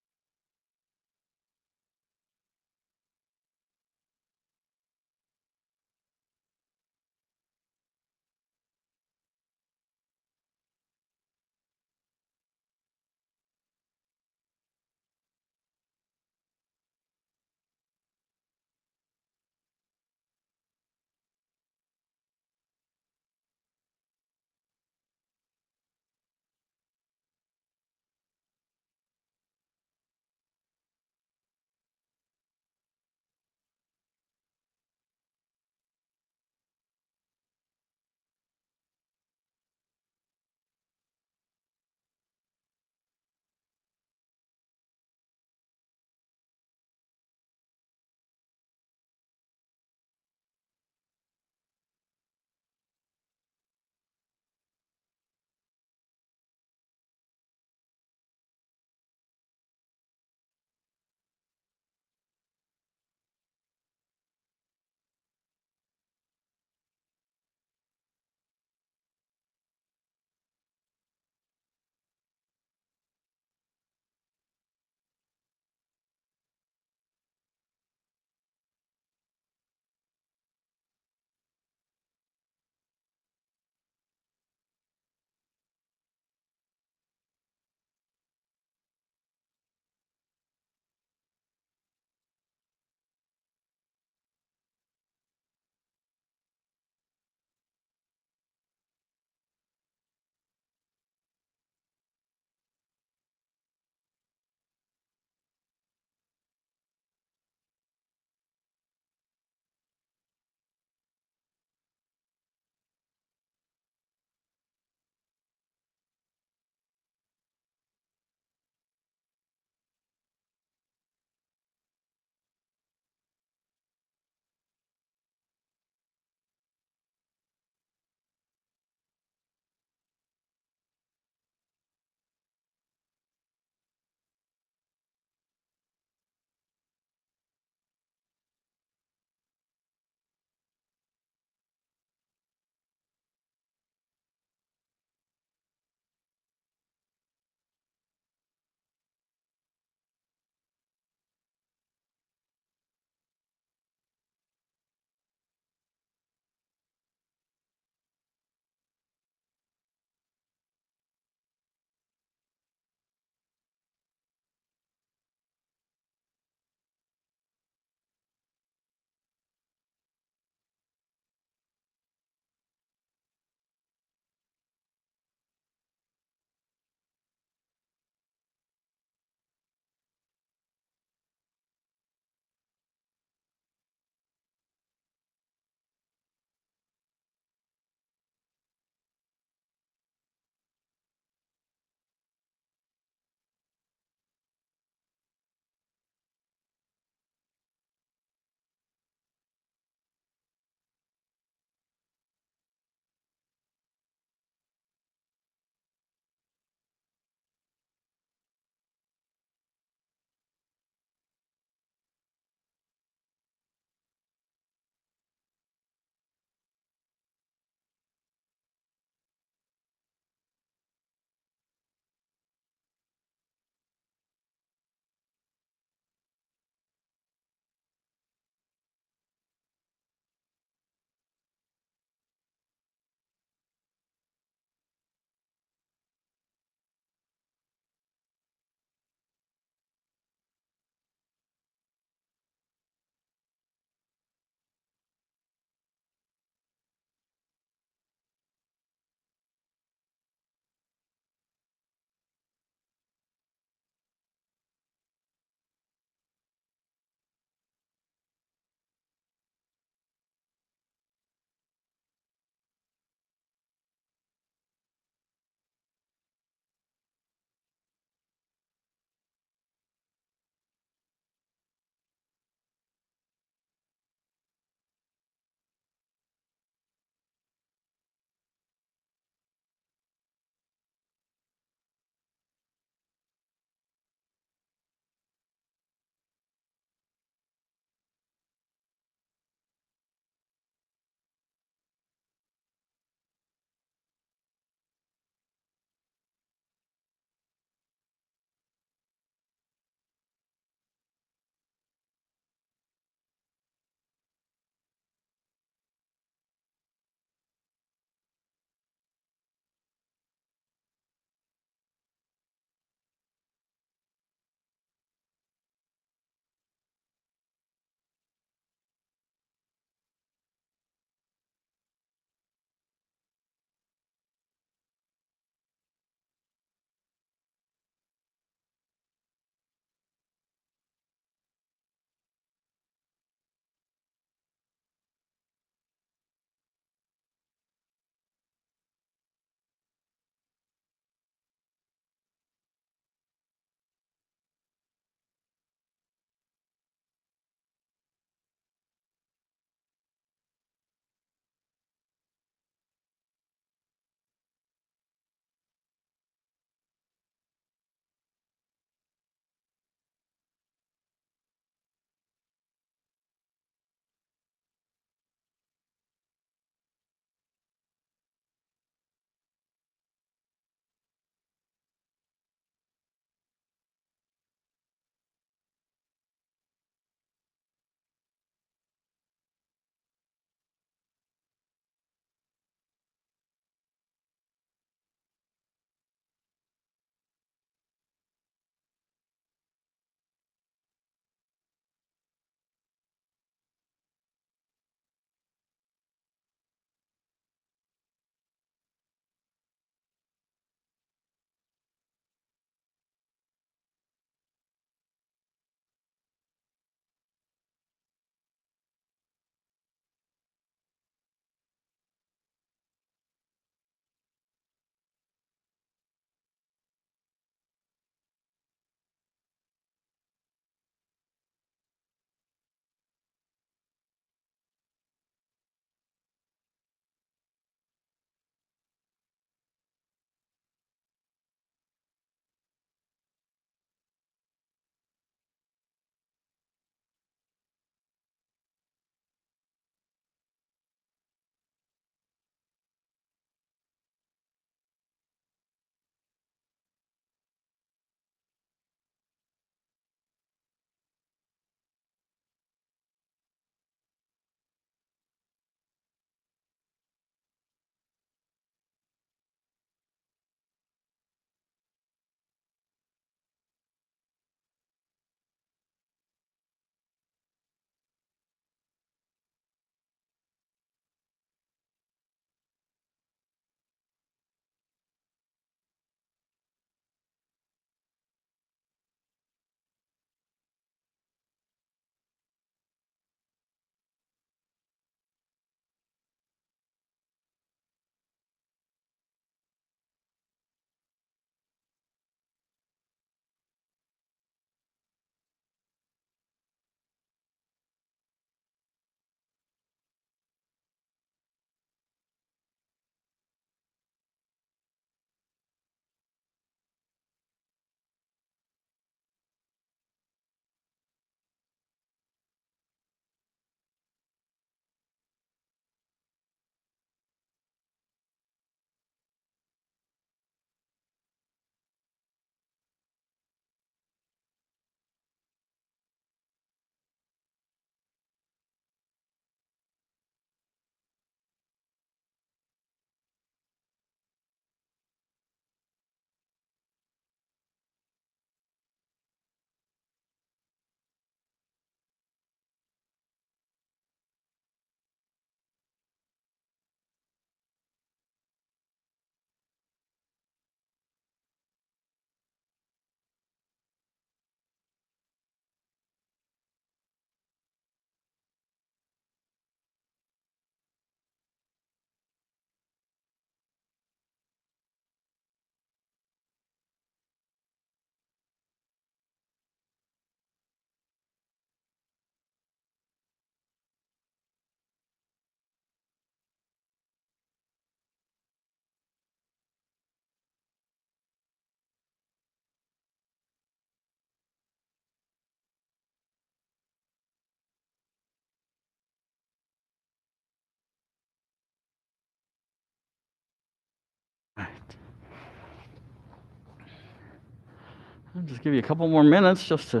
I'll just give you a couple more minutes just to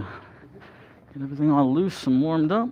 get everything all loose and warmed up.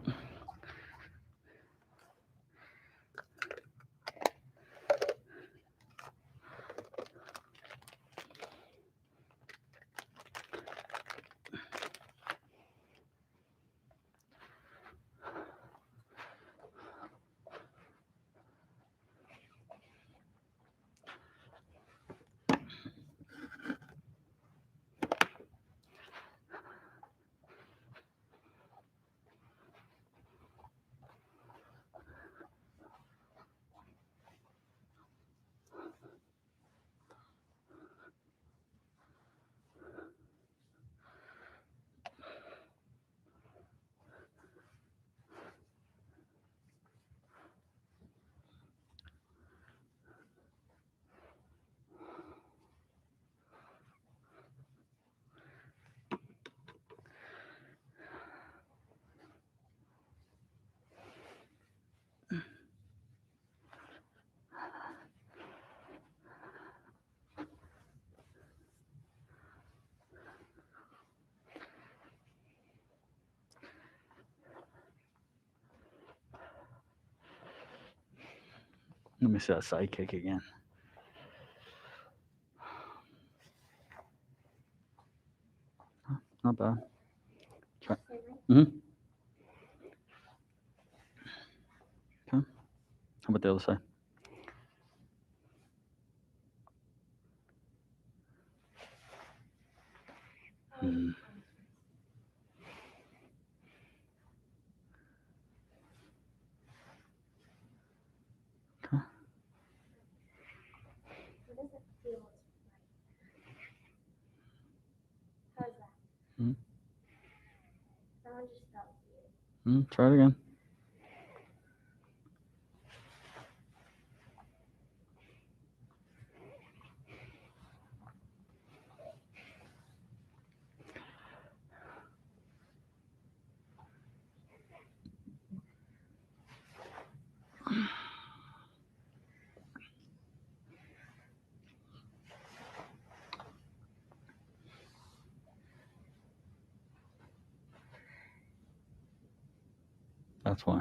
Let me see that side kick again. Not bad. Try. Mm-hmm. Okay. How about the other side? Mm. Okay. What does it feel like? How's that? Mm. Someone just felt weird. Try it again. That's why.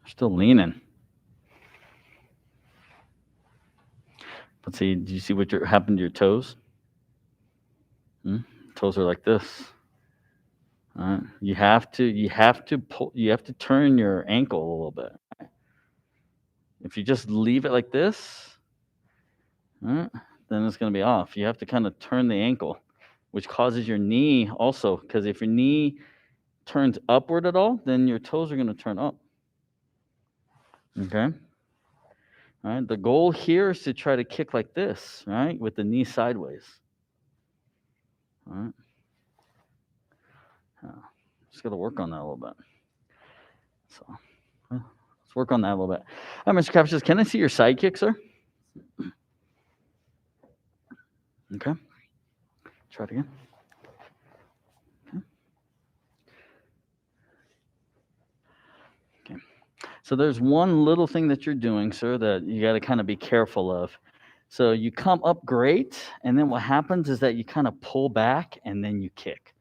Still leaning. But see, do you see what happened to your toes? Toes are like this. All right. You have to pull. You have to turn your ankle a little bit. If you just leave it like this, all right, then it's going to be off. You have to kind of turn the ankle, which causes your knee also. Because if your knee turns upward at all, then your toes are going to turn up. Okay. All right. The goal here is to try to kick like this, right, with the knee sideways. All right. Just got to work on that a little bit. So let's work on that a little bit. All right, Mr. Captious, can I see your side kick, sir? Okay. Try it again. Okay. So there's one little thing that you're doing, sir, that you got to kind of be careful of. So you come up great, and then what happens is that you kind of pull back and then you kick.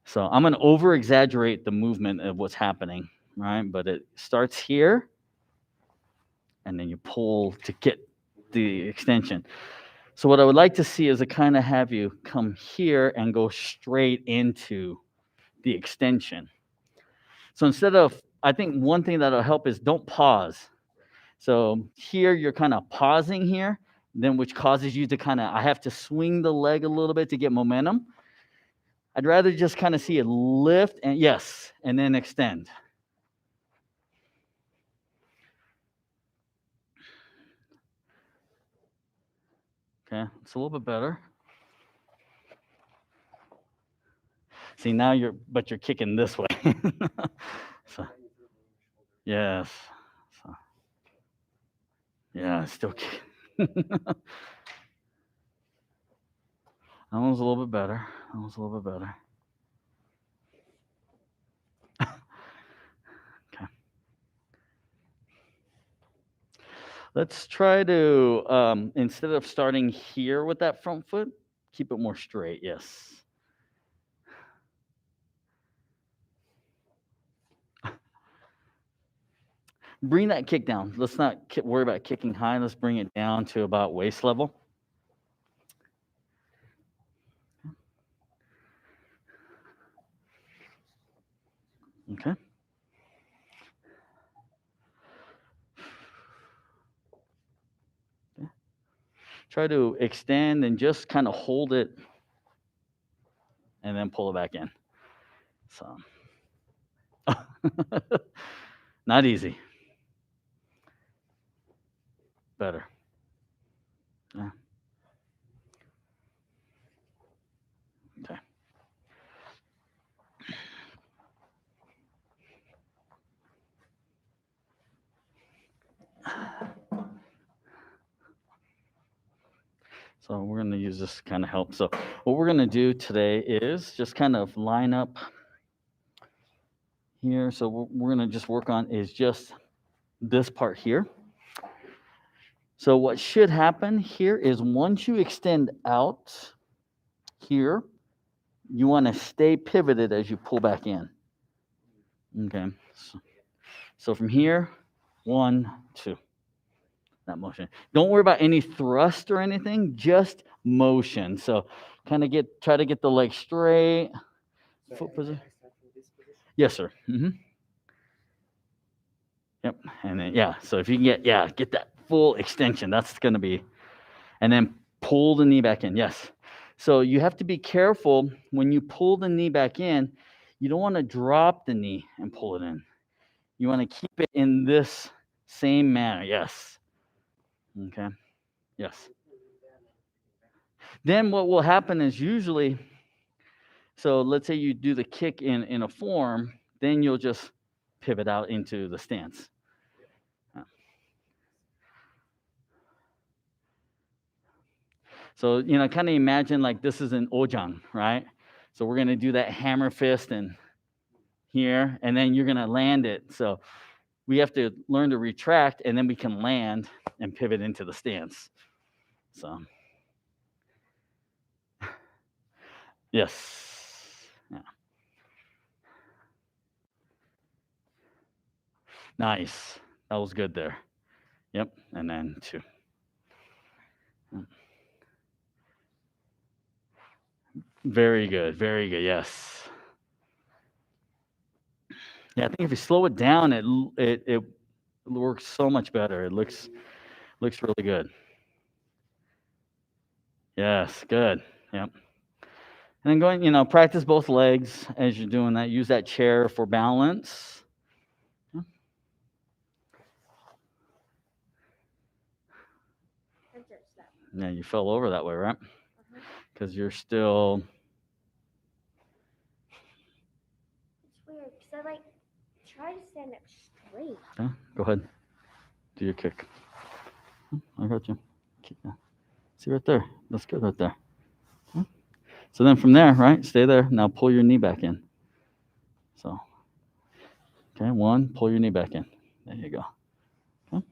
So I'm going to over exaggerate the movement of what's happening, right? But it starts here, and then you pull to get the extension. So what I would like to see is to kind of have you come here and go straight into the extension. So instead of, I think one thing that'll help is don't pause. So here you're kind of pausing here, then which causes you to kind of, I have to swing the leg a little bit to get momentum. I'd rather just kind of see it lift and yes, and then extend. Okay, it's a little bit better. See, now you're kicking this way. So, yes. So, yeah, it's still kicking. That one's a little bit better. That one's a little bit better. Okay. Let's try to, instead of starting here with that front foot, Keep it more straight. Yes. Bring that kick down. Let's not worry about kicking high. Let's bring it down to about waist level. Okay. Try to extend and just kind of hold it and then pull it back in. So, not easy. Better. Yeah. Okay. So we're going to use this to kind of help. So what we're going to do today is just kind of line up here. So what we're going to just work on is just this part here. So what should happen here is once you extend out here, you want to stay pivoted as you pull back in. Okay. So from here, 1, 2. That motion. Don't worry about any thrust or anything, just motion. So kind of try to get the leg straight. Foot position. Yes, sir. Yep. And then, yeah. So if you can get that full extension, that's going to be, and then pull the knee back in. Yes. So you have to be careful when you pull the knee back in. You don't want to drop the knee and pull it in. You want to keep it in this same manner. Yes. Okay. Yes. Then what will happen is usually, so let's say you do the kick in a form, then you'll just pivot out into the stance. So, kind of imagine like this is an ojang, right? So we're going to do that hammer fist and here, and then you're going to land it. So we have to learn to retract, and then we can land and pivot into the stance. So, yes. Yeah. Nice. That was good there. Yep. And then 2. Very good. Very good. Yes. Yeah, I think if you slow it down, it works so much better. It looks really good. Yes, good. Yep. And then going, practice both legs as you're doing that. Use that chair for balance. Yeah, you fell over that way, right? Because you're still. It's weird because I try to stand up straight. Yeah, go ahead. Do your kick. I got you. See right there. That's good right there. So then from there, right? Stay there. Now pull your knee back in. So, okay, 1, pull your knee back in. There you go. Okay.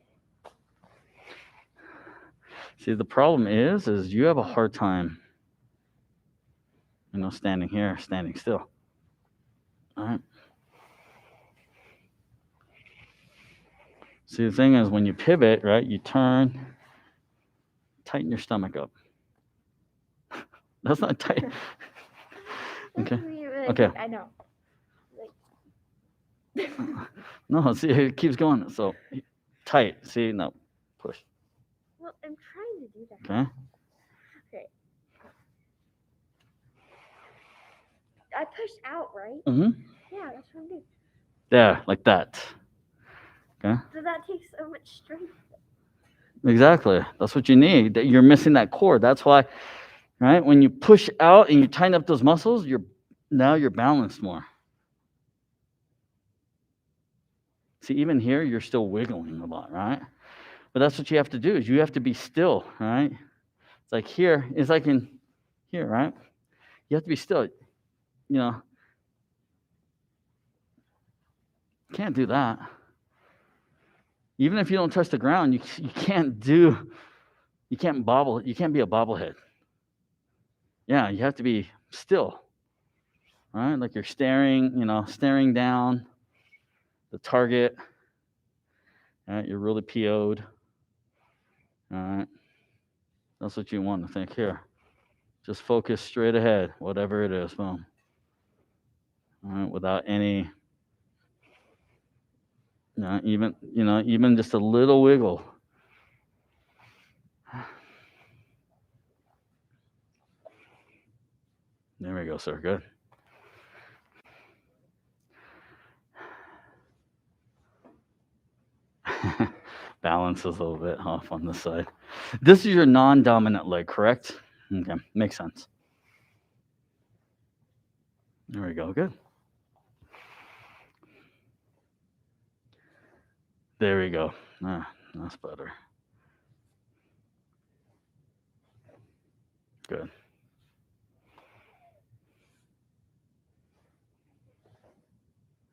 See, the problem is you have a hard time, standing here, standing still. All right. See, the thing is when you pivot, right, you turn, tighten your stomach up. That's not tight. Okay. Okay. I know. No, see, it keeps going. So tight. See, now push. Well, I'm trying to do that. Okay. Okay. I pushed out, right? Mm-hmm. Yeah, that's what I'm doing. There, like that. Okay. So that takes so much strength. Exactly. That's what you need. You're missing that core. That's why, right? When you push out and you tighten up those muscles, you're balanced more. See, even here, you're still wiggling a lot, right? But that's what you have to do is you have to be still, right? It's like here, it's like in here, right? You have to be still. Can't do that. Even if you don't touch the ground, you can't bobble. You can't be a bobblehead. Yeah, you have to be still. All right, like you're staring down the target. All right, you're really PO'd. All right, that's what you want to think here. Just focus straight ahead, whatever it is. Boom. All right, without any, even just a little wiggle. There we go, sir. Good. Balance is a little bit off on this side. This is your non-dominant leg, correct? Okay, makes sense. There we go. Good. There we go. That's better. Good.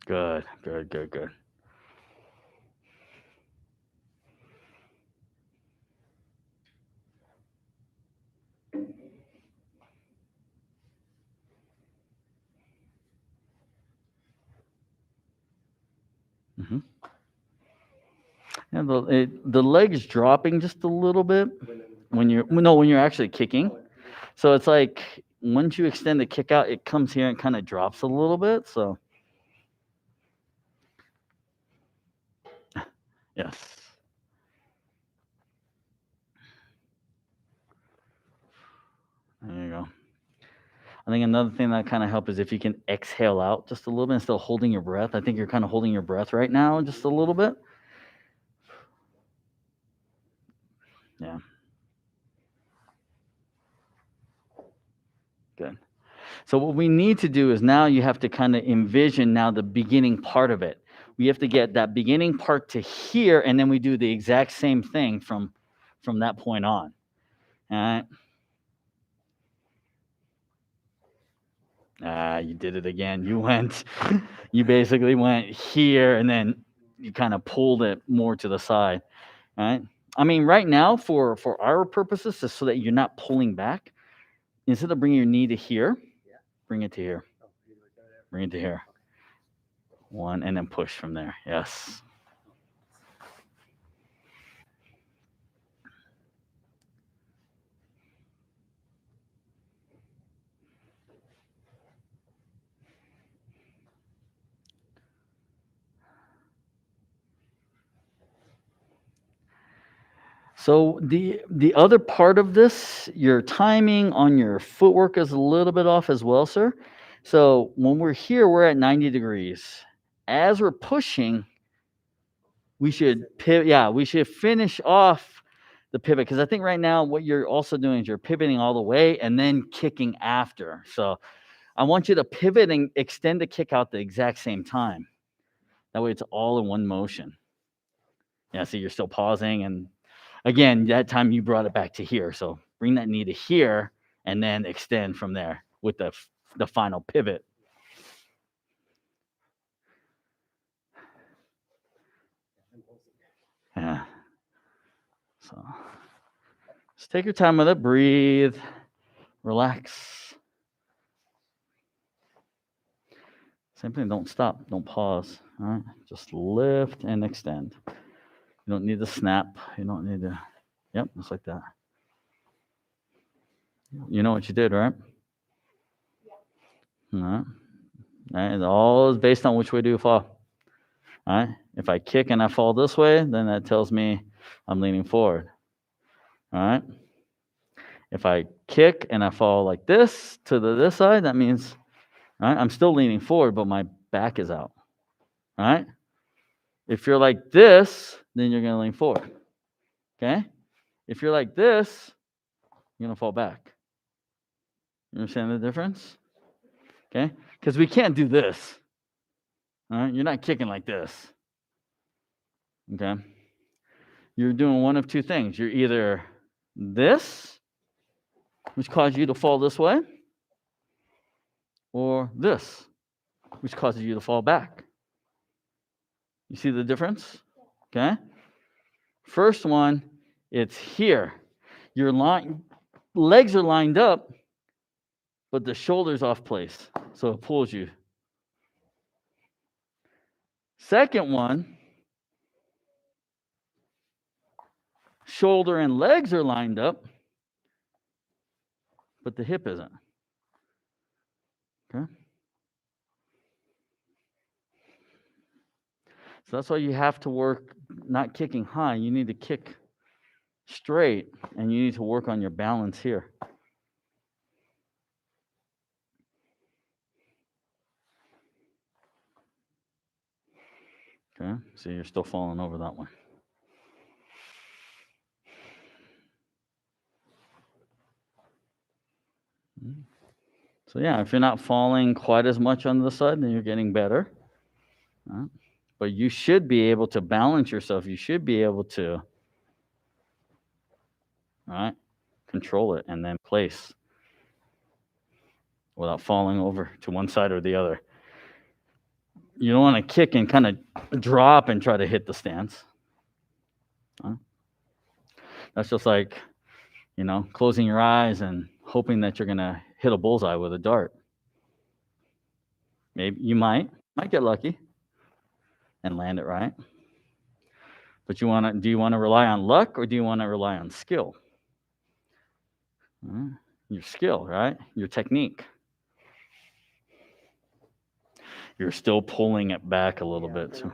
Good. Good. Good. Good. Mm-hmm. And the leg's dropping just a little bit when you're actually kicking. So it's like once you extend the kick out, it comes here and kind of drops a little bit. So yes. There you go. I think another thing that kind of helps is if you can exhale out just a little bit instead of holding your breath. I think you're kind of holding your breath right now just a little bit. Yeah. Good. So what we need to do is now you have to kind of envision now the beginning part of it. We have to get that beginning part to here, and then we do the exact same thing from that point on. All right. You did it again. You basically went here, and then you kind of pulled it more to the side. All right. I mean, right now, for our purposes, just so that you're not pulling back, instead of bringing your knee to here, bring it to here. Bring it to here. One, and then push from there. Yes. So the other part of this, your timing on your footwork is a little bit off as well, sir. So when we're here, we're at 90 degrees. As we're pushing, we should pivot. Yeah, we should finish off the pivot because I think right now what you're also doing is you're pivoting all the way and then kicking after. So I want you to pivot and extend the kick out the exact same time. That way it's all in one motion. Yeah, see, you're still pausing. And again, that time you brought it back to here. So bring that knee to here and then extend from there with the final pivot. Yeah. So just take your time with it. Breathe. Relax. Same thing. Don't stop. Don't pause. All right. Just lift and extend. You don't need to snap. You don't need to. Yep. Just like that. You know what you did, right? All right. All right. It all is based on which way do you fall. All right. If I kick and I fall this way, then that tells me I'm leaning forward. All right. If I kick and I fall like this to this side, that means, all right, I'm still leaning forward, but my back is out. All right. If you're like this, then you're going to lean forward. Okay. If you're like this, you're going to fall back. You understand the difference? Okay. Because we can't do this. All right. You're not kicking like this. Okay. You're doing one of two things. You're either this, which causes you to fall this way, or this, which causes you to fall back. You see the difference? Okay. First one, it's here. Your legs are lined up, but the shoulder's off place, so it pulls you. Second one, shoulder and legs are lined up, but the hip isn't. Okay? So that's why you have to work not kicking high. You need to kick straight, and you need to work on your balance here. Okay? See, you're still falling over that one. So yeah, if you're not falling quite as much on the side, then you're getting better. Right? But you should be able to balance yourself. You should be able to, right, control it and then place without falling over to one side or the other. You don't want to kick and kind of drop and try to hit the stance. Right? That's just like, closing your eyes and hoping that you're going to hit a bullseye with a dart. Maybe you might get lucky and land it right. But do you want to rely on luck or do you want to rely on skill? Your skill, right? Your technique. You're still pulling it back a little bit. So.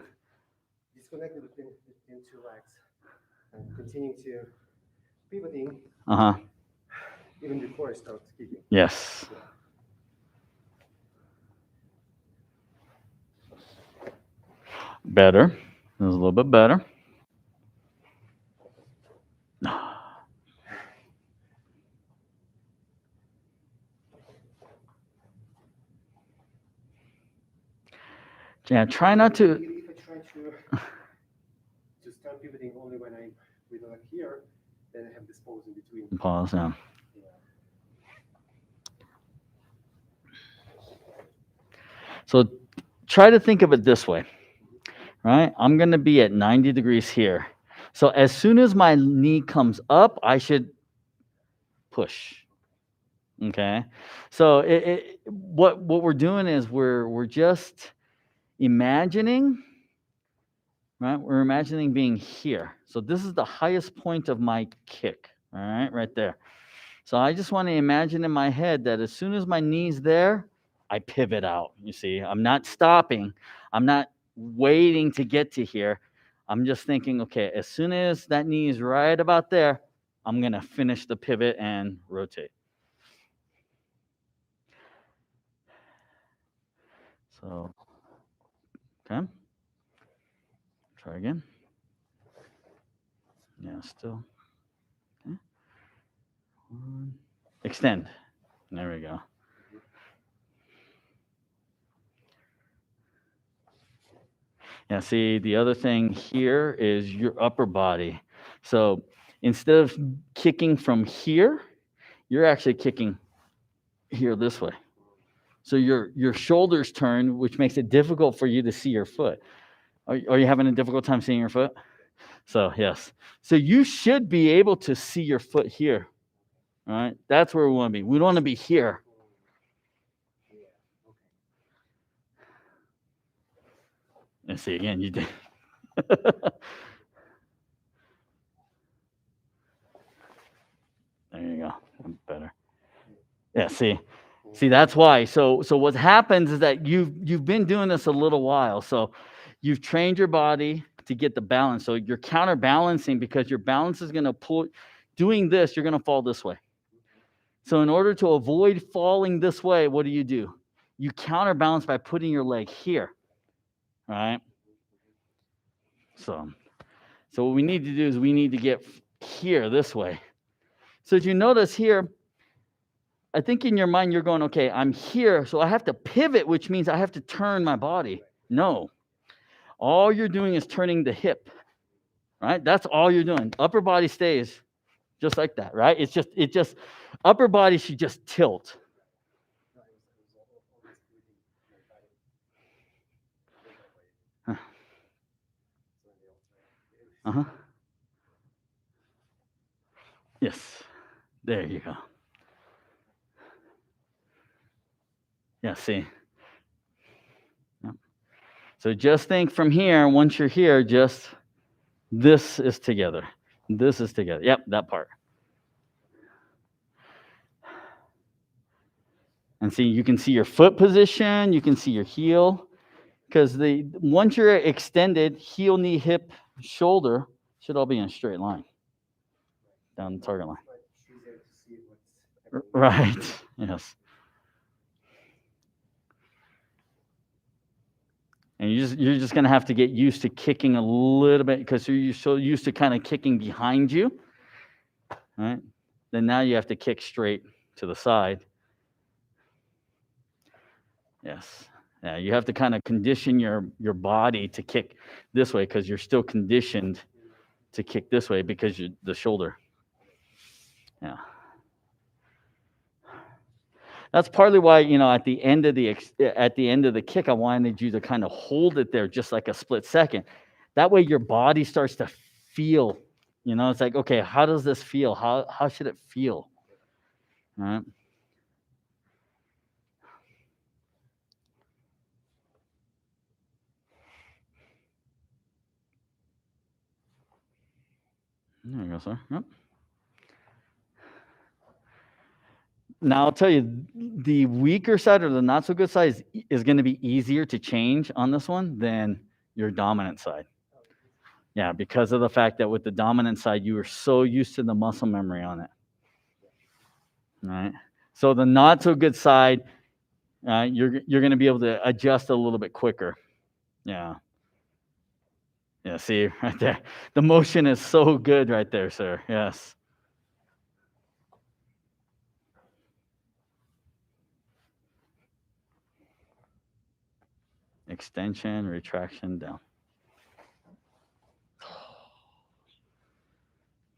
Disconnected between two legs and continue to pivoting. Even before I start kicking. Yes. Yeah. Better. That was a little bit better. Yeah, try not to. If I try to start pivoting only when I'm with the leg here, then I have this pause in between. Pause, yeah. So try to think of it this way, right? I'm going to be at 90 degrees here. So as soon as my knee comes up, I should push. Okay? So what we're doing is we're just imagining, right? We're imagining being here. So this is the highest point of my kick, all right there. So I just want to imagine in my head that as soon as my knee's there, I pivot out. You see, I'm not stopping. I'm not waiting to get to here. I'm just thinking, okay, as soon as that knee is right about there, I'm going to finish the pivot and rotate. So, okay. Try again. Yeah, still. Okay. Extend. There we go. Yeah, see, the other thing here is your upper body. So instead of kicking from here, you're actually kicking here this way. So your shoulders turn, which makes it difficult for you to see your foot. Are you having a difficult time seeing your foot? So, yes. So you should be able to see your foot here. All right? That's where we want to be. We don't want to be here. And see, again, you did. There you go. Better. Yeah, see, that's why. So what happens is that you've been doing this a little while. So you've trained your body to get the balance. So you're counterbalancing because your balance is going to pull. Doing this, you're going to fall this way. So in order to avoid falling this way, what do? You counterbalance by putting your leg here. All right? So what we need to do is we need to get here this way. So as you notice here, I think in your mind you're going, okay, I'm here, so I have to pivot, which means I have to turn my body. No. All you're doing is turning the hip, right? That's all you're doing. Upper body stays just like that, right? It just upper body should just tilt. Uh-huh. Yes. There you go. Yeah, see. Yep. So just think from here, once you're here, just this is together. This is together. Yep, that part. And see, you can see your foot position, you can see your heel. Because once you're extended, heel, knee, hip, shoulder should all be in a straight line down the target line. It's easier to see what's happening. Right. Yes. And you're just gonna have to get used to kicking a little bit because you're so used to kind of kicking behind you. Right? Then now you have to kick straight to the side. Yes. Yeah, you have to kind of condition your body to kick this way because you're still conditioned to kick this way because the shoulder. Yeah. That's partly why, at the end of the kick, I wanted you to kind of hold it there just like a split second. That way your body starts to feel, it's like, okay, how does this feel? How should it feel? All right. There you go, sir. Yep. Now I'll tell you, the weaker side or the not so good side is going to be easier to change on this one than your dominant side. Yeah, because of the fact that with the dominant side, you were so used to the muscle memory on it. All right. So the not so good side, you're going to be able to adjust a little bit quicker. Yeah. Yeah, see right there. The motion is so good right there, sir. Yes. Extension, retraction, down.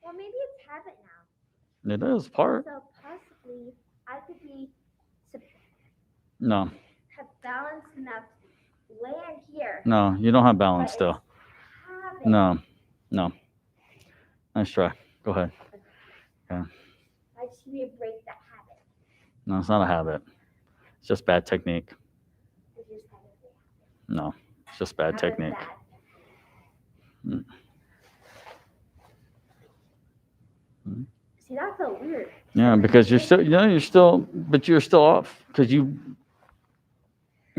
Well, maybe it's habit now. It is part. So possibly I could be No. have balance enough land here. No, you don't have but balance it's still. habit. No. Nice try. Go ahead. I just need to break that habit. No, it's not a habit. It's just bad technique. Which is habit. No, it's just bad Habit's technique. bad. Mm. See, that felt weird. Yeah, because you're still off because you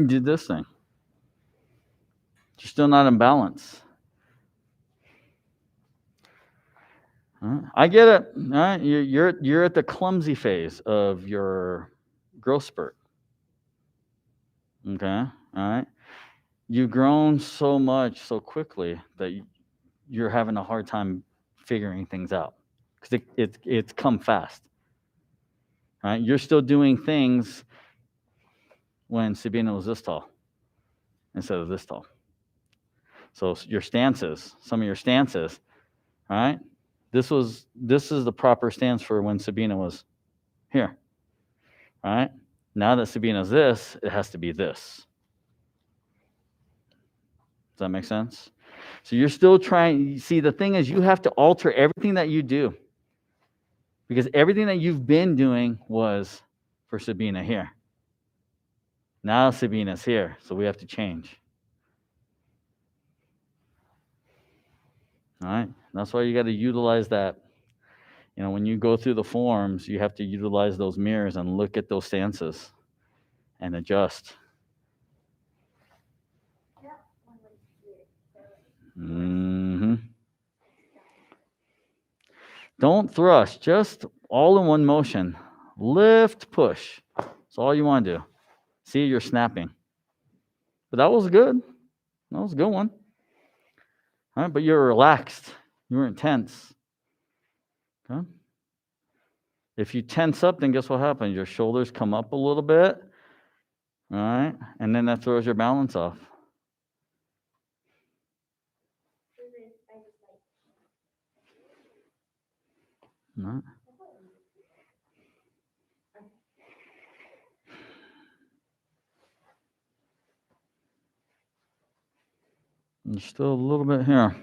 did this thing. You're still not in balance. I get it. All right, you're at the clumsy phase of your growth spurt. Okay, all right. You've grown so much so quickly that you're having a hard time figuring things out because it's come fast. All right, you're still doing things when Sabina was this tall instead of this tall. So some of your stances, all right. This is the proper stance for when Sabina was here. All right. Now that Sabina's this, it has to be this. Does that make sense? So you're still trying. See, the thing is, you have to alter everything that you do because everything that you've been doing was for Sabina here. Now Sabina's here, so we have to change. All right. That's why you got to utilize that. When you go through the forms, you have to utilize those mirrors and look at those stances and adjust. Mm-hmm. Don't thrust, just all in one motion. Lift, push. That's all you want to do. See, you're snapping. But that was good. That was a good one. All right, but you're relaxed. You weren't tense. Okay. If you tense up, then guess what happens? Your shoulders come up a little bit. All right, and then that throws your balance off. All right. And still a little bit here.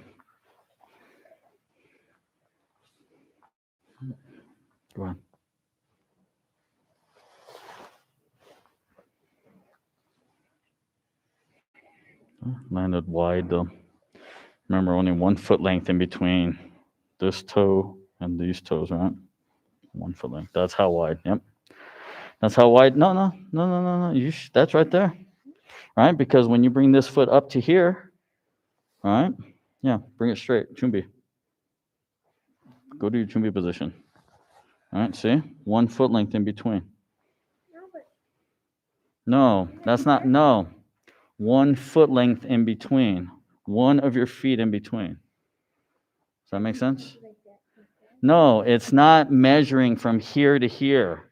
Go ahead. Landed wide though. Remember, only 1 foot length in between this toe and these toes, right? 1 foot length. That's how wide. Yep. That's how wide. No. That's right there. Right? Because when you bring this foot up to here, all right? Yeah, bring it straight. Chumbi. Go to your chumbi position. All right, see? 1 foot length in between. No, that's not. No. 1 foot length in between. One of your feet in between. Does that make sense? No, it's not measuring from here to here.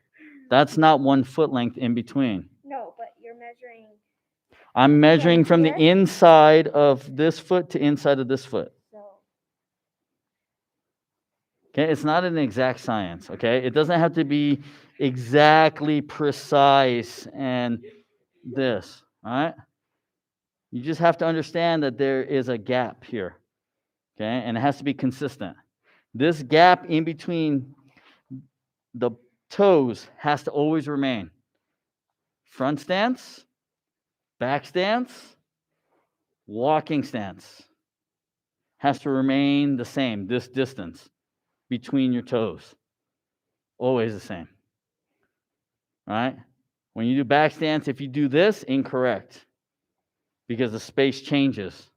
That's not 1 foot length in between. No, but you're measuring. I'm measuring from the here? inside of this foot to inside of this foot. So Okay, it's not an exact science, okay? It doesn't have to be exactly precise and this, all right? You just have to understand that there is a gap here, okay? And it has to be consistent. This gap in between the toes has to always remain. Front stance, back stance, walking stance has to remain the same, this distance between your toes. Always the same. All right? When you do back stance, if you do this, incorrect. Because the space changes.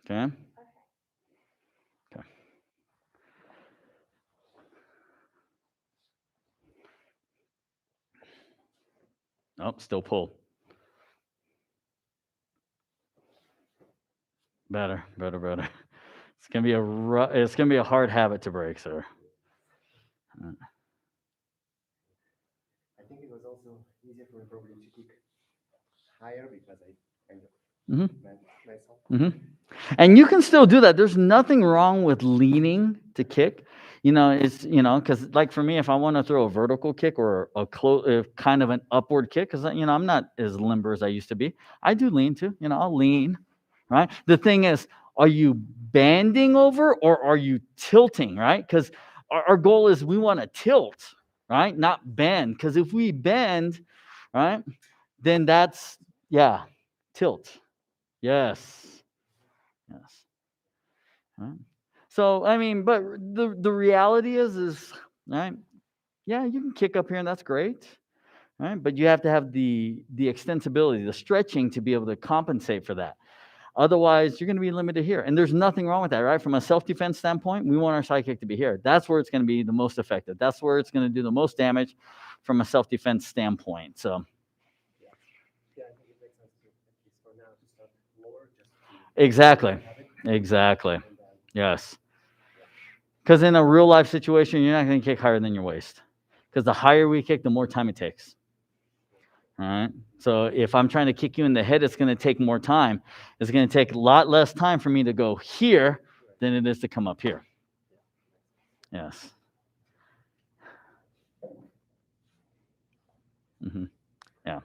Okay? Okay. Nope, still pull. Better. It's gonna be a hard habit to break, sir. I think it was also easier for me probably to kick higher because I kind of Mm-hmm. meant myself. Mm-hmm. And you can still do that. There's nothing wrong with leaning to kick. It's because like for me, if I want to throw a vertical kick or a kind of an upward kick, because I'm not as limber as I used to be. I do lean too. I'll lean. Right. The thing is, are you bending over or are you tilting? Right. Because our goal is we want to tilt, right, not bend. Because if we bend, right, then that's tilt. Yes. Right. So but the reality is right. Yeah, you can kick up here and that's great, right? But you have to have the extensibility, the stretching to be able to compensate for that. Otherwise, you're going to be limited here, and there's nothing wrong with that, right? From a self-defense standpoint, we want our side kick to be here. That's where it's going to be the most effective. That's where it's going to do the most damage from a self-defense standpoint. So. Yeah, I think it makes sense to, at least for now, to start lower just to Exactly. Yes. Because in a real life situation, you're not going to kick higher than your waist. Because the higher we kick, the more time it takes. All right. So if I'm trying to kick you in the head, it's going to take more time. It's going to take a lot less time for me to go here than it is to come up here. Yes. Mm-hmm. Yeah.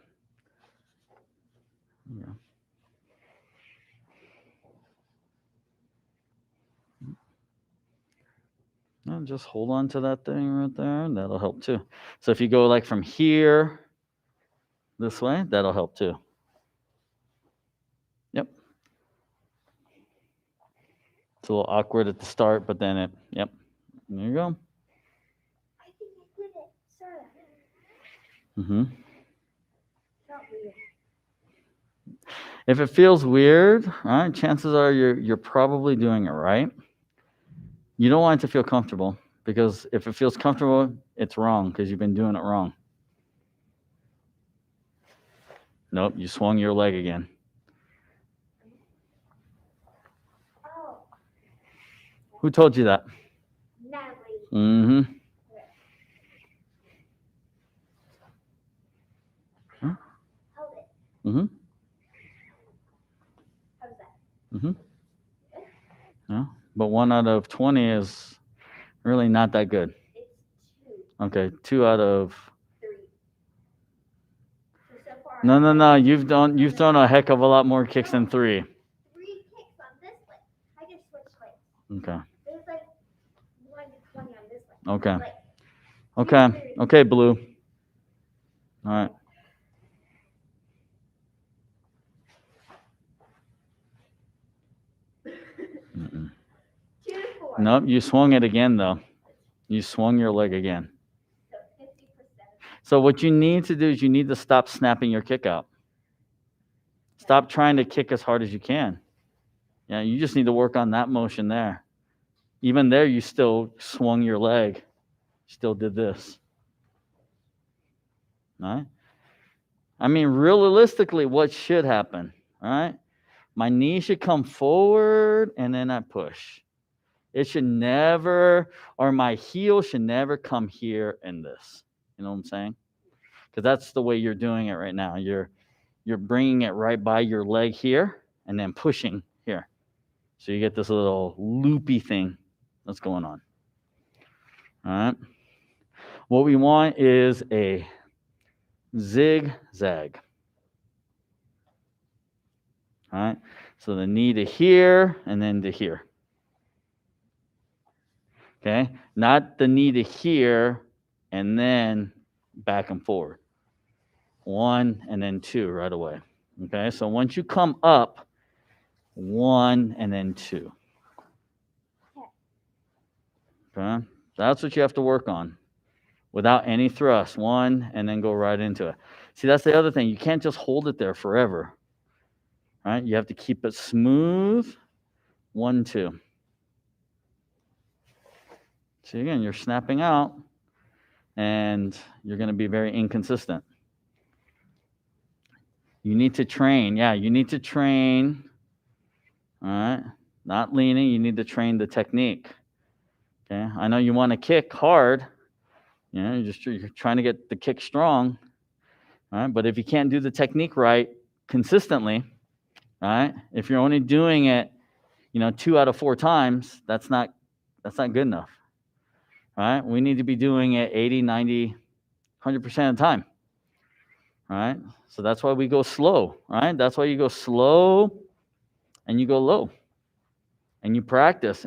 And just hold on to that thing right there, and that'll help too. So if you go like from here this way, that'll help too. Yep. It's a little awkward at the start, but then there you go. I think I did it, sir. Mm-hmm. Not weird. If it feels weird, all right, chances are you're probably doing it right. You don't want it to feel comfortable, because if it feels comfortable, it's wrong because you've been doing it wrong. Nope, you swung your leg again. Oh, Who told you that? Natalie. Mm-hmm. Hold it. Mm-hmm. How's that? Mm-hmm. Yeah, but 1 out of 20 is really not that good. It's 2, Okay, 2 out of 3. So far. no. You've thrown a heck of a lot more kicks than 3. 3 kicks on this leg. I just switched legs. Okay. There's like 1 to 20 on this leg. Okay. Like, Okay, Blue. All right. Nope, you swung it again, though. You swung your leg again. So 50%. So what you need to do is you need to stop snapping your kick out. Stop trying to kick as hard as you can. Yeah, you just need to work on that motion there. Even there, you still swung your leg. Still did this. All right? I mean, realistically, what should happen? All right? My knee should come forward, and then I push. It should never, or my heel should never come here in this. You know what I'm saying? Because that's the way you're doing it right now. You're bringing it right by your leg here, and then pushing here. So you get this little loopy thing that's going on. All right? What we want is a zigzag. All right? So the knee to here and then to here. Okay? Not the knee to here and then back and forward. 1 and then 2 right away. Okay? So once you come up, 1 and then 2. Okay? That's what you have to work on. Without any thrust. 1 and then go right into it. See, that's the other thing. You can't just hold it there forever. All right? You have to keep it smooth. 1, 2. See, again, you're snapping out, and you're going to be very inconsistent. You need to train. Yeah, you need to train. All right? Not leaning. You need to train the technique. Okay? I know you want to kick hard. You know, you're trying to get the kick strong. All right? But if you can't do the technique right consistently, all right? If you're only doing it, 2 out of 4 times, that's not good enough. All right? We need to be doing it 80, 90, 100% of the time. All right? So that's why we go slow, right? That's why you go slow and you go low. And you practice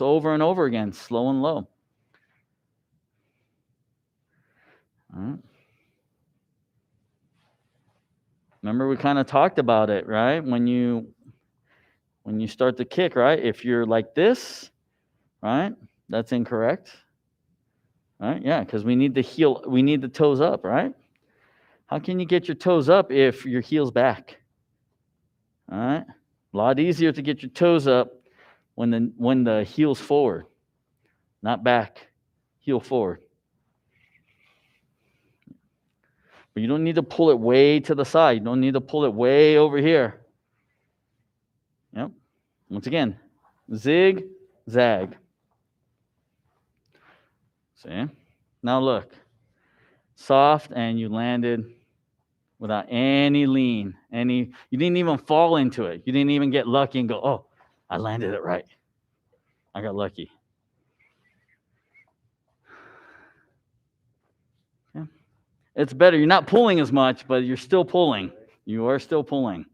over and over again, slow and low. All right? Remember, we kind of talked about it, right? When you start the kick, right? If you're like this, right? That's incorrect. Right? Yeah, because we need the toes up, right? How can you get your toes up if your heel's back? All right? A lot easier to get your toes up when the heel's forward, not back, heel forward. But you don't need to pull it way to the side. You don't need to pull it way over here. Yep. Once again, zig, zag. See? Now look. Soft, and you landed without any lean. You didn't even fall into it. You didn't even get lucky and go, oh, I landed it right. I got lucky. Okay. It's better. You're not pulling as much, but you're still pulling. You are still pulling.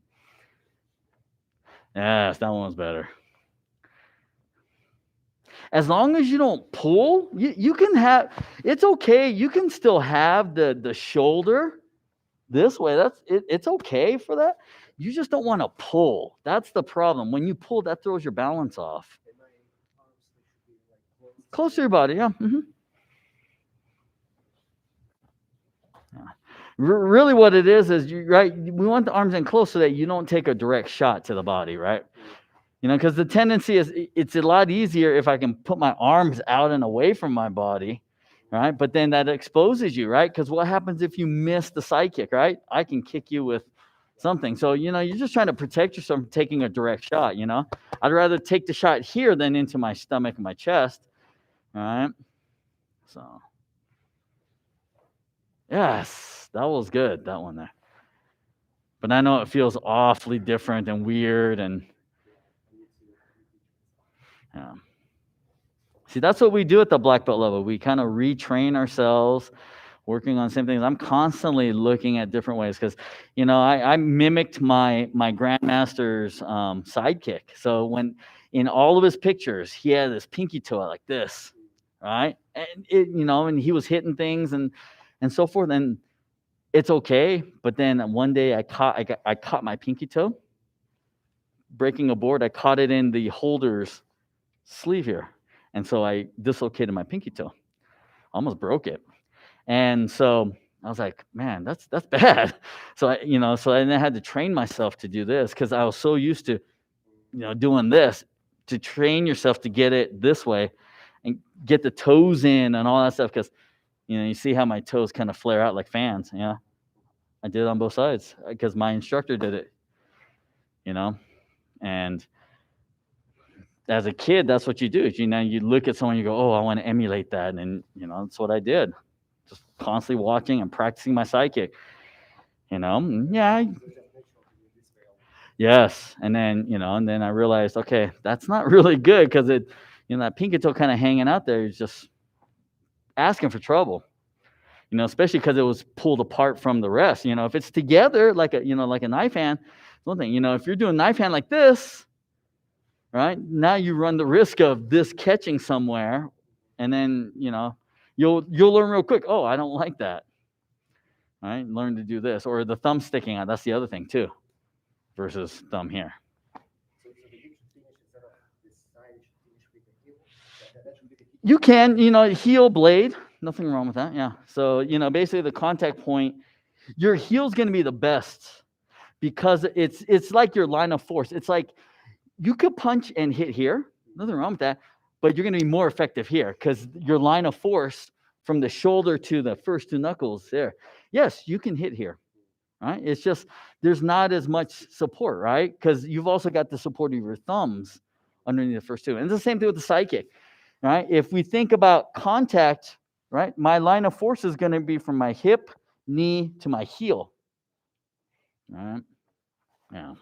Yes, that one was better. As long as you don't pull, you can have, it's okay. You can still have the shoulder this way. It's okay for that. You just don't want to pull. That's the problem. When you pull, that throws your balance off. Close to your body, yeah. Mm-hmm. Yeah. Really what it is right, we want the arms in close so that you don't take a direct shot to the body, right? Because the tendency is it's a lot easier if I can put my arms out and away from my body, right? But then that exposes you, right? Because what happens if you miss the side kick, right? I can kick you with something. So, you're just trying to protect yourself from taking a direct shot, I'd rather take the shot here than into my stomach and my chest, all right? So, yes, that was good, that one there. But I know it feels awfully different and weird and yeah. See, that's what we do at the black belt level. We kind of retrain ourselves, working on the same things. I'm constantly looking at different ways because, I mimicked my grandmaster's sidekick. So when in all of his pictures, he had this pinky toe out like this, right? And and he was hitting things and so forth. And it's okay. But then one day I caught my pinky toe breaking a board. I caught it in the holder's sleeve here. And so I dislocated my pinky toe. Almost broke it. And so I was like, man, that's bad. So then I had to train myself to do this because I was so used to, doing this, to train yourself to get it this way and get the toes in and all that stuff. Because, you see how my toes kind of flare out like fans. Yeah. I did it on both sides because my instructor did it, and as a kid, that's what you do. You look at someone, you go, oh, I want to emulate that. And, that's what I did. Just constantly watching and practicing my side kick, yeah. Yes. And then, I realized, okay, that's not really good because that pinky toe kind of hanging out there is just asking for trouble, especially because it was pulled apart from the rest. If it's together like a knife hand, one thing, if you're doing knife hand like this, right, now you run the risk of this catching somewhere, and then, you'll learn real quick, oh, I don't like that. All right, learn to do this. Or the thumb sticking out, that's the other thing too, versus thumb here. You can, heel blade, nothing wrong with that, yeah. So, basically the contact point, your heel's going to be the best because it's like your line of force. It's like you could punch and hit here, nothing wrong with that, but you're going to be more effective here because your line of force from the shoulder to the first two knuckles there. Yes, you can hit here, right? It's just there's not as much support, right? Because you've also got the support of your thumbs underneath the first two. And it's the same thing with the side kick, right? If we think about contact, right, my line of force is going to be from my hip, knee to my heel, right? Yeah.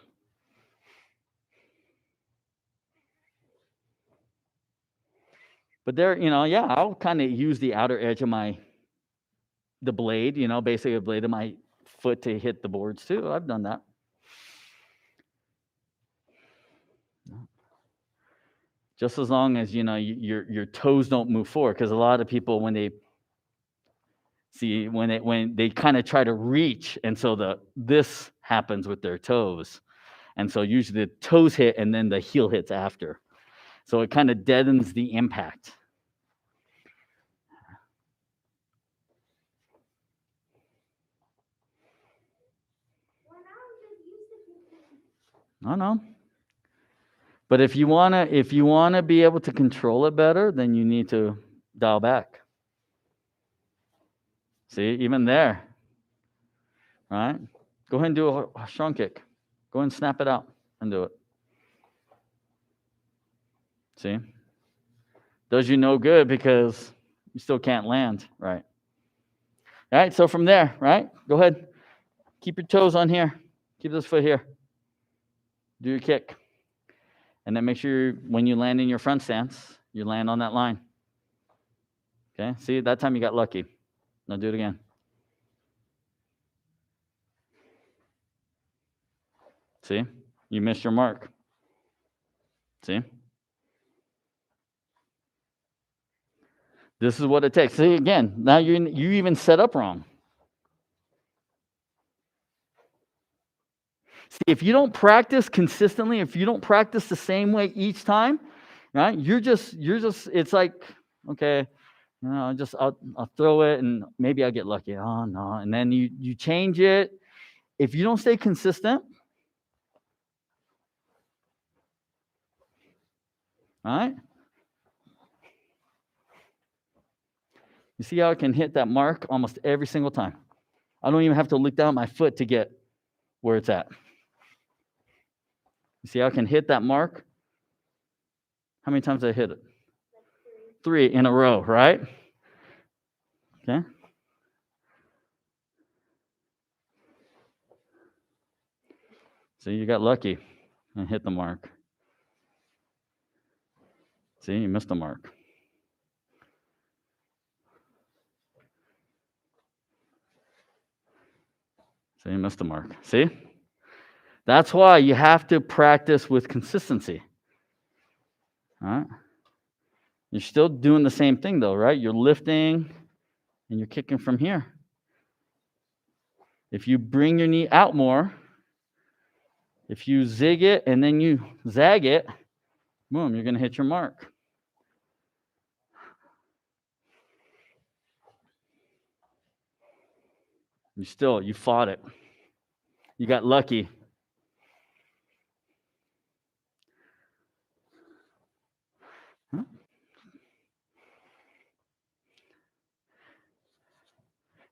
But there, I'll kind of use the outer edge of the blade, basically a blade of my foot to hit the boards too. I've done that. Just as long as, your toes don't move forward, because a lot of people, when they kind of try to reach, and so this happens with their toes. And so usually the toes hit and then the heel hits after. So it kind of deadens the impact. I know. But if you wanna be able to control it better, then you need to dial back. See, even there. Right? Go ahead and do a strong kick. Go ahead and snap it out and do it. See? Does you no good because you still can't land, right? All right, so from there, right? Go ahead. Keep your toes on here. Keep this foot here. Do your kick. And then make sure when you land in your front stance, you land on that line. Okay, see, that time you got lucky. Now do it again. See, you missed your mark. See? This is what it takes. See, again, now you even set up wrong. See, if you don't practice consistently, if you don't practice the same way each time, right? You're just. It's like, okay, I'll throw it and maybe I'll get lucky. Oh no, and then you change it. If you don't stay consistent, all right? You see how I can hit that mark almost every single time. I don't even have to look down at my foot to get where it's at. You see how I can hit that mark? How many times did I hit it? 3 in a row, right? Okay. So you got lucky and hit the mark. See, you missed the mark. So you missed the mark. See? That's why you have to practice with consistency. All right? You're still doing the same thing though, right? You're lifting and you're kicking from here. If you bring your knee out more, if you zig it and then you zag it, boom, you're going to hit your mark. You fought it. You got lucky.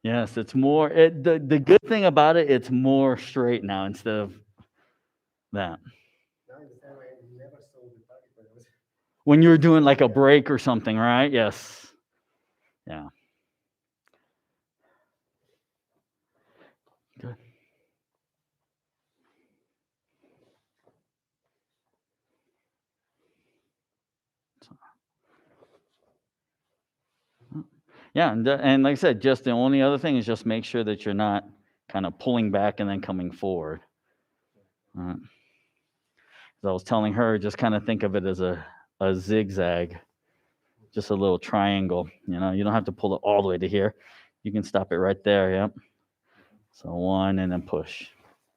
Yes, it's more. The good thing about it, it's more straight now instead of that. Now I understand why I never saw the target when I was. When you're doing like a break or something, right? Yes. Yeah. Good. Yeah, and like I said, just the only other thing is just make sure that you're not kind of pulling back and then coming forward. As I was telling her, just kind of think of it as a zigzag, just a little triangle. You don't have to pull it all the way to here. You can stop it right there. Yep. So 1 and then push.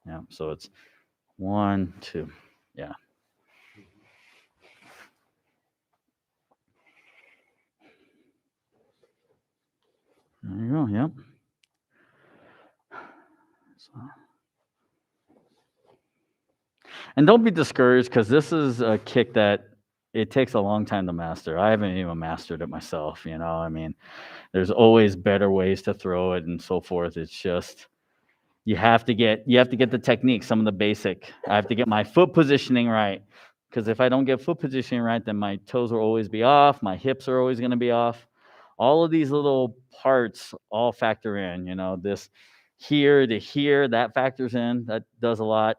Yeah. So it's 1, 2. Yeah. There you go. Yep. So. And don't be discouraged because this is a kick that it takes a long time to master. I haven't even mastered it myself. I mean, there's always better ways to throw it and so forth. It's just you have to get the technique, some of the basic. I have to get my foot positioning right because if I don't get foot positioning right, then my toes will always be off. My hips are always going to be off. All of these little parts all factor in. This here to here, that factors in. That does a lot.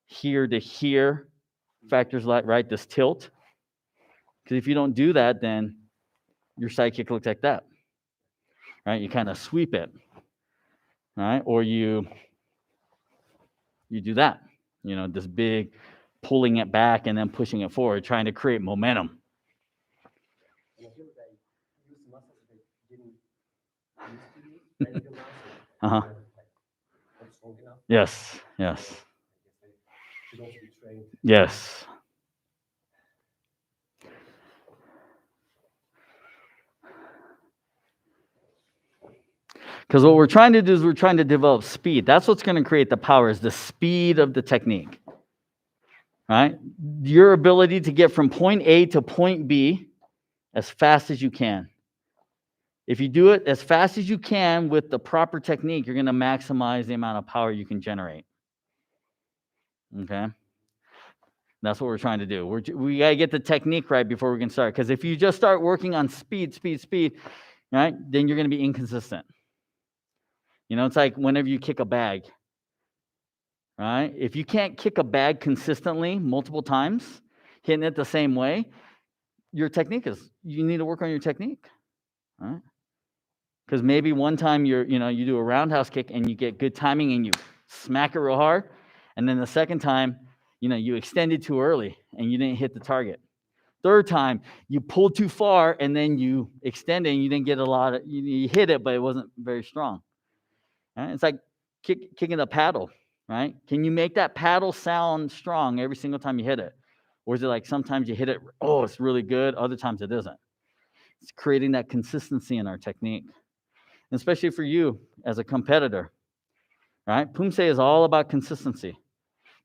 Here to here factors a lot, right? This tilt. Because if you don't do that, then your side kick looks like that, right? You kind of sweep it, right? Or you do that, this big pulling it back and then pushing it forward, trying to create momentum. And I feel that I use muscles that I didn't used to use right until now. So Uh-huh. not strong enough. Yes. So I guess I should also be trained. Yes. Because what we're trying to do is we're trying to develop speed. That's what's going to create the power, is the speed of the technique. Right? Your ability to get from point A to point B as fast as you can. If you do it as fast as you can with the proper technique, you're going to maximize the amount of power you can generate. Okay? That's what we're trying to do. We got to get the technique right before we can start. Because if you just start working on speed, right, then you're going to be inconsistent. It's like whenever you kick a bag, right? If you can't kick a bag consistently multiple times, hitting it the same way, you need to work on your technique, right? Because maybe one time you do a roundhouse kick and you get good timing and you smack it real hard, and then the second time, you extended too early and you didn't hit the target. Third time, you pulled too far and then you extended and you didn't get a lot of, you hit it, but it wasn't very strong. Right? It's like kicking a paddle, right? Can you make that paddle sound strong every single time you hit it? Or is it like sometimes you hit it, oh, it's really good, other times it isn't? It's creating that consistency in our technique. And especially for you as a competitor, right? Pumse is all about consistency.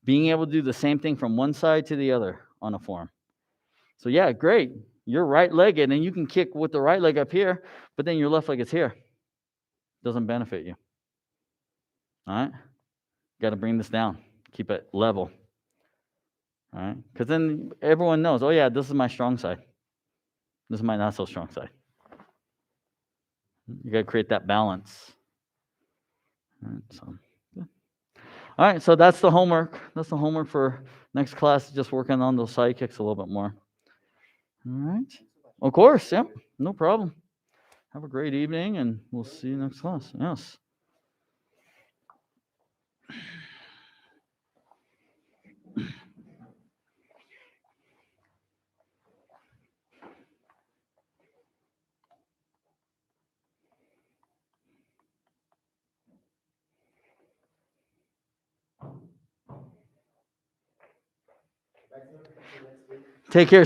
Being able to do the same thing from one side to the other on a form. So yeah, great. You're right-legged and you can kick with the right leg up here, but then your left leg is here. Doesn't benefit you. All right? Got to bring this down. Keep it level. All right? Because then everyone knows, oh yeah, this is my strong side. This is my not so strong side. You got to create that balance. All right, so that's the homework. That's the homework for next class, just working on those side kicks a little bit more. All right. Of course, yeah, no problem. Have a great evening, and we'll see you next class. Yes. Take care.